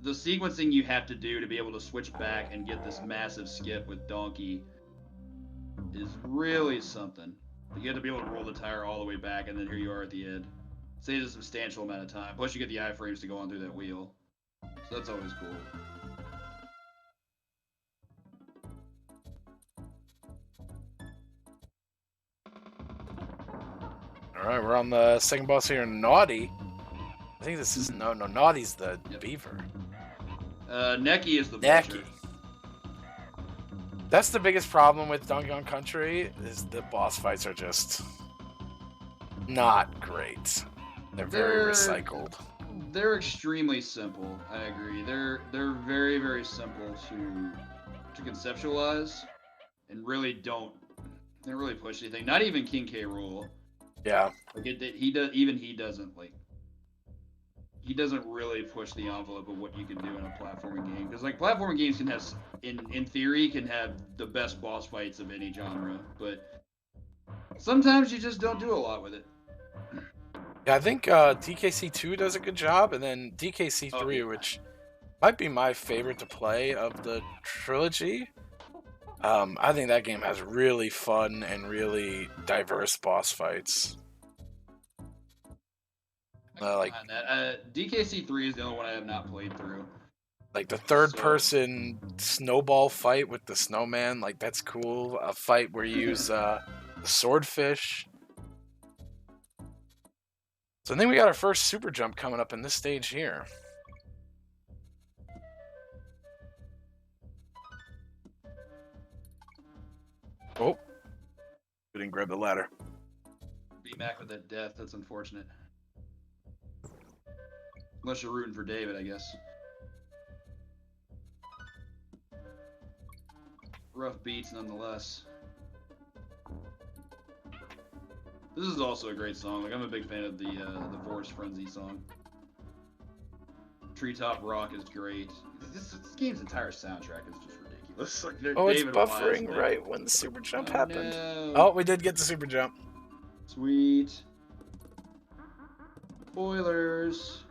the sequencing you have to do to be able to switch back and get this massive skip with Donkey is really something. You have to be able to roll the tire all the way back, and then here you are at the end. Saves a substantial amount of time. Plus, you get the iframes to go on through that wheel. So that's always cool. Alright, we're on the second boss here, Naughty. I think this is... No, Naughty's the beaver. Neki is the Neki. butcher. That's the biggest problem with Donkey Kong Country, is the boss fights are just not great. They're very recycled. They're extremely simple. I agree. They're very, very simple to conceptualize, and really they really push anything. Not even King K. Rool. Yeah. Like he doesn't really push the envelope of what you can do in a platforming game. Because like platforming games can have, in theory, can have the best boss fights of any genre, but sometimes you just don't do a lot with it. Yeah, I think DKC2 does a good job, and then DKC3, which might be my favorite to play of the trilogy. I think that game has really fun and really diverse boss fights. DKC3 is the only one I have not played through. Like the third-person snowball fight with the snowman, like that's cool. A fight where you use the swordfish. So I think we got our first super jump coming up in this stage here. Oh, we didn't grab the ladder. B-Mac with that death, that's unfortunate. Unless you're rooting for David, I guess. Rough beats nonetheless. This is also a great song. Like, I'm a big fan of the Forest Frenzy song. Treetop Rock is great. This game's entire soundtrack is just ridiculous. Like, Oh, it's David buffering Wise, right when the super jump happened. No. Oh, we did get the super jump. Sweet. Spoilers.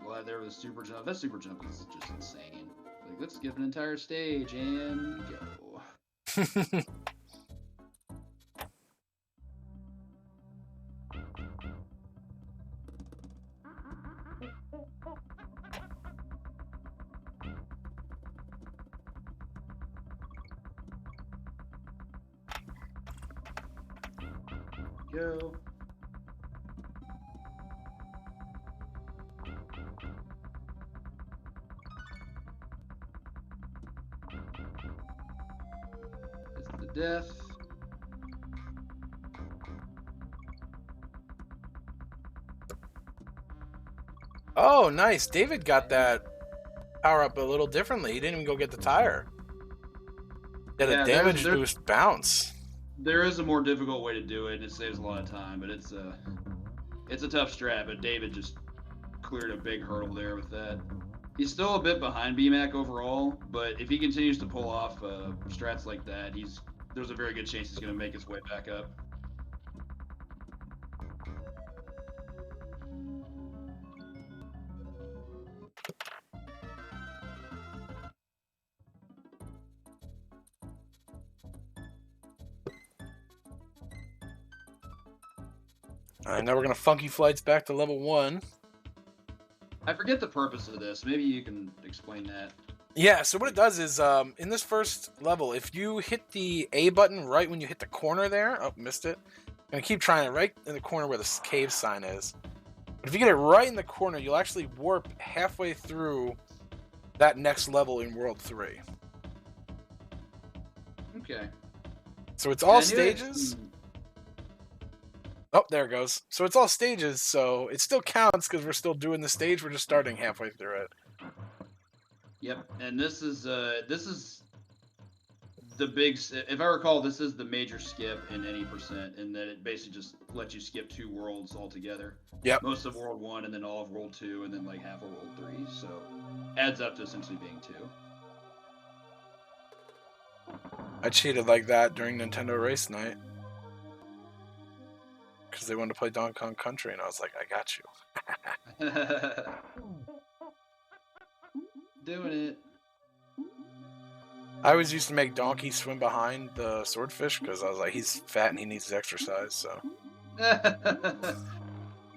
Glad there was a super jump. That super jump is just insane. Like, let's give an entire stage and go. Go. Death. Oh, nice. David got that power up a little differently. He didn't even go get the tire. Yeah, the damage boost bounce. There is a more difficult way to do it, and it saves a lot of time, but it's a tough strat, but David just cleared a big hurdle there with that. He's still a bit behind BMAC overall, but if he continues to pull off strats like that, there's a very good chance he's going to make his way back up. Alright, now we're going to funky flights back to level 1. I forget the purpose of this. Maybe you can explain that. Yeah, so what it does is, in this first level, if you hit the A button right when you hit the corner there, oh, missed it. I'm going to keep trying it right in the corner where the cave sign is. But if you get it right in the corner, you'll actually warp halfway through that next level in World 3. Okay. So it's all stages. Oh, there it goes. So it's all stages, so it still counts because we're still doing the stage. We're just starting halfway through it. Yep, and this is the big. If I recall, this is the major skip in any percent, in that it basically just lets you skip 2 worlds altogether. Yep. Most of World 1, and then all of World 2, and then like half of World 3. So adds up to essentially being 2. I cheated like that during Nintendo Race Night because they wanted to play Donkey Kong Country, and I was like, I got you. Doing it. I always used to make Donkey swim behind the swordfish because I was like, he's fat and he needs exercise, so.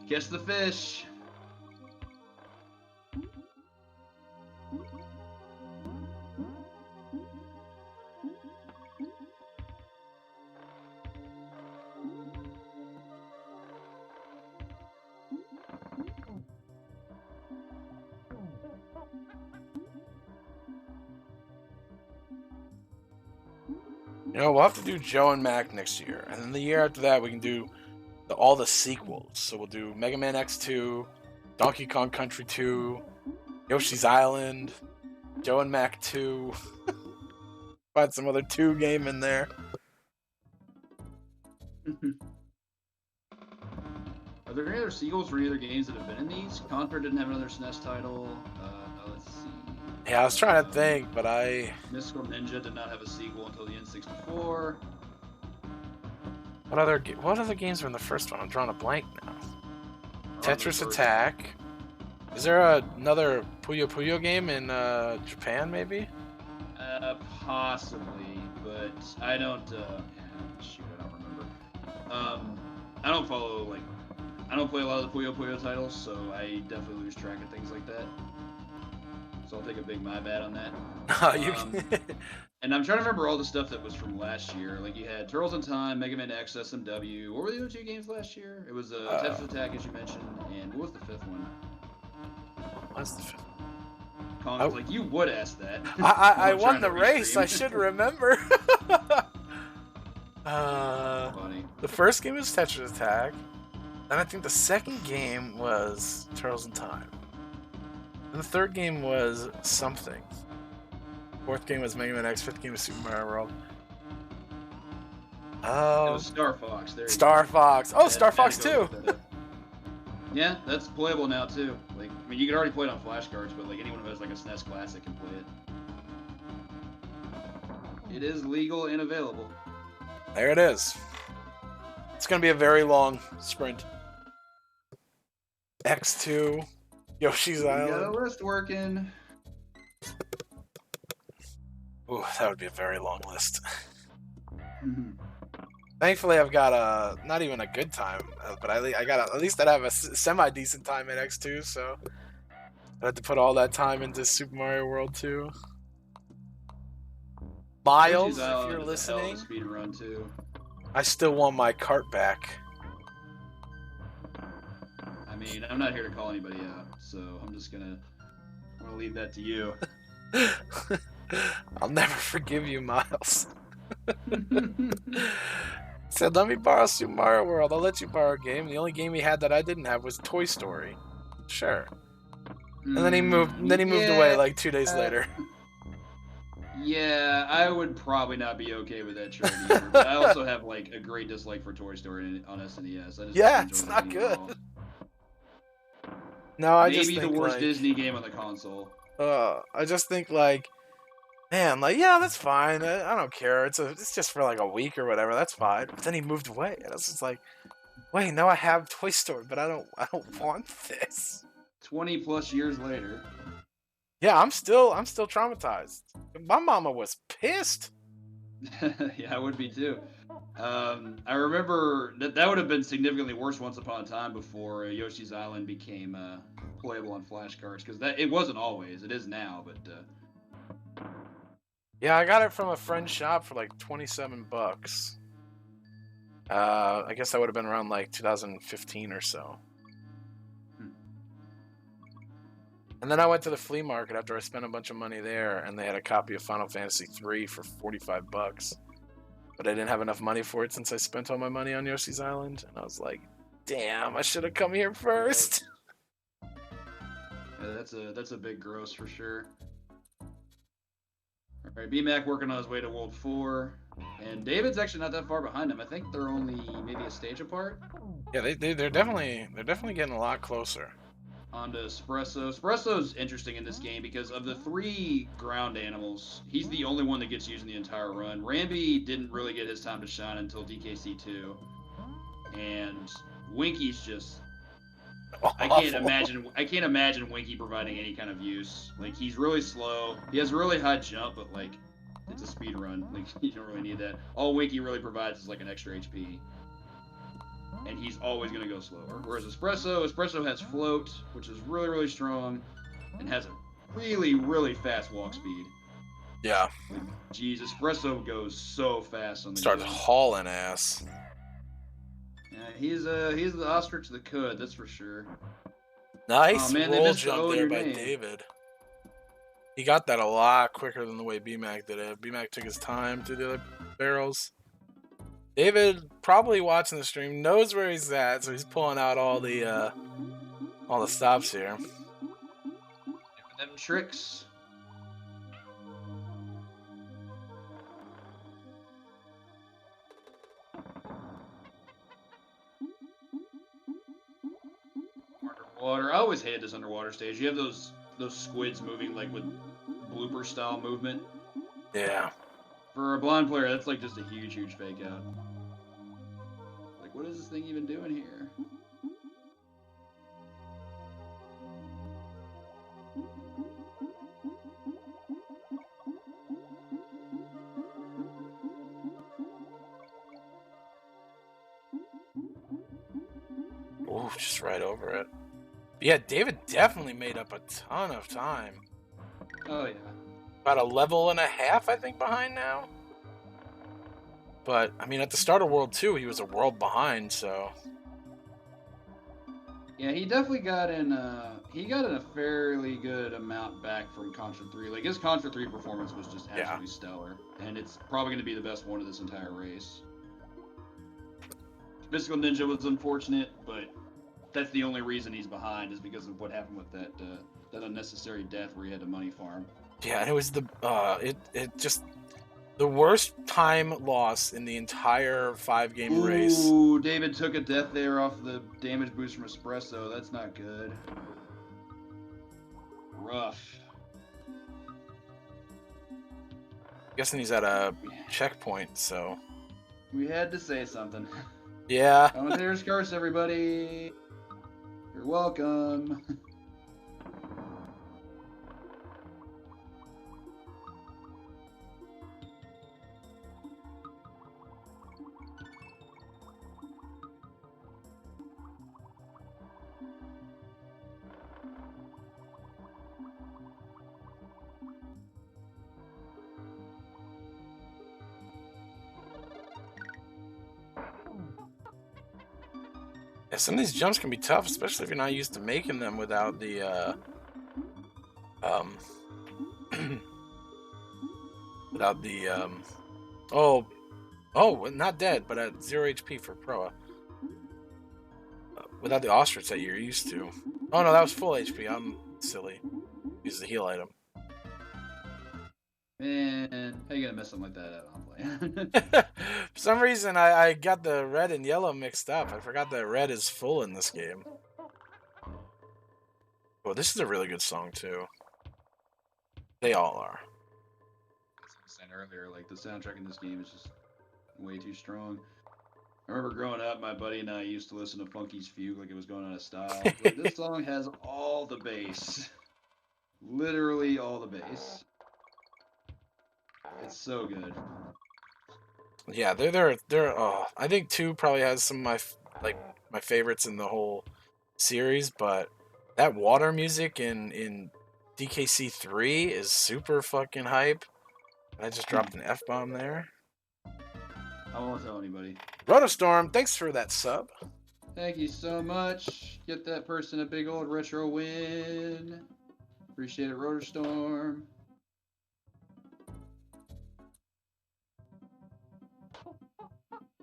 Catch the fish. You know, we'll have to do Joe and Mac next year, and then the year after that we can do all the sequels. So we'll do Mega Man X2, Donkey Kong Country 2, Yoshi's Island, Joe and Mac 2. Find some other 2 game in there. Are there any other sequels for any other games that have been in these? Conquer didn't have another SNES title. Let's see. Yeah, I was trying to think, but Mystical Ninja did not have a sequel until the N64. What other games were in the first one? I'm drawing a blank now. Tetris Attack. Is there another Puyo Puyo game in Japan, maybe? Possibly, but I don't. Shoot, I don't remember. I don't follow like. I don't play a lot of the Puyo Puyo titles, so I definitely lose track of things like that. So I'll take a big my bad on that. You And I'm trying to remember all the stuff that was from last year. Like you had Turtles in Time, Mega Man X, SMW. What were the other two games last year? It was Tetris Attack, as you mentioned, and what was the fifth one? What's the fifth? Colin was like, you would ask that. I I'm won trying the to race. I restream. should remember. Funny. The first game was Tetris Attack. Then I think the second game was Turtles in Time. And the third game was something. Fourth game was Mega Man X. Fifth game was Super Mario World. It Oh, was Star Fox. There you Star go. Fox. Oh, Had- Star had to Fox go 2. look that up. Yeah, that's playable now too. Like, I mean, you can already play it on flashcards, but like anyone who has like a SNES Classic can play it. It is legal and available. There it is. It's going to be a very long sprint. X2, Yoshi's We got a Island. list working. Ooh, that would be a very long list. Thankfully, I've got a not even a good time, but I got at least I'd have a semi decent time at X2. So I had to put all that time into Super Mario World 2. Miles, Yoshi's if Island you're is a listening, hell of a speed run too. I still want my cart back. I mean, I'm not here to call anybody out, so I'm gonna leave that to you. I'll never forgive you, Miles. Said, let me borrow Super Mario World. I'll let you borrow a game. The only game he had that I didn't have was Toy Story. Sure. And then he moved. Away like 2 days later. Yeah, I would probably not be okay with that trade either. But I also have like a great dislike for Toy Story on SNES. I just don't enjoy It's the not game at good. all. No, I Maybe just the think worst like, Disney game on the console. I just think like, man, like yeah, that's fine. I don't care. It's just for like a week or whatever. That's fine. But then he moved away, and I was just like, wait, now I have Toy Story, but I don't want this. 20 plus years later. Yeah, I'm still traumatized. My mama was pissed. Yeah, I would be too. I remember that would have been significantly worse once upon a time before Yoshi's Island became playable on flashcards, because it wasn't always. It is now, but Yeah, I got it from a friend's shop for like $27. I guess that would have been around like 2015 or so. And then I went to the flea market after I spent a bunch of money there, and they had a copy of Final Fantasy III for $45. But I didn't have enough money for it since I spent all my money on Yoshi's Island, and I was like, damn, I should have come here first. Yeah, that's a big gross for sure. All right, BMAC working on his way to World 4, and David's actually not that far behind him. I think they're only maybe a stage apart. Yeah, they're definitely getting a lot closer. On to Espresso. Espresso's interesting in this game because of the 3 ground animals, he's the only one that gets used in the entire run. Rambi didn't really get his time to shine until DKC2, and Winky's just I can't imagine Winky providing any kind of use. Like, he's really slow. He has a really high jump, but like it's a speed run. Like, you don't really need that. All Winky really provides is like an extra HP. And he's always going to go slower. Whereas Espresso has float, which is really, really strong, and has a really, really fast walk speed. Yeah. Like, geez, Espresso goes so fast on the Starts go. hauling ass. Yeah, he's the ostrich that could, that's for sure. Nice Oh, man, they roll missed the jump O in there your by name. David. He got that a lot quicker than the way BMAC did it. BMAC took his time to do the barrels. David, probably watching the stream, knows where he's at, so he's pulling out all the stops here. Doing them tricks. Underwater. I always hated this underwater stage. You have those squids moving like with blooper style movement. Yeah. For a blind player, that's like just a huge, huge fake out. Like, what is this thing even doing here? Ooh, just right over it. Yeah, David definitely made up a ton of time. Oh yeah. About a level and a half, I think, behind now. But I mean, at the start of World 2, he was a world behind, so. Yeah, he definitely got in. He got in a fairly good amount back from Contra 3. Like his Contra 3 performance was just absolutely stellar, and it's probably going to be the best one of this entire race. Mystical Ninja was unfortunate, but that's the only reason he's behind is because of what happened with that unnecessary death where he had to money farm. Yeah, and it was it just the worst time loss in the entire 5-game race. Ooh, David took a death there off the damage boost from Espresso. That's not good. Rough. Guessing he's at a checkpoint, so. We had to say something. Yeah. Commentator's curse, everybody. You're welcome. Yeah, some of these jumps can be tough, especially if you're not used to making them without the without the not dead, but at 0 HP for Proa. Without the ostrich that you're used to. Oh no, that was full HP. I'm silly. Use the heal item. Man, how you gonna mess something like that up? For some reason, I got the red and yellow mixed up. I forgot that red is full in this game. Well, this is a really good song, too. They all are. As I was saying earlier, like, the soundtrack in this game is just way too strong. I remember growing up, my buddy and I used to listen to Funky's Fugue like it was going out of style. But this song has all the bass. Literally all the bass. It's so good. Yeah, they're I think 2 probably has some of my favorites in the whole series, but that water music in DKC 3 is super fucking hype. I just dropped an F-bomb there. I won't tell anybody. Rotostorm, thanks for that sub. Thank you so much. Get that person a big old retro win. Appreciate it, Rotorstorm.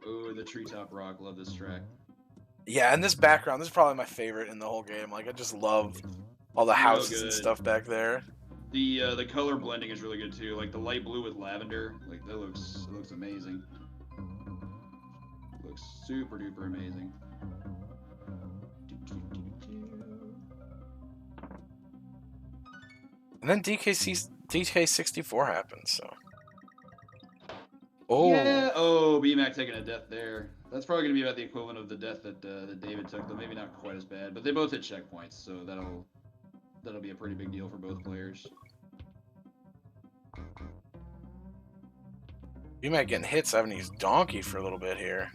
Ooh, the treetop rock. Love this track. Yeah, and this background, this is probably my favorite in the whole game. Like, I just love all the houses and stuff back there. The color blending is really good too. Like the light blue with lavender. Like that looks amazing. It looks super duper amazing. And then DK64 happens, so. Oh. Yeah. Oh, BMAC taking a death there. That's probably gonna be about the equivalent of the death that David took, though maybe not quite as bad. But they both hit checkpoints, so that'll be a pretty big deal for both players. BMAC getting hits having to use Donkey for a little bit here.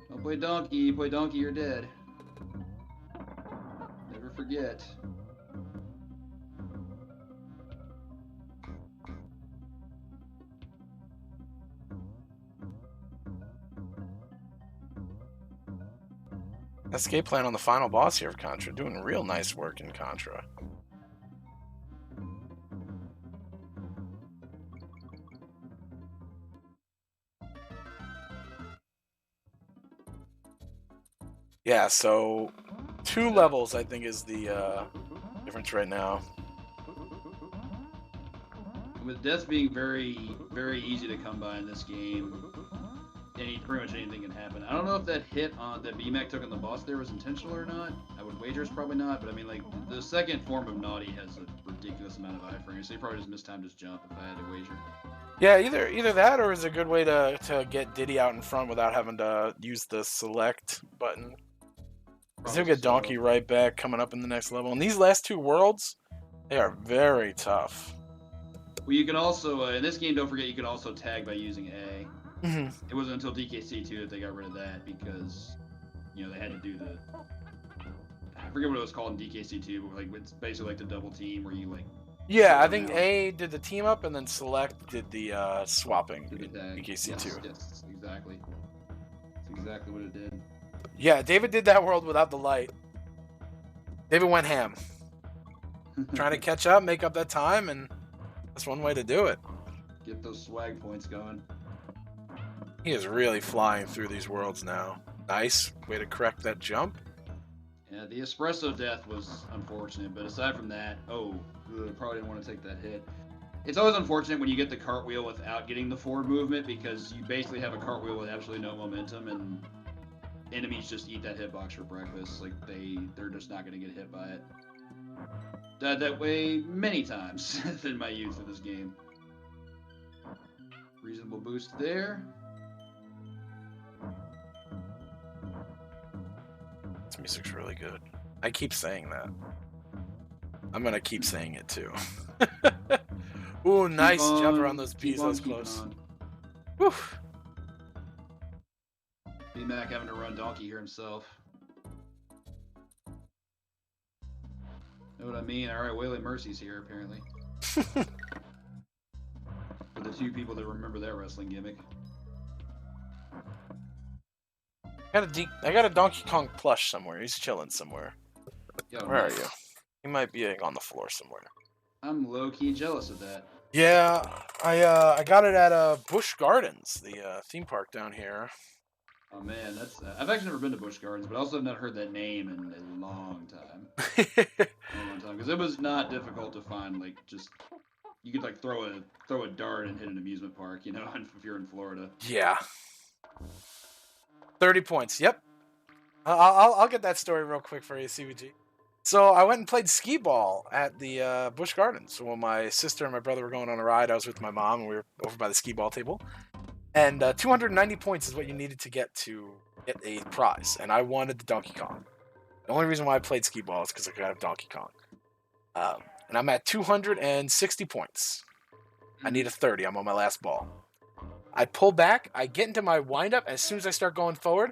Don't play Donkey. Play Donkey, you're dead. Never forget. Escape plan on the final boss here of Contra. Doing real nice work in Contra. Yeah, so 2 levels I think is the difference right now. With death being very, very easy to come by in this game, pretty much anything can happen. I don't know if that hit that BMAC took on the boss there was intentional or not. I would wager it's probably not, but I mean, like, the second form of Naughty has a ridiculous amount of iframes, so he probably just mistimed his jump if I had to wager. Yeah, either that or is a good way to get Diddy out in front without having to use the select button. Because he'll get Donkey right back coming up in the next level. And these last 2 worlds, they are very tough. Well, you can also, in this game, don't forget, you can also tag by using A. Mm-hmm. It wasn't until DKC2 that they got rid of that because you know, they had to do the, I forget what it was called in DKC2, but like it's basically like the double team where you like. Yeah, I them think out. A did the team up, and then Select did the swapping Did the in tag. BKC2. Yes, exactly. That's exactly what it did. Yeah, David did that world without the light. David went ham. Trying to catch up, make up that time, and that's one way to do it. Get those swag points going. He is really flying through these worlds now. Nice way to correct that jump. Yeah, the espresso death was unfortunate, but aside from that, probably didn't want to take that hit. It's always unfortunate when you get the cartwheel without getting the forward movement because you basically have a cartwheel with absolutely no momentum, and enemies just eat that hitbox for breakfast. Like they're just not going to get hit by it. Died that way many times in my youth of this game. Reasonable boost there. This music's really good. I keep saying that. I'm gonna keep saying it too. Ooh, nice jump around those bees. That was close. Whew. B-Mac having to run donkey here himself. Know what I mean? Alright, Waylay Mercy's here apparently. For the two people that remember that wrestling gimmick. I got a Donkey Kong plush somewhere. He's chilling somewhere. Yo, Where are nice. you? He might be on the floor somewhere. I'm low-key jealous of that. Yeah, I got it at Busch Gardens, the theme park down here. Oh man, that's I've actually never been to Busch Gardens, but I also have not heard that name in a long time. Because it was not difficult to find. Like just you could like throw a dart and hit an amusement park, you know, if you're in Florida. Yeah. 30 points. Yep. I'll get that story real quick for you, CVG. So I went and played skee ball at the Busch Gardens. So when my sister and my brother were going on a ride, I was with my mom, and we were over by the skee ball table. And 290 points is what you needed to get a prize. And I wanted the Donkey Kong. The only reason why I played skee ball is because I could have Donkey Kong. And I'm at 260 points. I need a 30. I'm on my last ball. I pull back. I get into my windup. As soon as I start going forward,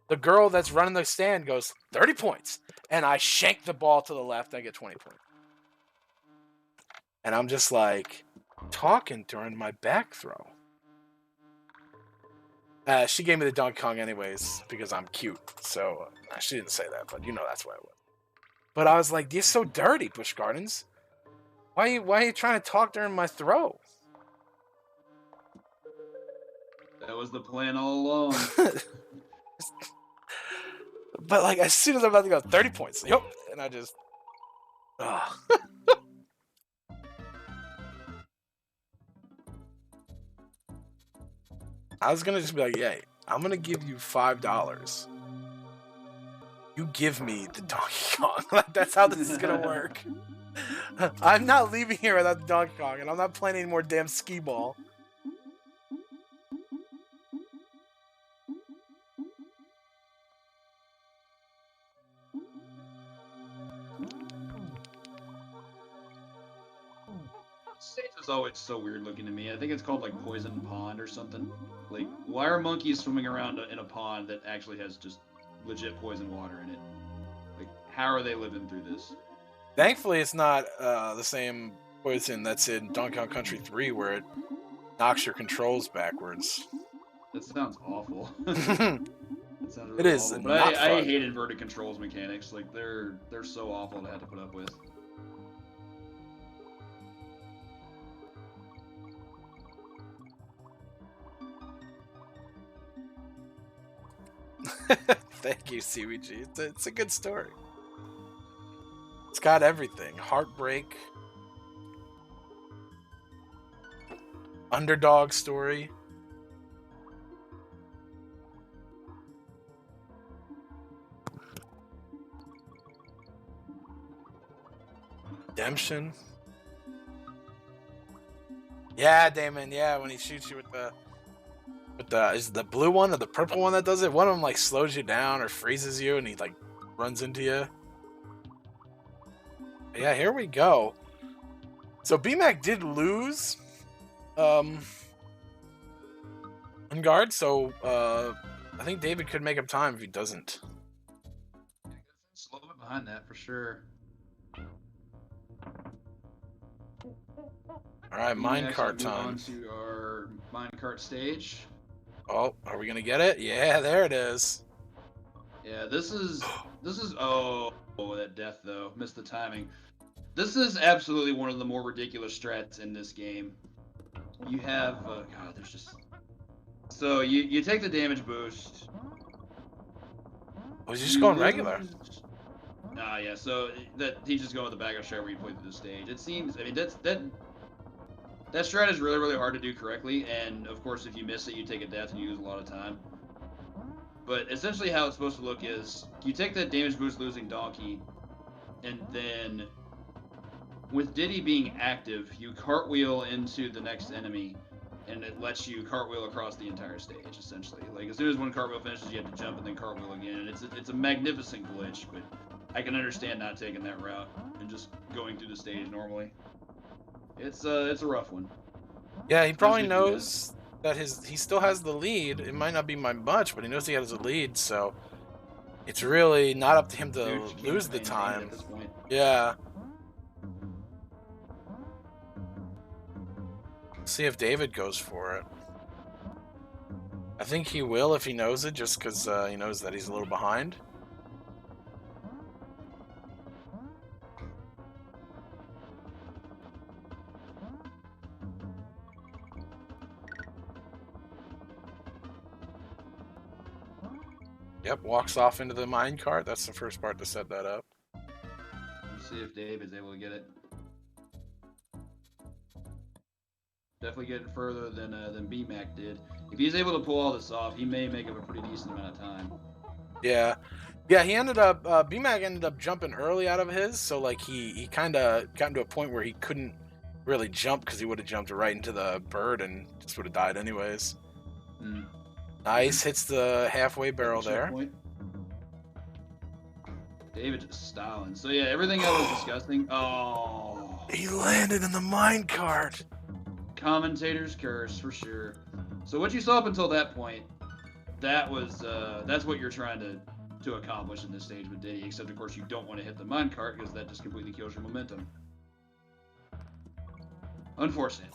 the girl that's running the stand goes, 30 points. And I shank the ball to the left. I get 20 points. And I'm just like talking during my back throw. She gave me the Donkey Kong anyways because I'm cute. So she didn't say that, but you know that's why I was. But I was like, "You're so dirty, Busch Gardens. Why are you trying to talk during my throw?" That was the plan all along. But like as soon as I'm about to go, 30 points. Yep, and I just. I was gonna just be like, "Yay, I'm gonna give you $5. You give me the Donkey Kong." Like that's how this is gonna work. I'm not leaving here without the Donkey Kong, and I'm not playing any more damn skee ball. Stage is always so weird looking to me. I think it's called like Poison Pond or something. Like, why are monkeys swimming around in a pond that actually has just legit poison water in it? Like, how are they living through this? Thankfully, it's not the same poison that's in Donkey Kong Country 3 where it knocks your controls backwards. That sounds awful. It is awful. not But I fun. hate inverted controls mechanics. Like, they're so awful to have to put up with. Thank you, CVG. It's a good story. It's got everything. Heartbreak. Underdog story. Redemption. Yeah, Damon. Yeah, when he shoots you with the is it the blue one or the purple one that does it? One of them like slows you down or freezes you, and he like runs into you. Yeah, here we go. So BMAC did lose on guard, so I think David could make up time if he doesn't. It's a little bit behind that for sure. All right, minecart Move time. on to our minecart stage. Oh, are we gonna get it? Yeah, there it is. Yeah, this is oh that death though. Missed the timing. This is absolutely one of the more ridiculous strats in this game. You have God, there's just so you take the damage boost. Was he just You going regular? lose. Yeah. So that he's just going with the backup strat where you play through the stage. It seems. I mean, that strat is really really hard to do correctly, and of course if you miss it, you take a death and you lose a lot of time. But essentially, how it's supposed to look is you take that damage boost losing donkey, and then with Diddy being active, you cartwheel into the next enemy, and it lets you cartwheel across the entire stage, essentially. Like, as soon as one cartwheel finishes, you have to jump and then cartwheel again, and it's a magnificent glitch, but I can understand not taking that route and just going through the stage normally. It's a rough one. Yeah, he probably Especially if you knows that he still has the lead. It might not be by much, but he knows he has a lead, so it's really not up to him to can't lose the maintain it time. at this point. Yeah. See if David goes for it. I think he will if he knows it, just because he knows that he's a little behind. Yep, walks off into the minecart. That's the first part to set that up. Let's see if David's able to get it. Definitely getting further than BMAC did. If he's able to pull all this off, he may make up a pretty decent amount of time. Yeah. Yeah, he ended up, BMAC ended up jumping early out of his, so like he kind of got to a point where he couldn't really jump because he would have jumped right into the bird and just would have died anyways. Nice, hits the halfway barrel there. Point. David just styling. So yeah, everything I was discussing. Oh, he landed in the minecart. Commentator's curse for sure. So what you saw up until that point, that's what you're trying to accomplish in this stage with Diddy. Except of course you don't want to hit the minecart because that just completely kills your momentum. Unfortunate.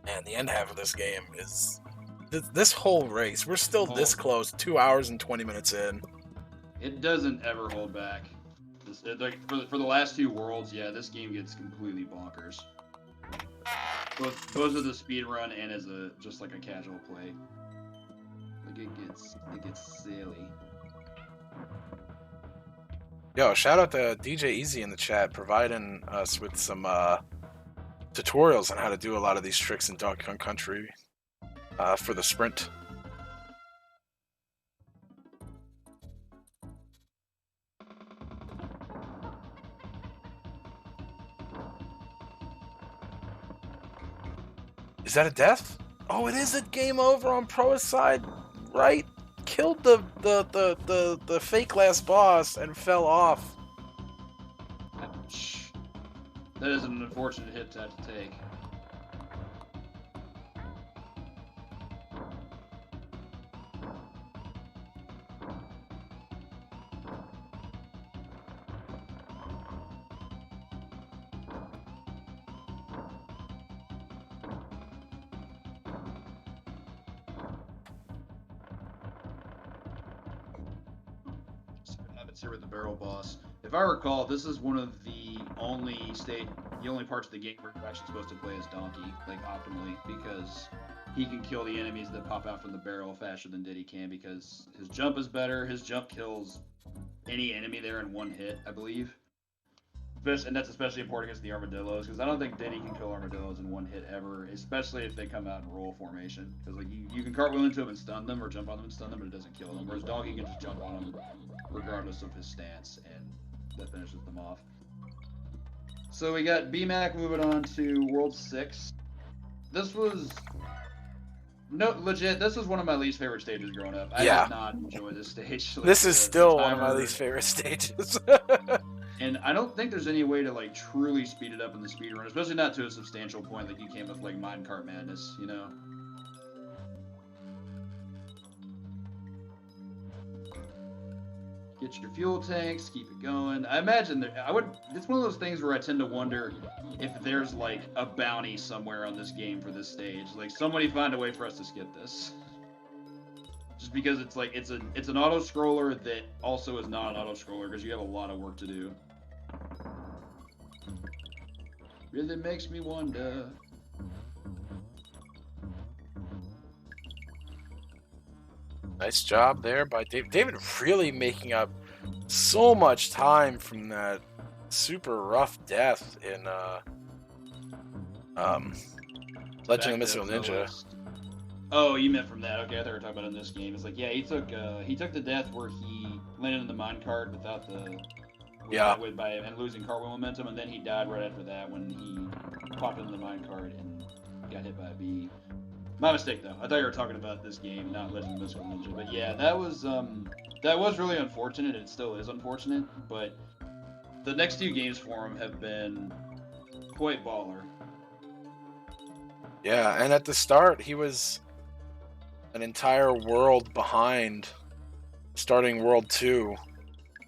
And the end half of this game is this whole race. We're still this close, 2 hours and 20 minutes in. It doesn't ever hold back. Like for the last two worlds, yeah, this game gets completely bonkers. Both as a speed run and as just like a casual play. Like it gets silly. Yo, shout out to DJ Easy in the chat, providing us with some tutorials on how to do a lot of these tricks in Donkey Kong Country for the sprint. Is that a death? Oh, it is a game over on Pro's side, right? Killed the fake last boss and fell off. Ouch. That is an unfortunate hit to have to take. Here with the barrel boss. If I recall, this is one of the only parts of the game where you're actually supposed to play as Donkey, like optimally, because he can kill the enemies that pop out from the barrel faster than Diddy can because his jump is better. His jump kills any enemy there in one hit, I believe. And that's especially important against the armadillos, because I don't think Diddy can kill armadillos in one hit ever, especially if they come out in roll formation. Because like you can cartwheel into them and stun them, or jump on them and stun them, but it doesn't kill them. Whereas Donkey can just jump on them regardless of his stance, and that finishes them off. So we got BMAC moving on to World 6. This was legit. This was one of my least favorite stages growing up. I did not enjoy this stage. Like, this is still one of my least favorite stages. And I don't think there's any way to like truly speed it up in the speedrun, especially not to a substantial point like you can with like Minecart Madness, you know. Get your fuel tanks, keep it going. I imagine it's one of those things where I tend to wonder if there's like a bounty somewhere on this game for this stage. Like somebody find a way for us to skip this. Just because it's like it's an auto scroller that also is not an auto scroller because you have a lot of work to do. Really makes me wonder. Nice job there by David. David really making up so much time from that super rough death in Legend of the Mystical Ninja. Oh, you meant from that? Okay, I thought we were talking about in this game. It's like, yeah, he took the death where he landed in the minecart without the and losing cartwheel momentum, and then he died right after that when he popped into the minecart and got hit by a bee. My mistake though. I thought you were talking about this game, not Legend of the Mystical Ninja. But yeah, that was really unfortunate. It still is unfortunate, but the next two games for him have been quite baller. Yeah, and at the start he was an entire world behind starting World 2,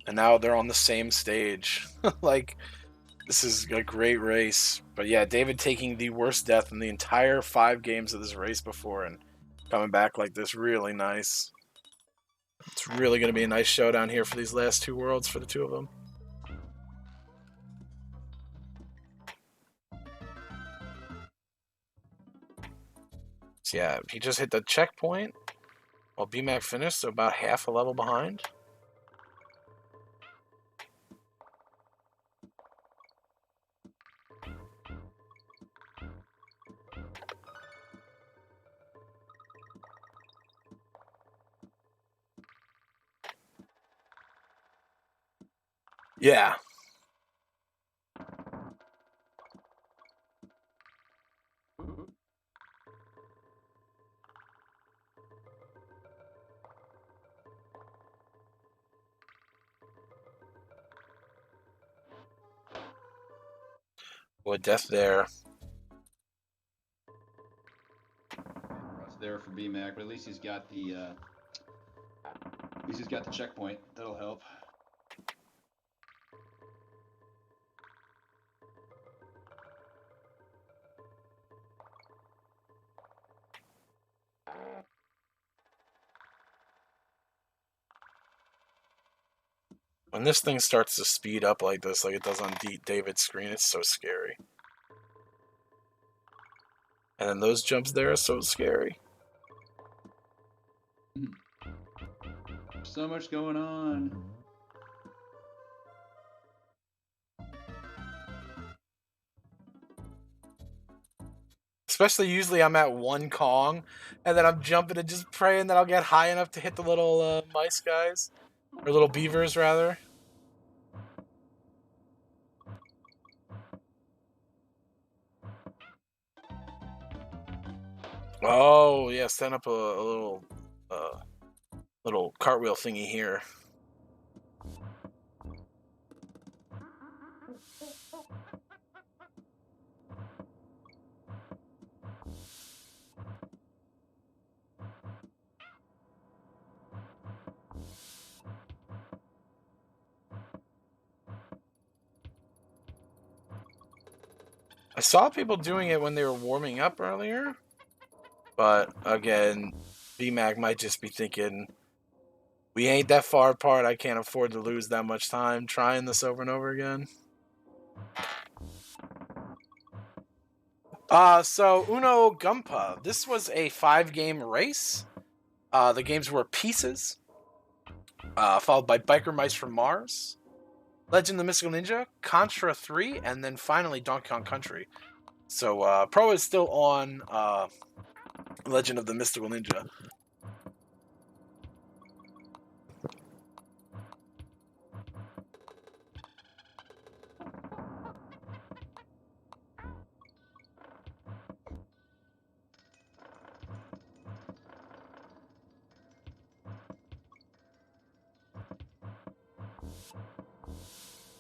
and now they're on the same stage. Like, this is a great race. But yeah, David taking the worst death in the entire 5 games of this race before and coming back like this, really nice. It's really going to be a nice showdown here for these last 2 worlds for the 2 of them. So yeah, he just hit the checkpoint while BMAC finished, so about half a level behind. Yeah. Well, death there. That's there for BMAC, but at least he's got the checkpoint. That'll help. When this thing starts to speed up like this, like it does on David's screen, it's so scary. And then those jumps there are so scary. So much going on. Especially usually I'm at 1 Kong, and then I'm jumping and just praying that I'll get high enough to hit the little mice guys. Or little beavers, rather. Oh, yeah, stand up a little cartwheel thingy here. I saw people doing it when they were warming up earlier, but again, BMAC might just be thinking, we ain't that far apart, I can't afford to lose that much time trying this over and over again. So Uno Gumpa. This was a 5-game race. The games were Pieces, followed by Biker Mice from Mars, Legend of the Mystical Ninja, Contra 3, and then finally Donkey Kong Country. So Pro is still on Legend of the Mystical Ninja.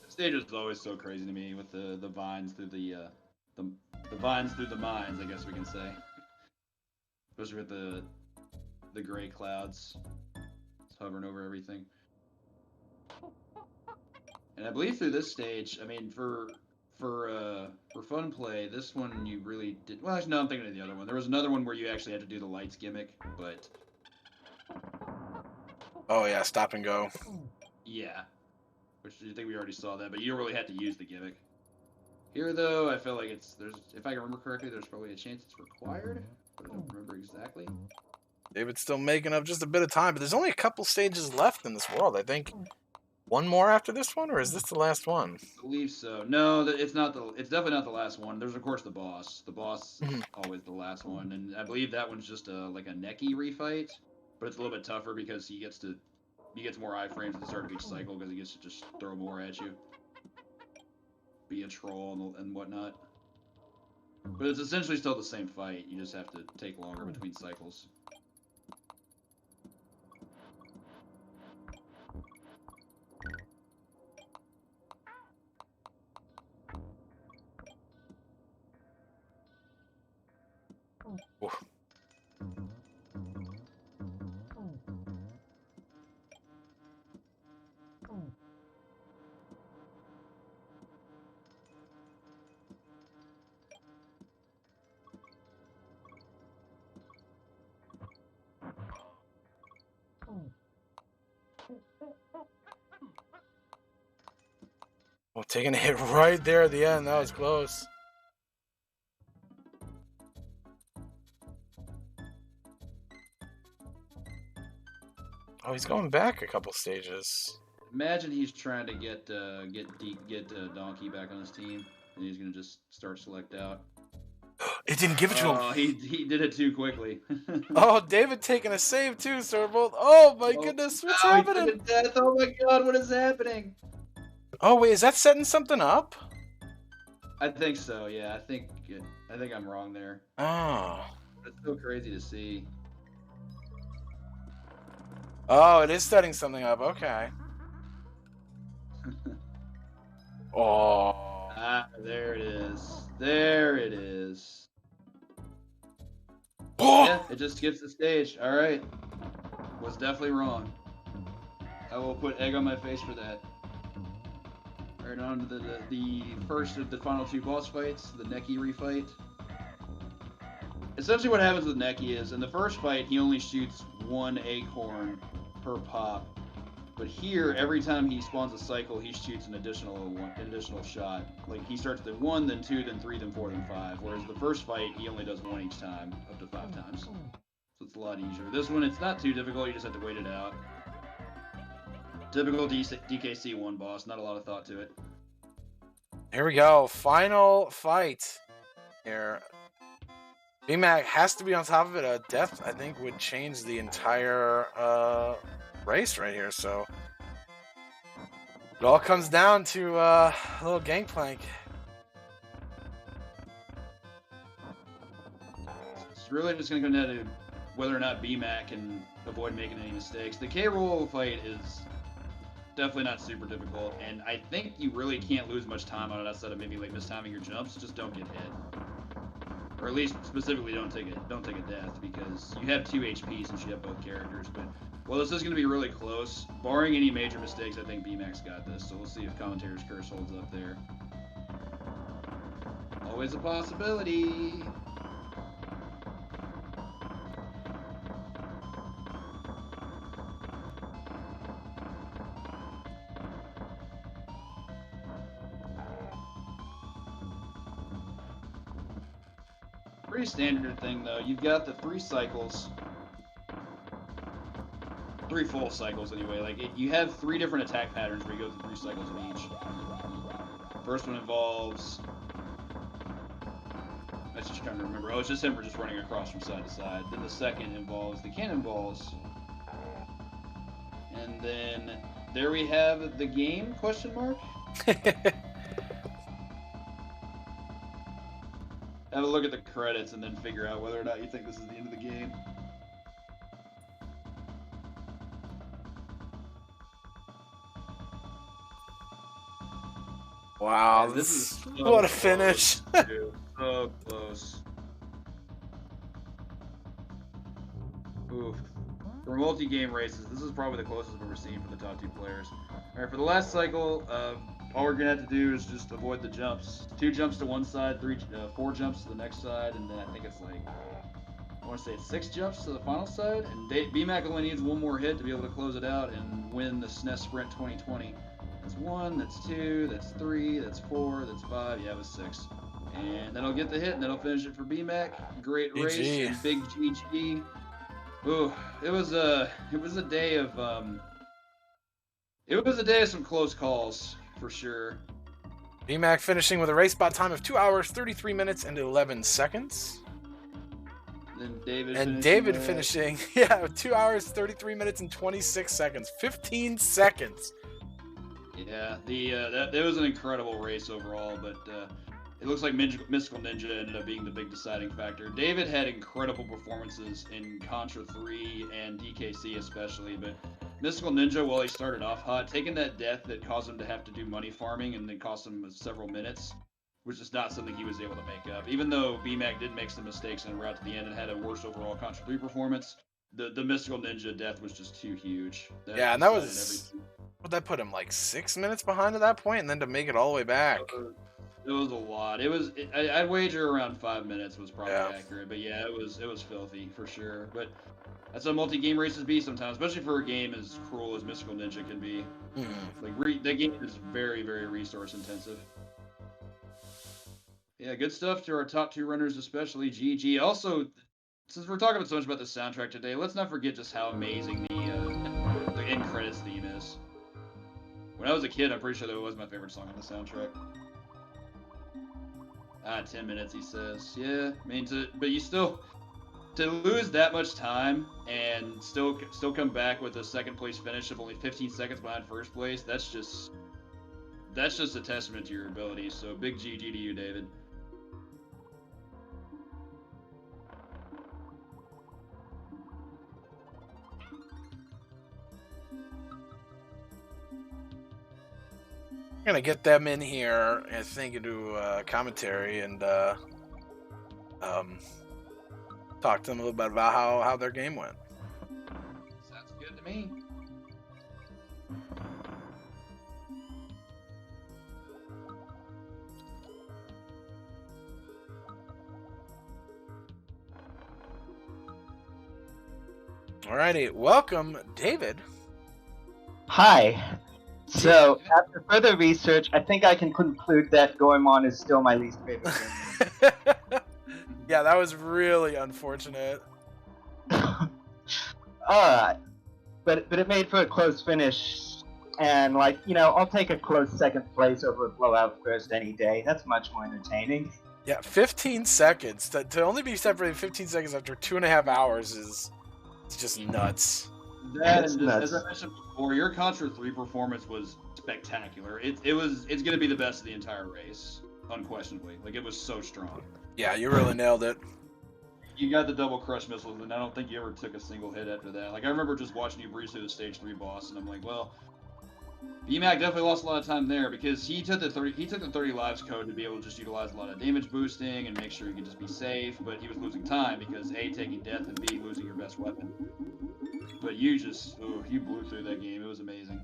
Stage is always so crazy to me with the vines through the vines through the mines, I guess we can say. Especially with the gray clouds hovering over everything. And I believe through this stage, I mean, for fun play, this one you really did. Well, actually, no, I'm thinking of the other one. There was another one where you actually had to do the lights gimmick, but Oh yeah, stop and go. yeah, which I think we already saw that, but you don't really have to use the gimmick. Here, though, I feel like there's, if I can remember correctly, there's probably a chance it's required, but I don't remember exactly. David's still making up just a bit of time, but there's only a couple stages left in this world. I think one more after this one, or is this the last one? I believe so. No, it's not the. It's definitely not the last one. There's of course the boss. The boss is always the last one, and I believe that one's just like a Neki refight, but it's a little bit tougher because he gets more iframes at the start of each cycle because he gets to just throw more at you, be a troll and whatnot. But it's essentially still the same fight. You just have to take longer between cycles. Oof. Well, taking a hit right there at the end. That was close. Oh, he's going back a couple stages. Imagine he's trying to get Donkey back on his team, and he's gonna just start select out. It didn't give it to him. Oh, he did it too quickly. Oh, David taking a save too, Sorbolt. Oh my goodness, what's happening? He took a death. Oh my god, what is happening? Oh wait, is that setting something up? I think so. Yeah, I think I'm wrong there. Oh. It's so crazy to see. Oh, it is setting something up. Okay. Oh. Ah, there it is. There it is. Oh! Yeah, it just skips the stage. All right. Was definitely wrong. I will put egg on my face for that. Right on to the first of the final two boss fights, the Neki refight. Essentially what happens with Neki is, in the first fight, he only shoots one acorn per pop. But here, every time he spawns a cycle, he shoots an additional shot. Like, he starts at 1, then 2, then 3, then 4, then 5. Whereas the first fight, he only does 1 each time, up to 5 times. So it's a lot easier. This one, it's not too difficult, you just have to wait it out. Typical DKC 1 boss, not a lot of thought to it. Here we go, final fight here. BMAC has to be on top of it. Death, I think, would change the entire race right here, so it all comes down to a little gangplank. It's really just going to come down to whether or not BMAC can avoid making any mistakes. The K-Roll fight is definitely not super difficult, and I think you really can't lose much time on it outside of maybe like mistiming your jumps. Just don't get hit, or at least specifically don't take a death, because you have 2 HP since you have both characters. But well, this is going to be really close. Barring any major mistakes, I think BMAC's got this. So we'll see if Commentator's Curse holds up there. Always a possibility. Pretty standard thing though. You've got the 3 cycles. 3 full cycles anyway. Like, you have 3 different attack patterns where you go through 3 cycles of each. First one involves... I was just trying to remember. Oh, it's just him just running across from side to side. Then the second involves the cannonballs. And then there we have the game, question mark? Have a look at the credits and then figure out whether or not you think this is the end of the game. Wow, Man, this is so what a finish. Close, dude. So close. Oof. For multi-game races, this is probably the closest I've ever seen for the top 2 players. Alright, for the last cycle, all we're gonna have to do is just avoid the jumps. 2 jumps to one side, 4 jumps to the next side, and then I think it's like, I want to say it's 6 jumps to the final side. And BMAC only needs 1 more hit to be able to close it out and win the SNES Sprint 2020. That's 1, that's 2, that's 3, that's 4, that's 5. Yeah, it was 6. And that'll get the hit, and that'll finish it for BMAC. Great race, GG. and big GG. Ooh, it was a day of some close calls for sure. BMAC finishing with a race spot time of 2 hours, 33 minutes, and 11 seconds. Then David. Finishing, 2 hours, 33 minutes, and 26 seconds. 15 seconds. Yeah, that was an incredible race overall, but it looks like Mystical Ninja ended up being the big deciding factor. David had incredible performances in Contra 3 and DKC especially, but Mystical Ninja, while he started off hot, taking that death that caused him to have to do money farming and then cost him several minutes, was just not something he was able to make up. Even though BMAC did make some mistakes en route to the end and had a worse overall Contra 3 performance, the Mystical Ninja death was just too huge. And that was... Would that put him like 6 minutes behind at that point, and then to make it all the way back? It was a lot. I'd wager around 5 minutes was probably accurate, but yeah, it was filthy for sure. But that's how multi-game races be sometimes, especially for a game as cruel as Mystical Ninja can be. Like that game is very, very resource intensive. Yeah, good stuff to our top 2 runners, especially GG. Also, since we're talking so much about the soundtrack today, let's not forget just how amazing the end credits theme is. When I was a kid, I'm pretty sure that was my favorite song on the soundtrack. 10 minutes, he says. Yeah, I mean, but you still, to lose that much time and still come back with a second place finish of only 15 seconds behind first place, that's just a testament to your abilities. So big GG to you, David. I'm gonna get them in here, I think, into commentary and talk to them a little bit about how their game went. Sounds good to me. Alrighty, welcome, David. Hi. So, after further research, I think I can conclude that Goemon is still my least favorite game. Yeah, that was really unfortunate. Alright. But it made for a close finish. And, I'll take a close second place over a blowout first any day. That's much more entertaining. Yeah, 15 seconds. To only be separated 15 seconds after 2.5 hours is just nuts. As I mentioned before, your Contra 3 performance was spectacular. It's gonna be the best of the entire race, unquestionably. Like, it was so strong. Yeah, you really nailed it. You got the double crush missiles, and I don't think you ever took a single hit after that. Like, I remember just watching you breeze through the stage 3 boss, and I'm like, well, BMAC definitely lost a lot of time there because he took the 30 lives code to be able to just utilize a lot of damage boosting and make sure he could just be safe, but he was losing time because A, taking death, and B, losing your best weapon. But you blew through that game. It was amazing.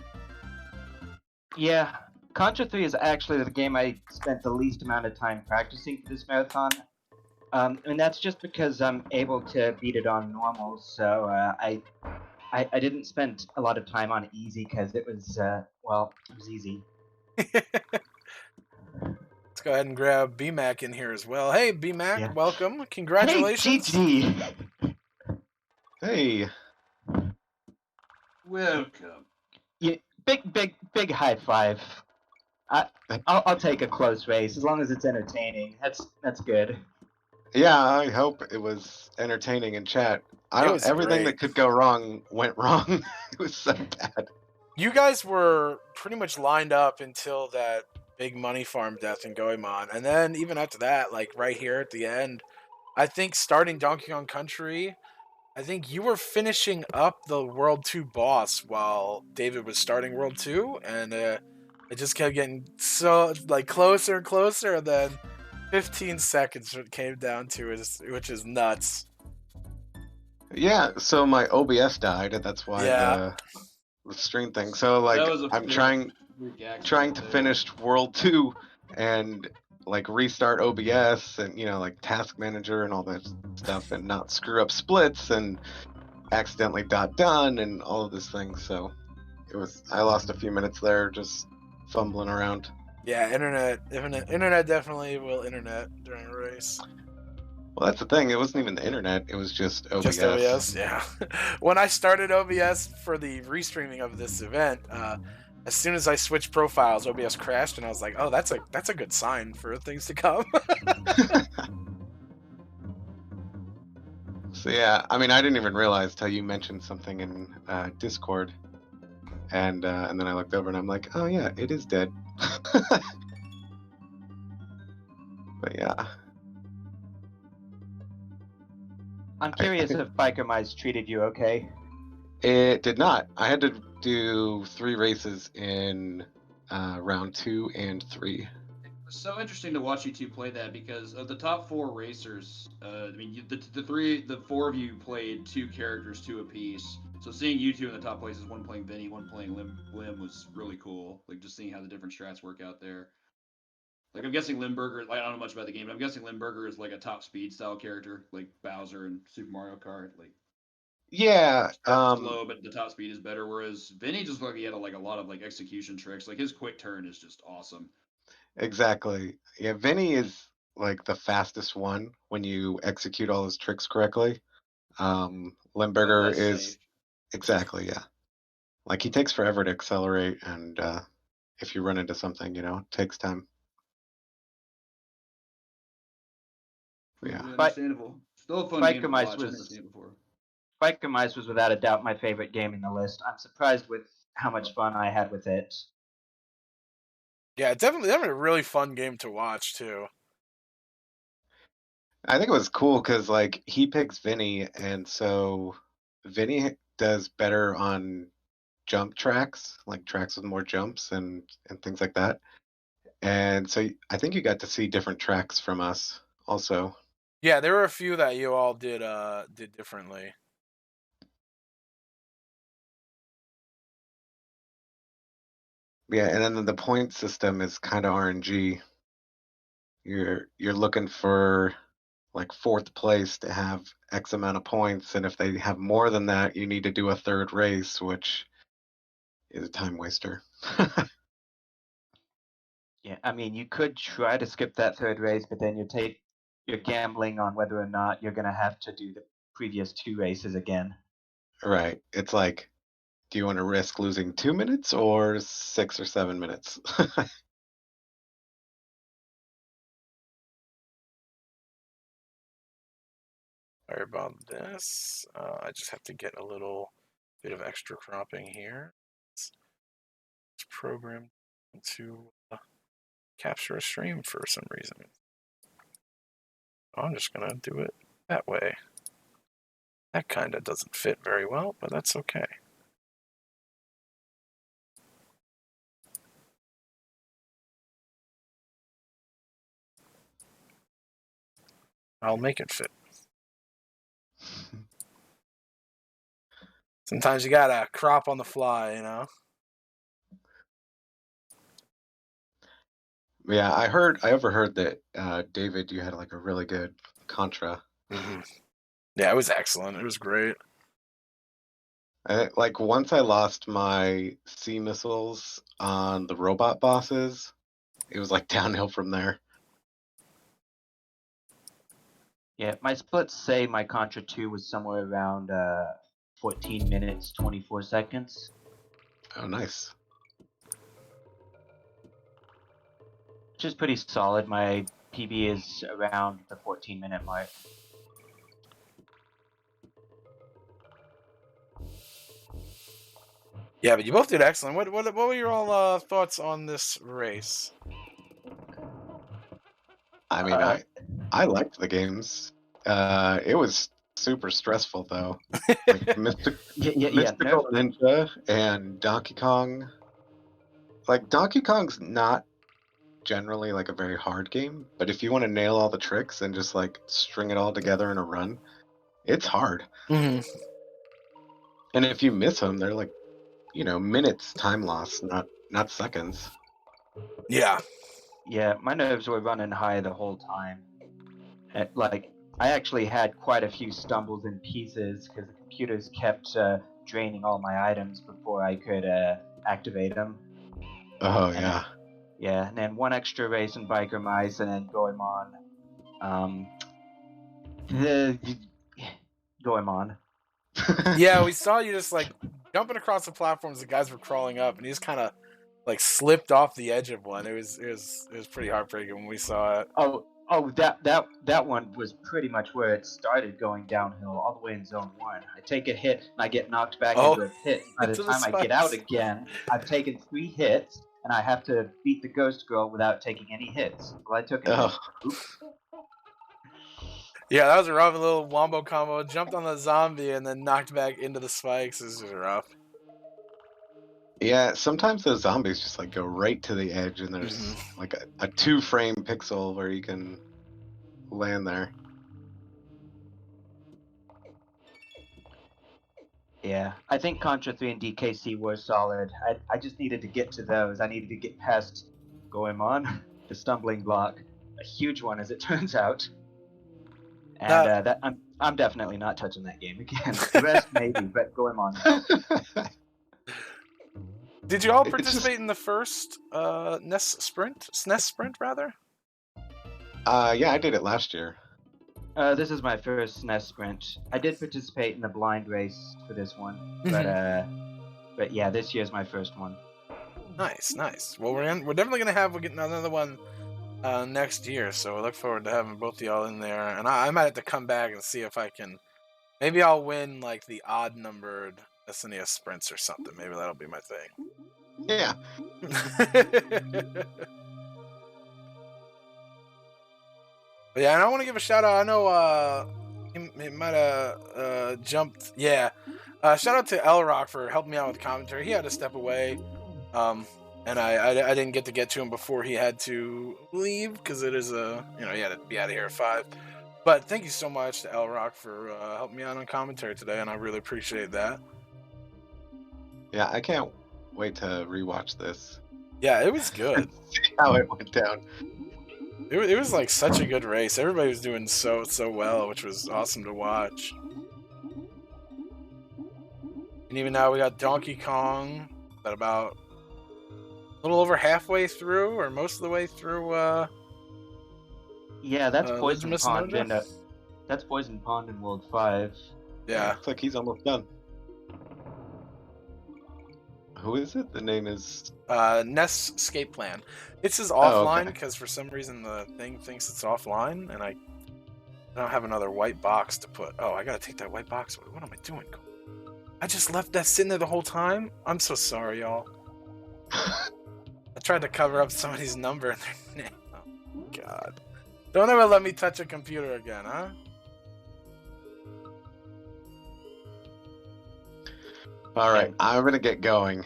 Yeah, Contra 3 is actually the game I spent the least amount of time practicing for this marathon. And that's just because I'm able to beat it on normal, so I didn't spend a lot of time on easy because it was, it was easy. Let's go ahead and grab BMAC in here as well. Hey, BMAC, welcome. Congratulations. Hey, GG! Hey. Welcome. Yeah, big high five. I'll take a close race as long as it's entertaining. That's good. Yeah, I hope it was entertaining in chat. Everything that could go wrong went wrong. It was so bad. You guys were pretty much lined up until that big money farm death in Goemon, and then even after that, like right here at the end, I think starting Donkey Kong Country, I think you were finishing up the World 2 boss while David was starting World 2, and it just kept getting so closer and closer, and then 15 seconds it came down to, which is nuts. Yeah, so my OBS died, and that's why Yeah. the stream thing. So like, That was a I'm big freak accident trying to there. finish World 2 and like restart OBS and like Task Manager and all that stuff and not screw up splits and accidentally done and all of this thing. So I lost a few minutes there just fumbling around. Yeah, internet definitely will internet during a race. Well, that's the thing. It wasn't even the internet. It was just OBS. Just OBS, yeah. When I started OBS for the restreaming of this event, as soon as I switched profiles, OBS crashed, and I was like, "Oh, that's a good sign for things to come." So yeah, I mean, I didn't even realize till you mentioned something in Discord, and then I looked over and I'm like, oh yeah, it is dead. But yeah. I'm curious if Biker Mice treated you okay. It did not. I had to do 3 races in round 2 and 3. It's so interesting to watch you two play that because of the top 4 racers, I mean, the 4 of you played 2 characters, 2 apiece. So seeing you two in the top places, one playing Vinny, one playing Lim was really cool. Like just seeing how the different strats work out there. Like I'm guessing Limburger, like I don't know much about the game, but I'm guessing Limburger is like a top speed style character, like Bowser in Super Mario Kart. Like Yeah. starts slow, but the top speed is better. Whereas Vinny just looked like he had a lot of like execution tricks. Like his quick turn is just awesome. Exactly. Yeah, Vinny is like the fastest one when you execute all his tricks correctly. Limburger Less is safe. exactly, yeah. Like he takes forever to accelerate, and if you run into something, it takes time. Yeah. Understandable. Still a fun game to Biker Mice watch. I've never was seen it before. Biker Mice was without a doubt my favorite game in the list. I'm surprised with how much fun I had with it. Yeah, definitely a really fun game to watch too. I think it was cool because like he picks Vinny, and so Vinny does better on jump tracks, like tracks with more jumps and things like that. And so I think you got to see different tracks from us also. Yeah, there were a few that you all did differently. Yeah, and then the point system is kind of RNG. You're looking for like 4th place to have X amount of points, and if they have more than that, you need to do a 3rd race, which is a time waster. Yeah, I mean, you could try to skip that 3rd race, but then you're gambling on whether or not you're gonna have to do the previous 2 races again. Right. It's like, do you want to risk losing 2 minutes or 6 or 7 minutes? Sorry about this. I just have to get a little bit of extra cropping here. It's programmed to capture a stream for some reason. I'm just gonna do it that way. That kind of doesn't fit very well, but that's okay. I'll make it fit. Sometimes you gotta crop on the fly, Yeah, I overheard that David, you had like a really good Contra. Mm-hmm. Yeah, it was excellent. It was great. Like once I lost my sea missiles on the robot bosses, it was like downhill from there. Yeah, my splits say my Contra 2 was somewhere around 14 minutes, 24 seconds. Oh, nice. Which is pretty solid. My PB is around the 14-minute mark. Yeah, but you both did excellent. What were your all thoughts on this race? I mean, I liked the games. It was super stressful though. Like Mystical Ninja and Donkey Kong. Like Donkey Kong's not generally like a very hard game, but if you want to nail all the tricks and just like string it all together in a run, it's hard. Hmm. And if you miss them, they're like, minutes time loss, not seconds. Yeah. Yeah, my nerves were running high the whole time. Like, I actually had quite a few stumbles and pieces because the computers kept draining all my items before I could activate them. Oh And yeah. yeah, and then one extra race in Biker Mice, and then Goemon. The Goemon. Yeah, we saw you just like jumping across the platforms. The guys were crawling up, and you just kind of like slipped off the edge of one. It was pretty heartbreaking when we saw it. Oh, that one was pretty much where it started going downhill, all the way in Zone 1. I take a hit, and I get knocked back Oh, into a pit. By the into the time I get out spikes. again, I've taken 3 hits, and I have to beat the Ghost Girl without taking any hits. Well, I took a hit. Oh, Oops. Yeah, that was a rough little wombo combo. Jumped on the zombie and then knocked back into the spikes. This is rough. yeah. Sometimes those zombies just like go right to the edge, and there's like a 2-frame pixel where you can land there. Yeah, I think Contra 3 and DKC were solid. I just needed to get to those. I needed to get past Goemon, the stumbling block. A huge one, as it turns out. And that I'm definitely not touching that game again. The rest maybe, but Goemon. Did you all It's participate just- in the first SNES sprint rather? Yeah, I did it last year. This is my first SNES sprint. I did participate in the blind race for this one, but yeah, this year's my first one. Nice. Well, we're definitely we'll get another one next year, so we look forward to having both of y'all in there. And I might have to come back and see if I can. Maybe I'll win like the odd numbered SNES sprints or something. Maybe that'll be my thing. Yeah. But yeah, and I want to give a shout out. I know he might have jumped. Yeah. Shout out to L Rock for helping me out with commentary. He had to step away. And I didn't get to him before he had to leave because it is he had to be out of here at 5. But thank you so much to L Rock for helping me out on commentary today, and I really appreciate that. Yeah, I can't wait to rewatch this. Yeah, it was good. See how it went down. It was like such a good race. Everybody was doing so well, which was awesome to watch. And even now we got Donkey Kong at about a little over halfway through, or most of the way through. Yeah, that's Poison Pond in that's Poison Pond in World 5. Yeah. Looks like he's almost done. Who is it? The name is NES Escape Plan. It says offline okay. because for some reason the thing thinks it's offline, and I don't have another white box to put. Oh, I gotta take that white box. What am I doing? I just left that sitting there the whole time. I'm so sorry, y'all. I tried to cover up somebody's number and their name. Oh, God. Don't ever let me touch a computer again, huh? All right, I'm gonna get going.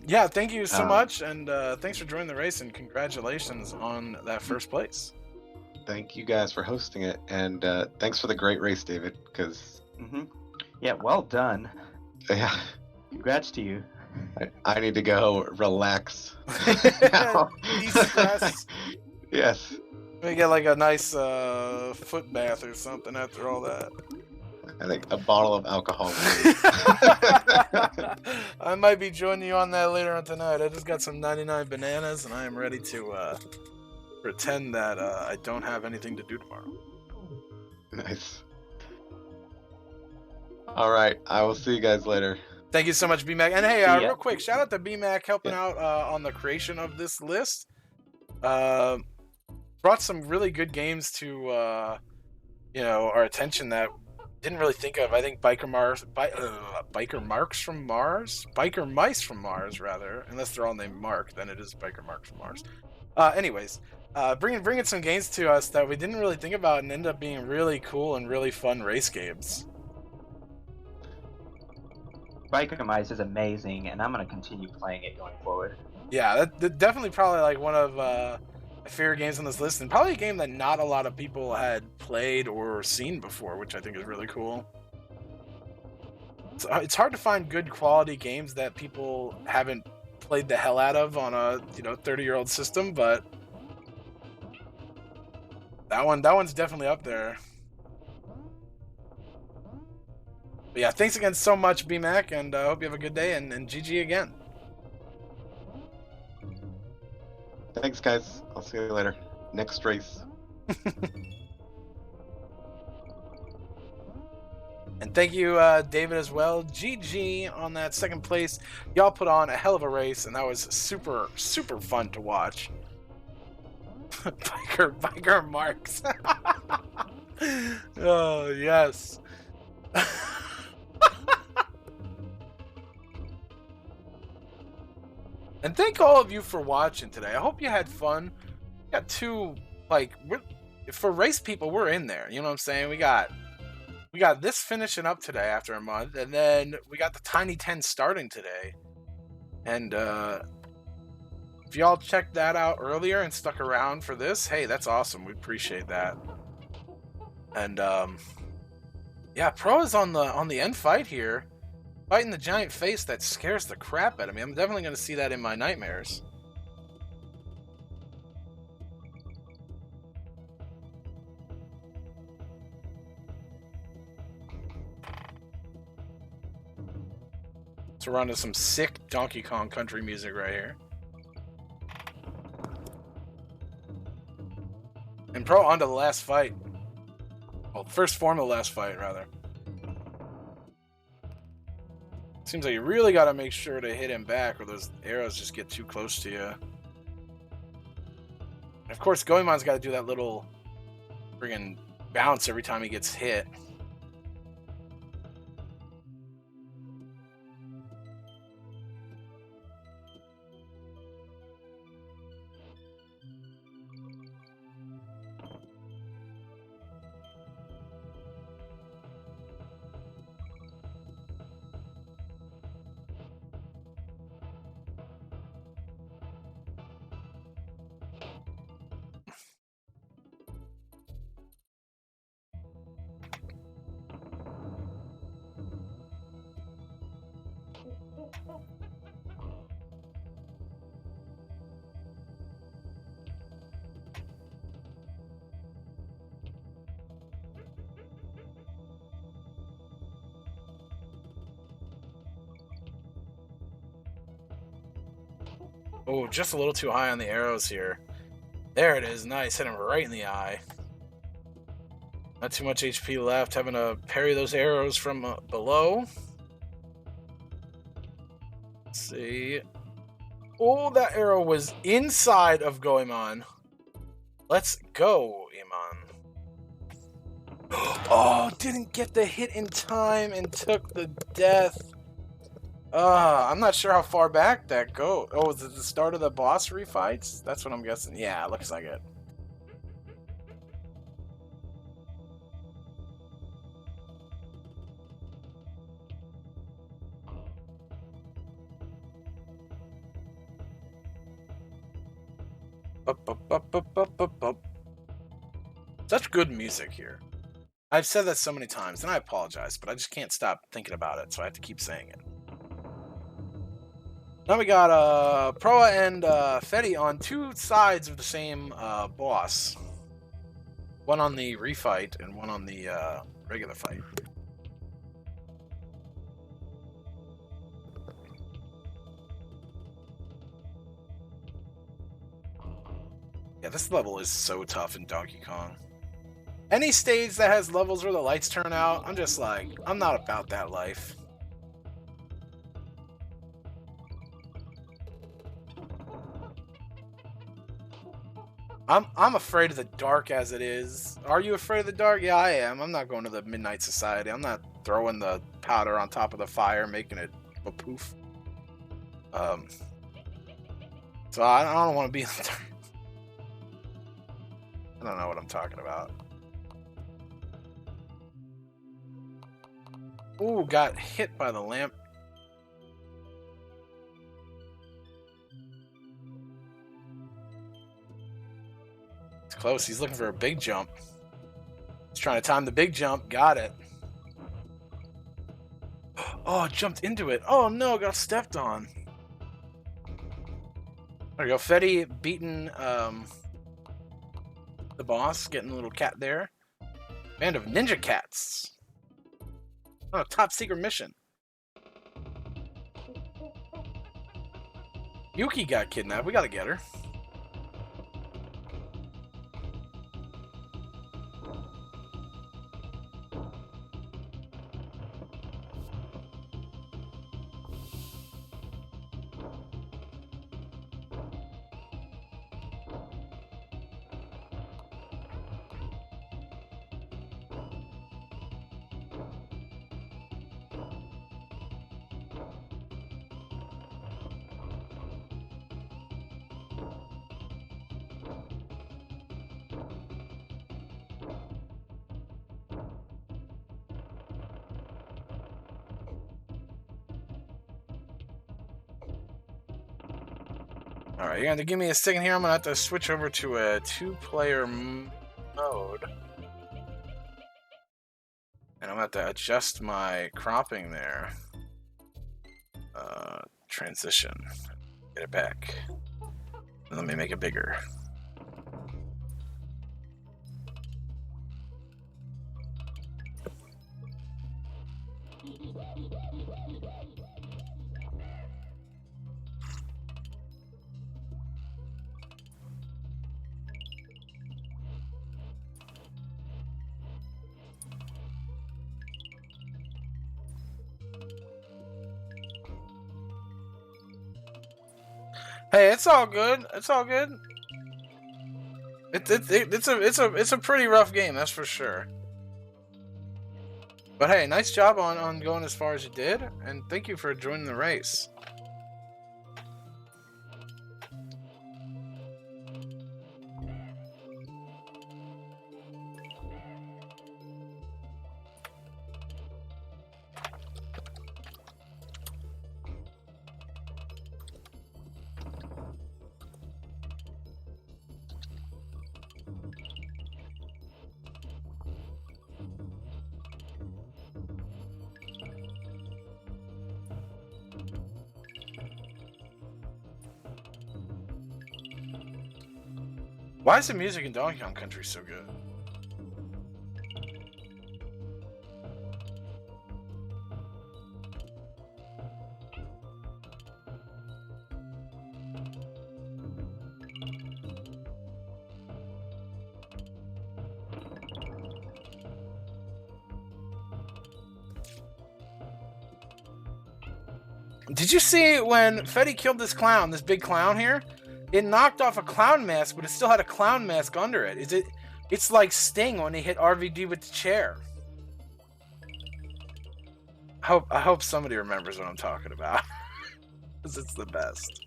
Yeah, thank you so much, and thanks for joining the race, and congratulations on that first place. Thank you guys for hosting it, and thanks for the great race, David. Because Yeah, well done. yeah, Congrats to you. I need to go relax. now. De-stress. Yes. We get like a nice foot bath or something after all that. I think a bottle of alcohol. I might be joining you on that later on tonight. I just got some 99 bananas, and I am ready to pretend that I don't have anything to do tomorrow. Nice. All right, I will see you guys later. Thank you so much, BMAC. And hey, Yeah. real quick, shout out to BMAC helping out on the creation of this list. Brought some really good games to our attention that didn't really think of. I think Biker Mice from Mars, rather. Unless they're all named Mark, then it is Biker Marks from Mars. Anyways, bringing some games to us that we didn't really think about and end up being really cool and really fun race games. Biker Mice is amazing, and I'm gonna continue playing it going forward. Yeah, that's definitely probably like one of my favorite games on this list, and probably a game that not a lot of people had played or seen before, which I think is really cool. It's hard to find good quality games that people haven't played the hell out of on a 30-year-old system, but that one's definitely up there. But yeah, thanks again so much, BMAC, and I hope you have a good day, and GG again. Thanks, guys. I'll see you later. Next race. And thank you, David, as well. GG on that second place. Y'all put on a hell of a race, and that was super, super fun to watch. Biker Marks. Oh, yes. And thank all of you for watching today. I hope you had fun. We got two, for race people, we're in there. You know what I'm saying? We got this finishing up today after a month, and then we got the Tiny 10 starting today. And if y'all checked that out earlier and stuck around for this, hey, that's awesome. We appreciate that. And yeah, Pro is on the end fight here, fighting the giant face that scares the crap out of me. I'm definitely going to see that in my nightmares. So we're on to some sick Donkey Kong country music right here. And Pro on to the last fight. Well, first form of the last fight, rather. Seems like you really got to make sure to hit him back, or those arrows just get too close to you. And of course, Goemon's got to do that little friggin' bounce every time he gets hit. Oh, just a little too high on the arrows here. There it is. Nice. Hit him right in the eye. Not too much HP left. Having to parry those arrows from below. Let's see. Oh, that arrow was inside of Goemon. Let's go, Iman. Oh, didn't get the hit in time and took the death. I'm not sure how far back that goes. Oh, is it the start of the boss refights? That's what I'm guessing. Yeah, it looks like it. Such good music here. I've said that so many times, and I apologize, but I just can't stop thinking about it, so I have to keep saying it. Now we got Proa and Fetty on two sides of the same boss. One on the refight and one on the regular fight. Yeah, this level is so tough in Donkey Kong. Any stage that has levels where the lights turn out, I'm just like, I'm not about that life. I'm afraid of the dark as it is. Are you afraid of the dark? Yeah, I am. I'm not going to the Midnight Society. I'm not throwing the powder on top of the fire, making it a poof. So I don't want to be in the dark. I don't know what I'm talking about. Ooh, got hit by the lamp. It's close. He's looking for a big jump. He's trying to time the big jump. Got it. Oh, I jumped into it. Oh no, got stepped on. There we go. Fetty beating the boss, getting a little cat there. Band of ninja cats. Oh, top secret mission. Yuki got kidnapped. We gotta get her. Alright, you're gonna give me a second here. I'm gonna have to switch over to a 2-player mode. And I'm gonna have to adjust my cropping there. Transition. Get it back. Let me make it bigger. Hey, it's all good. It's all good. It's a pretty rough game, that's for sure. But hey, nice job on going as far as you did, and thank you for joining the race. Why is the music in Donkey Kong Country so good? Did you see when Fetty killed this clown, this big clown here? It knocked off a clown mask, but it still had a clown mask under it. It's like Sting when he hit RVD with the chair. I hope somebody remembers what I'm talking about. Because it's the best.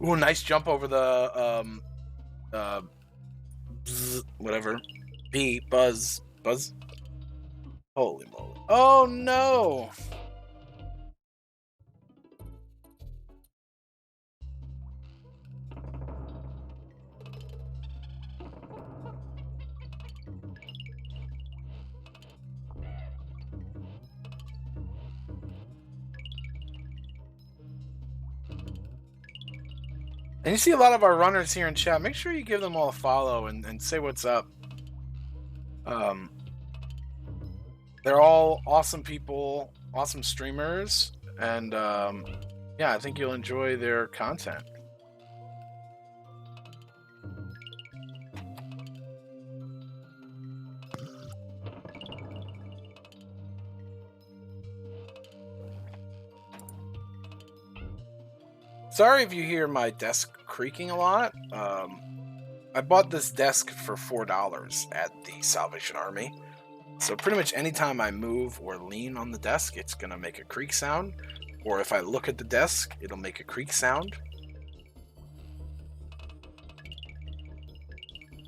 Ooh, nice jump over the bzz, whatever. Buzz. Holy moly. Oh no! And you see a lot of our runners here in chat. Make sure you give them all a follow and say what's up. They're all awesome people, awesome streamers, and yeah, I think you'll enjoy their content. Sorry if you hear my desk creaking a lot. I bought this desk for $4 at the Salvation Army. So pretty much anytime I move or lean on the desk, it's going to make a creak sound. Or if I look at the desk, it'll make a creak sound.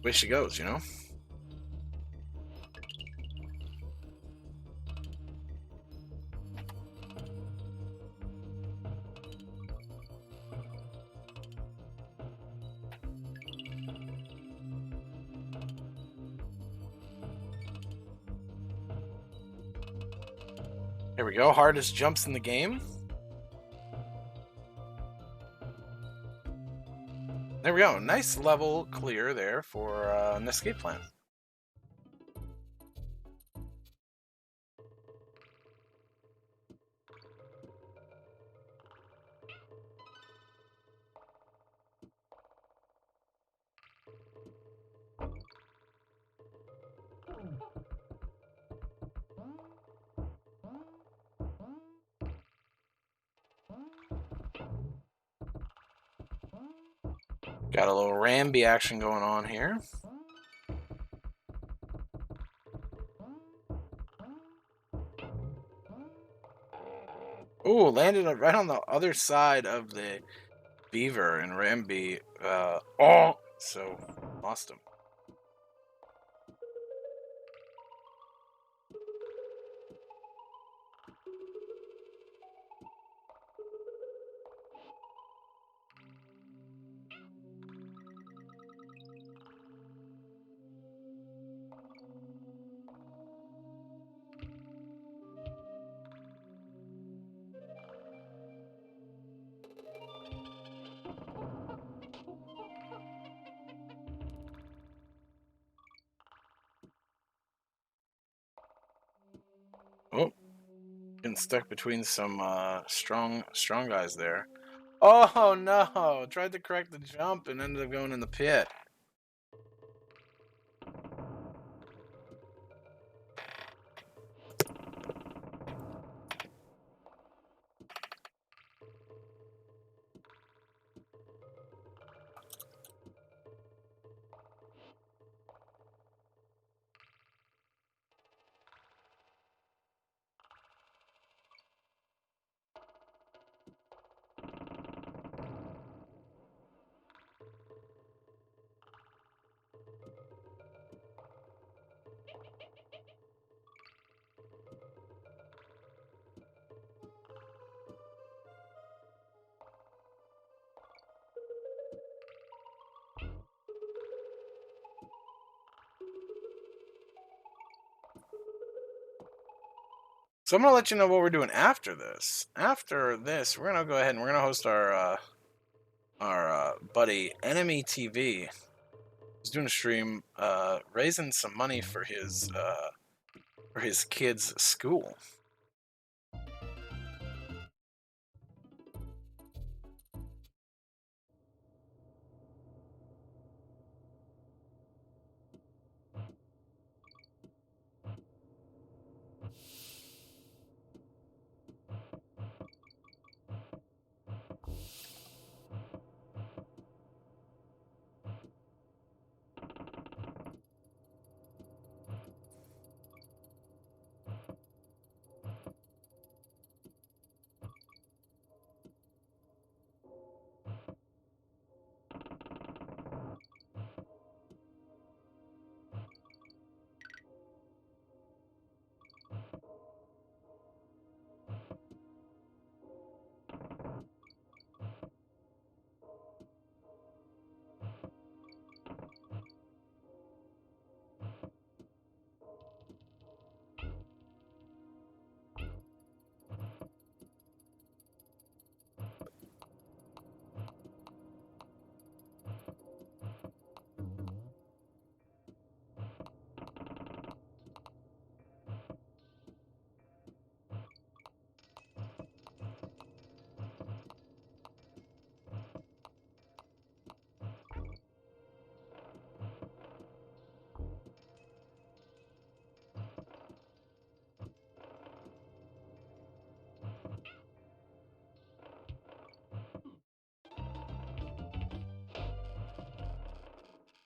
Way she goes, you know? Here we go. Hardest jumps in the game. There we go. Nice level clear there for an escape plan. Got a little Ramby action going on here. Ooh, landed right on the other side of the beaver, and Ramby, so lost him. Oh, getting stuck between some strong guys there. Oh no! Tried to correct the jump and ended up going in the pit. So I'm gonna let you know what we're doing after this. After this, we're gonna go ahead and we're gonna host our buddy Enemy TV. He's doing a stream, raising some money for his kids' school.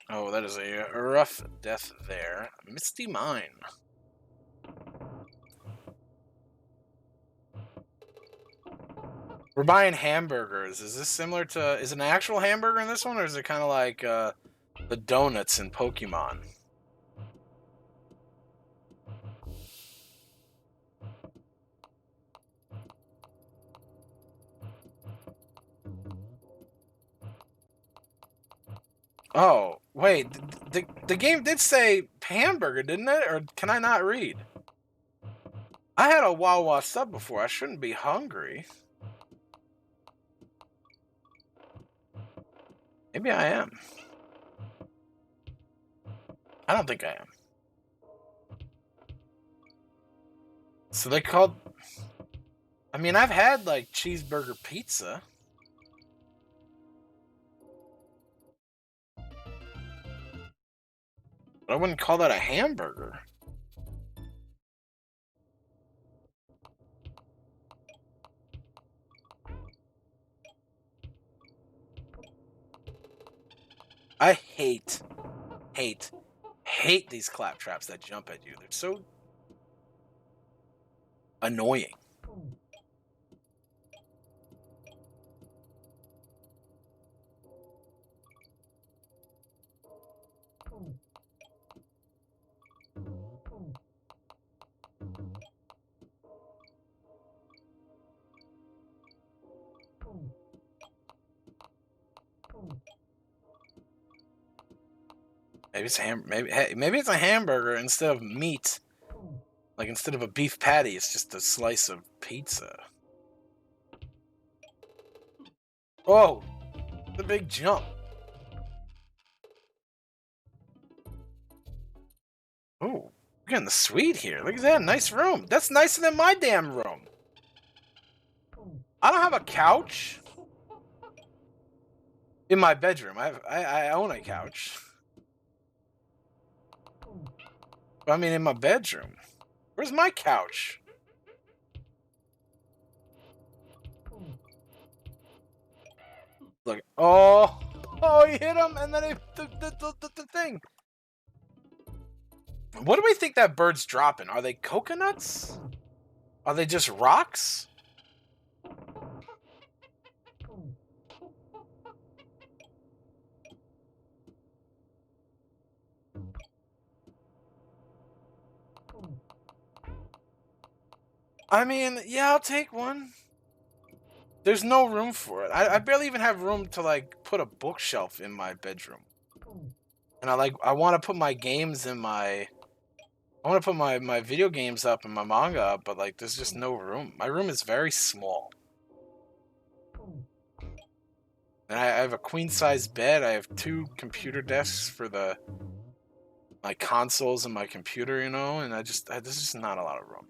Oh, that is a rough death there. Misty Mine. We're buying hamburgers. Is this similar to... Is it an actual hamburger in this one, or is it kind of like the donuts in Pokemon? Oh, wait. The game did say hamburger, didn't it? Or can I not read? I had a Wawa sub before. I shouldn't be hungry. Maybe I am. I don't think I am. So they called... I mean, I've had, like, cheeseburger pizza. But I wouldn't call that a hamburger. I hate these claptraps that jump at you. They're so annoying. Maybe it's maybe it's a hamburger instead of meat. Like instead of a beef patty, it's just a slice of pizza. Oh, the big jump. Oh, we're getting the suite here. Look at that, nice room. That's nicer than my damn room. I don't have a couch in my bedroom. I own a couch. But I mean, in my bedroom. Where's my couch? Look. Oh, he hit him, and then the thing. What do we think that bird's dropping? Are they coconuts? Are they just rocks? I mean, yeah, I'll take one. There's no room for it. I barely even have room to, like, put a bookshelf in my bedroom. And I want to put my games in my... I want to put my video games up and my manga up, but, like, there's just no room. My room is very small. And I have a queen-size bed. I have 2 computer desks for my consoles and my computer, you know? And there's just not a lot of room.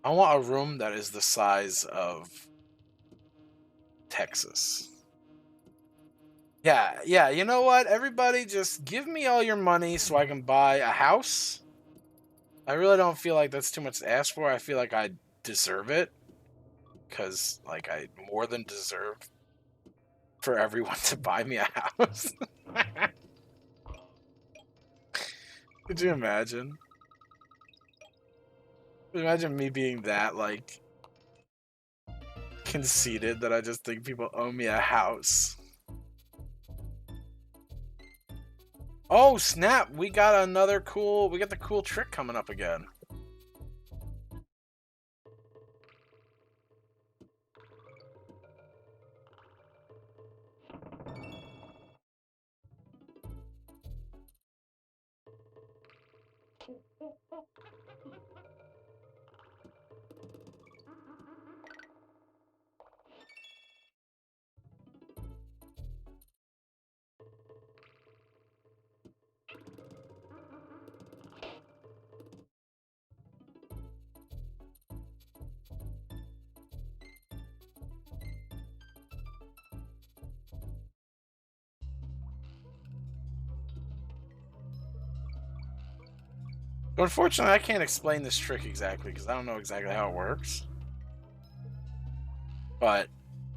I want a room that is the size of Texas. Yeah, you know what? Everybody just give me all your money so I can buy a house. I really don't feel like that's too much to ask for. I feel like I deserve it. Because, like, I more than deserve for everyone to buy me a house. Could you imagine? Imagine me being that, like, conceited that I just think people owe me a house. Oh, snap! We got the cool trick coming up again. Unfortunately, I can't explain this trick exactly because I don't know exactly how it works. But,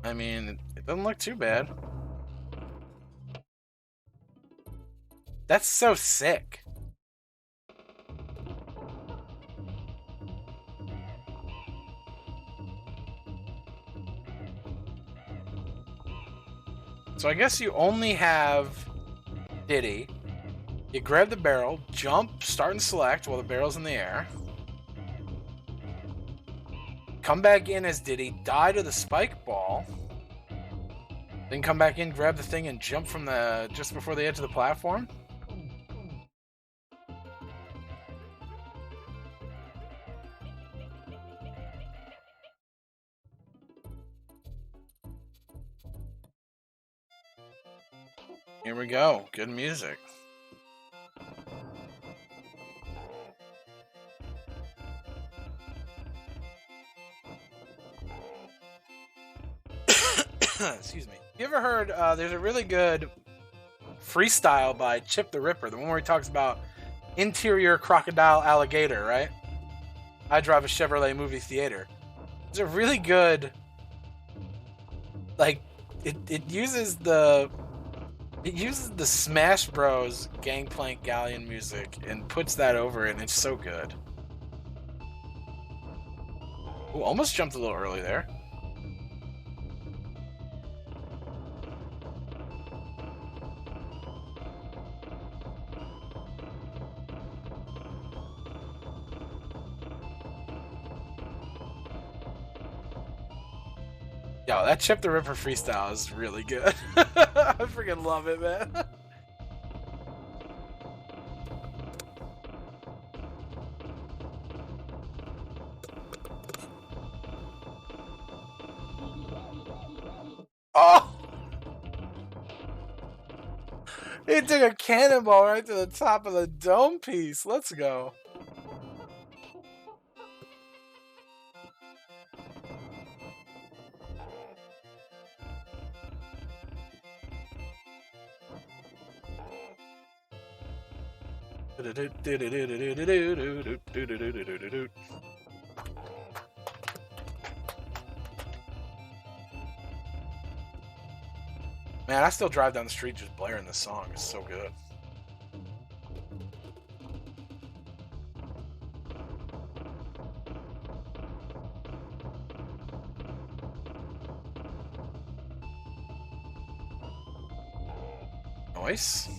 I mean, it doesn't look too bad. That's so sick. So I guess you only have Diddy. You grab the barrel, jump, start and select while the barrel's in the air. Come back in as Diddy, die to the spike ball. Then come back in, grab the thing, and jump from just before the edge of the platform. Here we go. Good music. Excuse me. You ever heard, there's a really good freestyle by Chip the Ripper, the one where he talks about interior crocodile alligator, right? I drive a Chevrolet movie theater. It's a really good, like, it uses the Smash Bros. Gangplank Galleon music and puts that over it, and it's so good. Ooh, almost jumped a little early there. Yo, that Chip the Ripper freestyle is really good. I freaking love it, man. Oh! He took a cannonball right to the top of the dome piece. Let's go. Man, I still drive down the street just blaring this song. It's so good. Nice.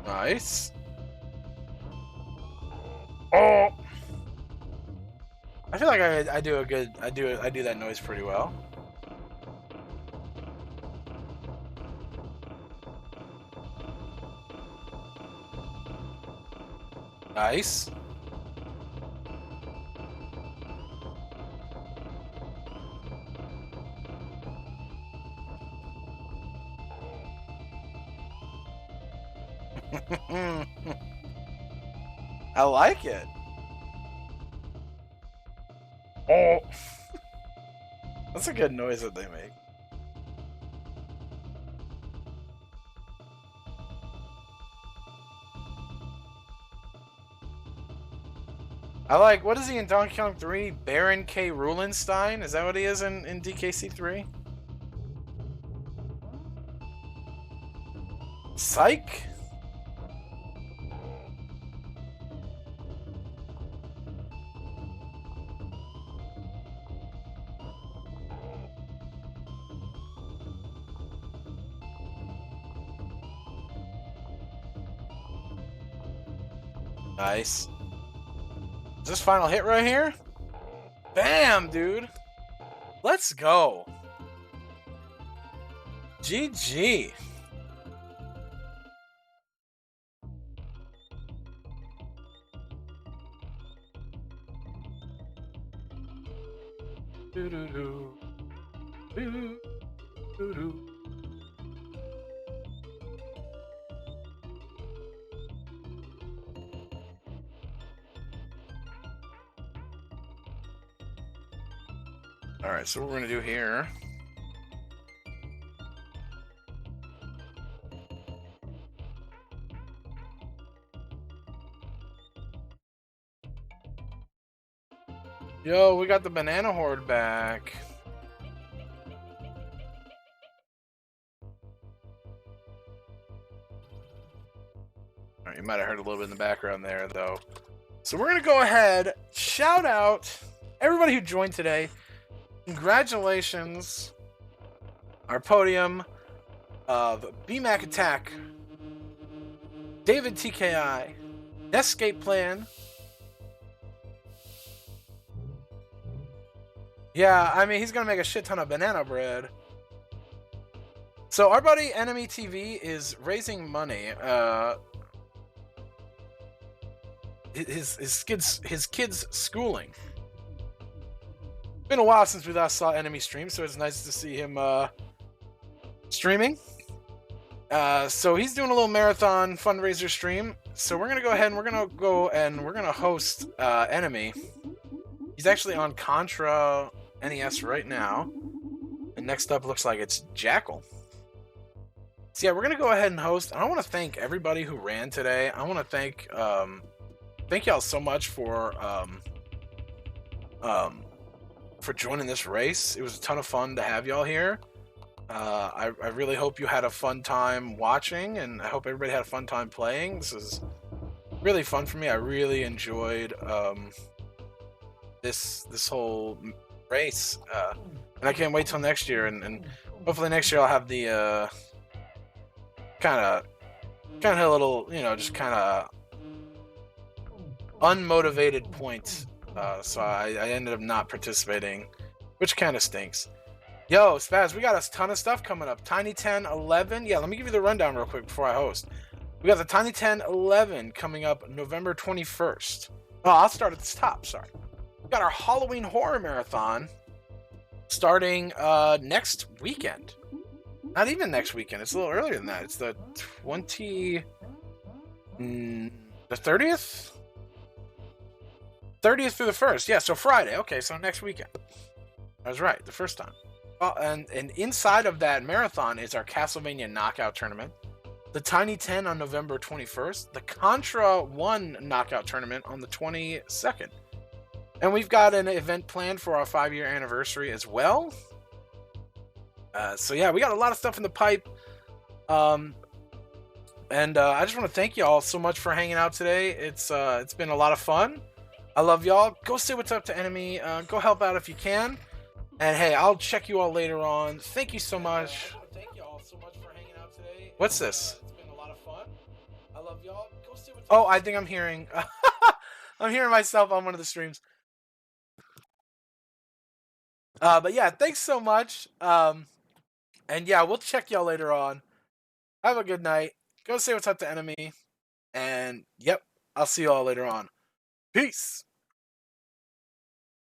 Nice. Oh, I feel like I do a good I do that noise pretty well. Nice. I like it. Oh. That's a good noise that they make. I like, what is he in Donkey Kong 3? Baron K. Rulenstein? Is that what he is in DKC 3? Psych? Nice. Is this final hit right here? Bam, dude. Let's go. GG. Doo-doo-doo. Doo-doo-doo. Alright, so what we're gonna do here. Yo, we got the banana horde back. Alright, you might have heard a little bit in the background there, though. So we're gonna go ahead, shout out everybody who joined today. Congratulations. Our podium of BMAC Attack, David TKI, Escape Plan. Yeah, I mean, he's gonna make a shit ton of banana bread. So our buddy Enemy TV is raising money. His kids' schooling. Been a while since we last saw Enemy stream, so it's nice to see him streaming. So he's doing a little marathon fundraiser stream. So we're gonna go ahead and we're gonna host Enemy. He's actually on Contra NES right now. And next up looks like it's Jackal. So yeah, we're gonna go ahead and host. I want to thank everybody who ran today. I want to thank y'all so much for joining this race. It was a ton of fun to have y'all here. I really hope you had a fun time watching, and I hope everybody had a fun time playing. This is really fun for me. I really enjoyed this whole race, and I can't wait till next year. And hopefully next year I'll have the kind of a little, just kind of unmotivated points. So I ended up not participating, which kind of stinks. Yo, Spaz, we got a ton of stuff coming up. Tiny 10 11. Yeah, let me give you the rundown real quick before I host. We got the Tiny 10 11 coming up November 21st. Oh, I'll start at the top, sorry. We got our Halloween Horror Marathon starting next weekend. Not even next weekend. It's a little earlier than that. It's the 30th? 30th through the 1st. Yeah, so Friday. Okay, so next weekend. I was right, the first time. Well, and inside of that marathon is our Castlevania Knockout Tournament, the Tiny 10 on November 21st, the Contra 1 Knockout Tournament on the 22nd. And we've got an event planned for our 5-year anniversary as well. So yeah, we got a lot of stuff in the pipe. And I just want to thank you all so much for hanging out today. It's been a lot of fun. I love y'all. Go say what's up to Enemy. Go help out if you can. And hey, I'll check you all later on. Thank you so much. Thank you all so much for hanging out today. What's this? It's been a lot of fun. I love y'all. Go see what's Oh, I think I'm hearing I'm hearing myself on one of the streams. But yeah, thanks so much. And yeah, we'll check y'all later on. Have a good night. Go say what's up to Enemy. And yep, I'll see you all later on. Peace.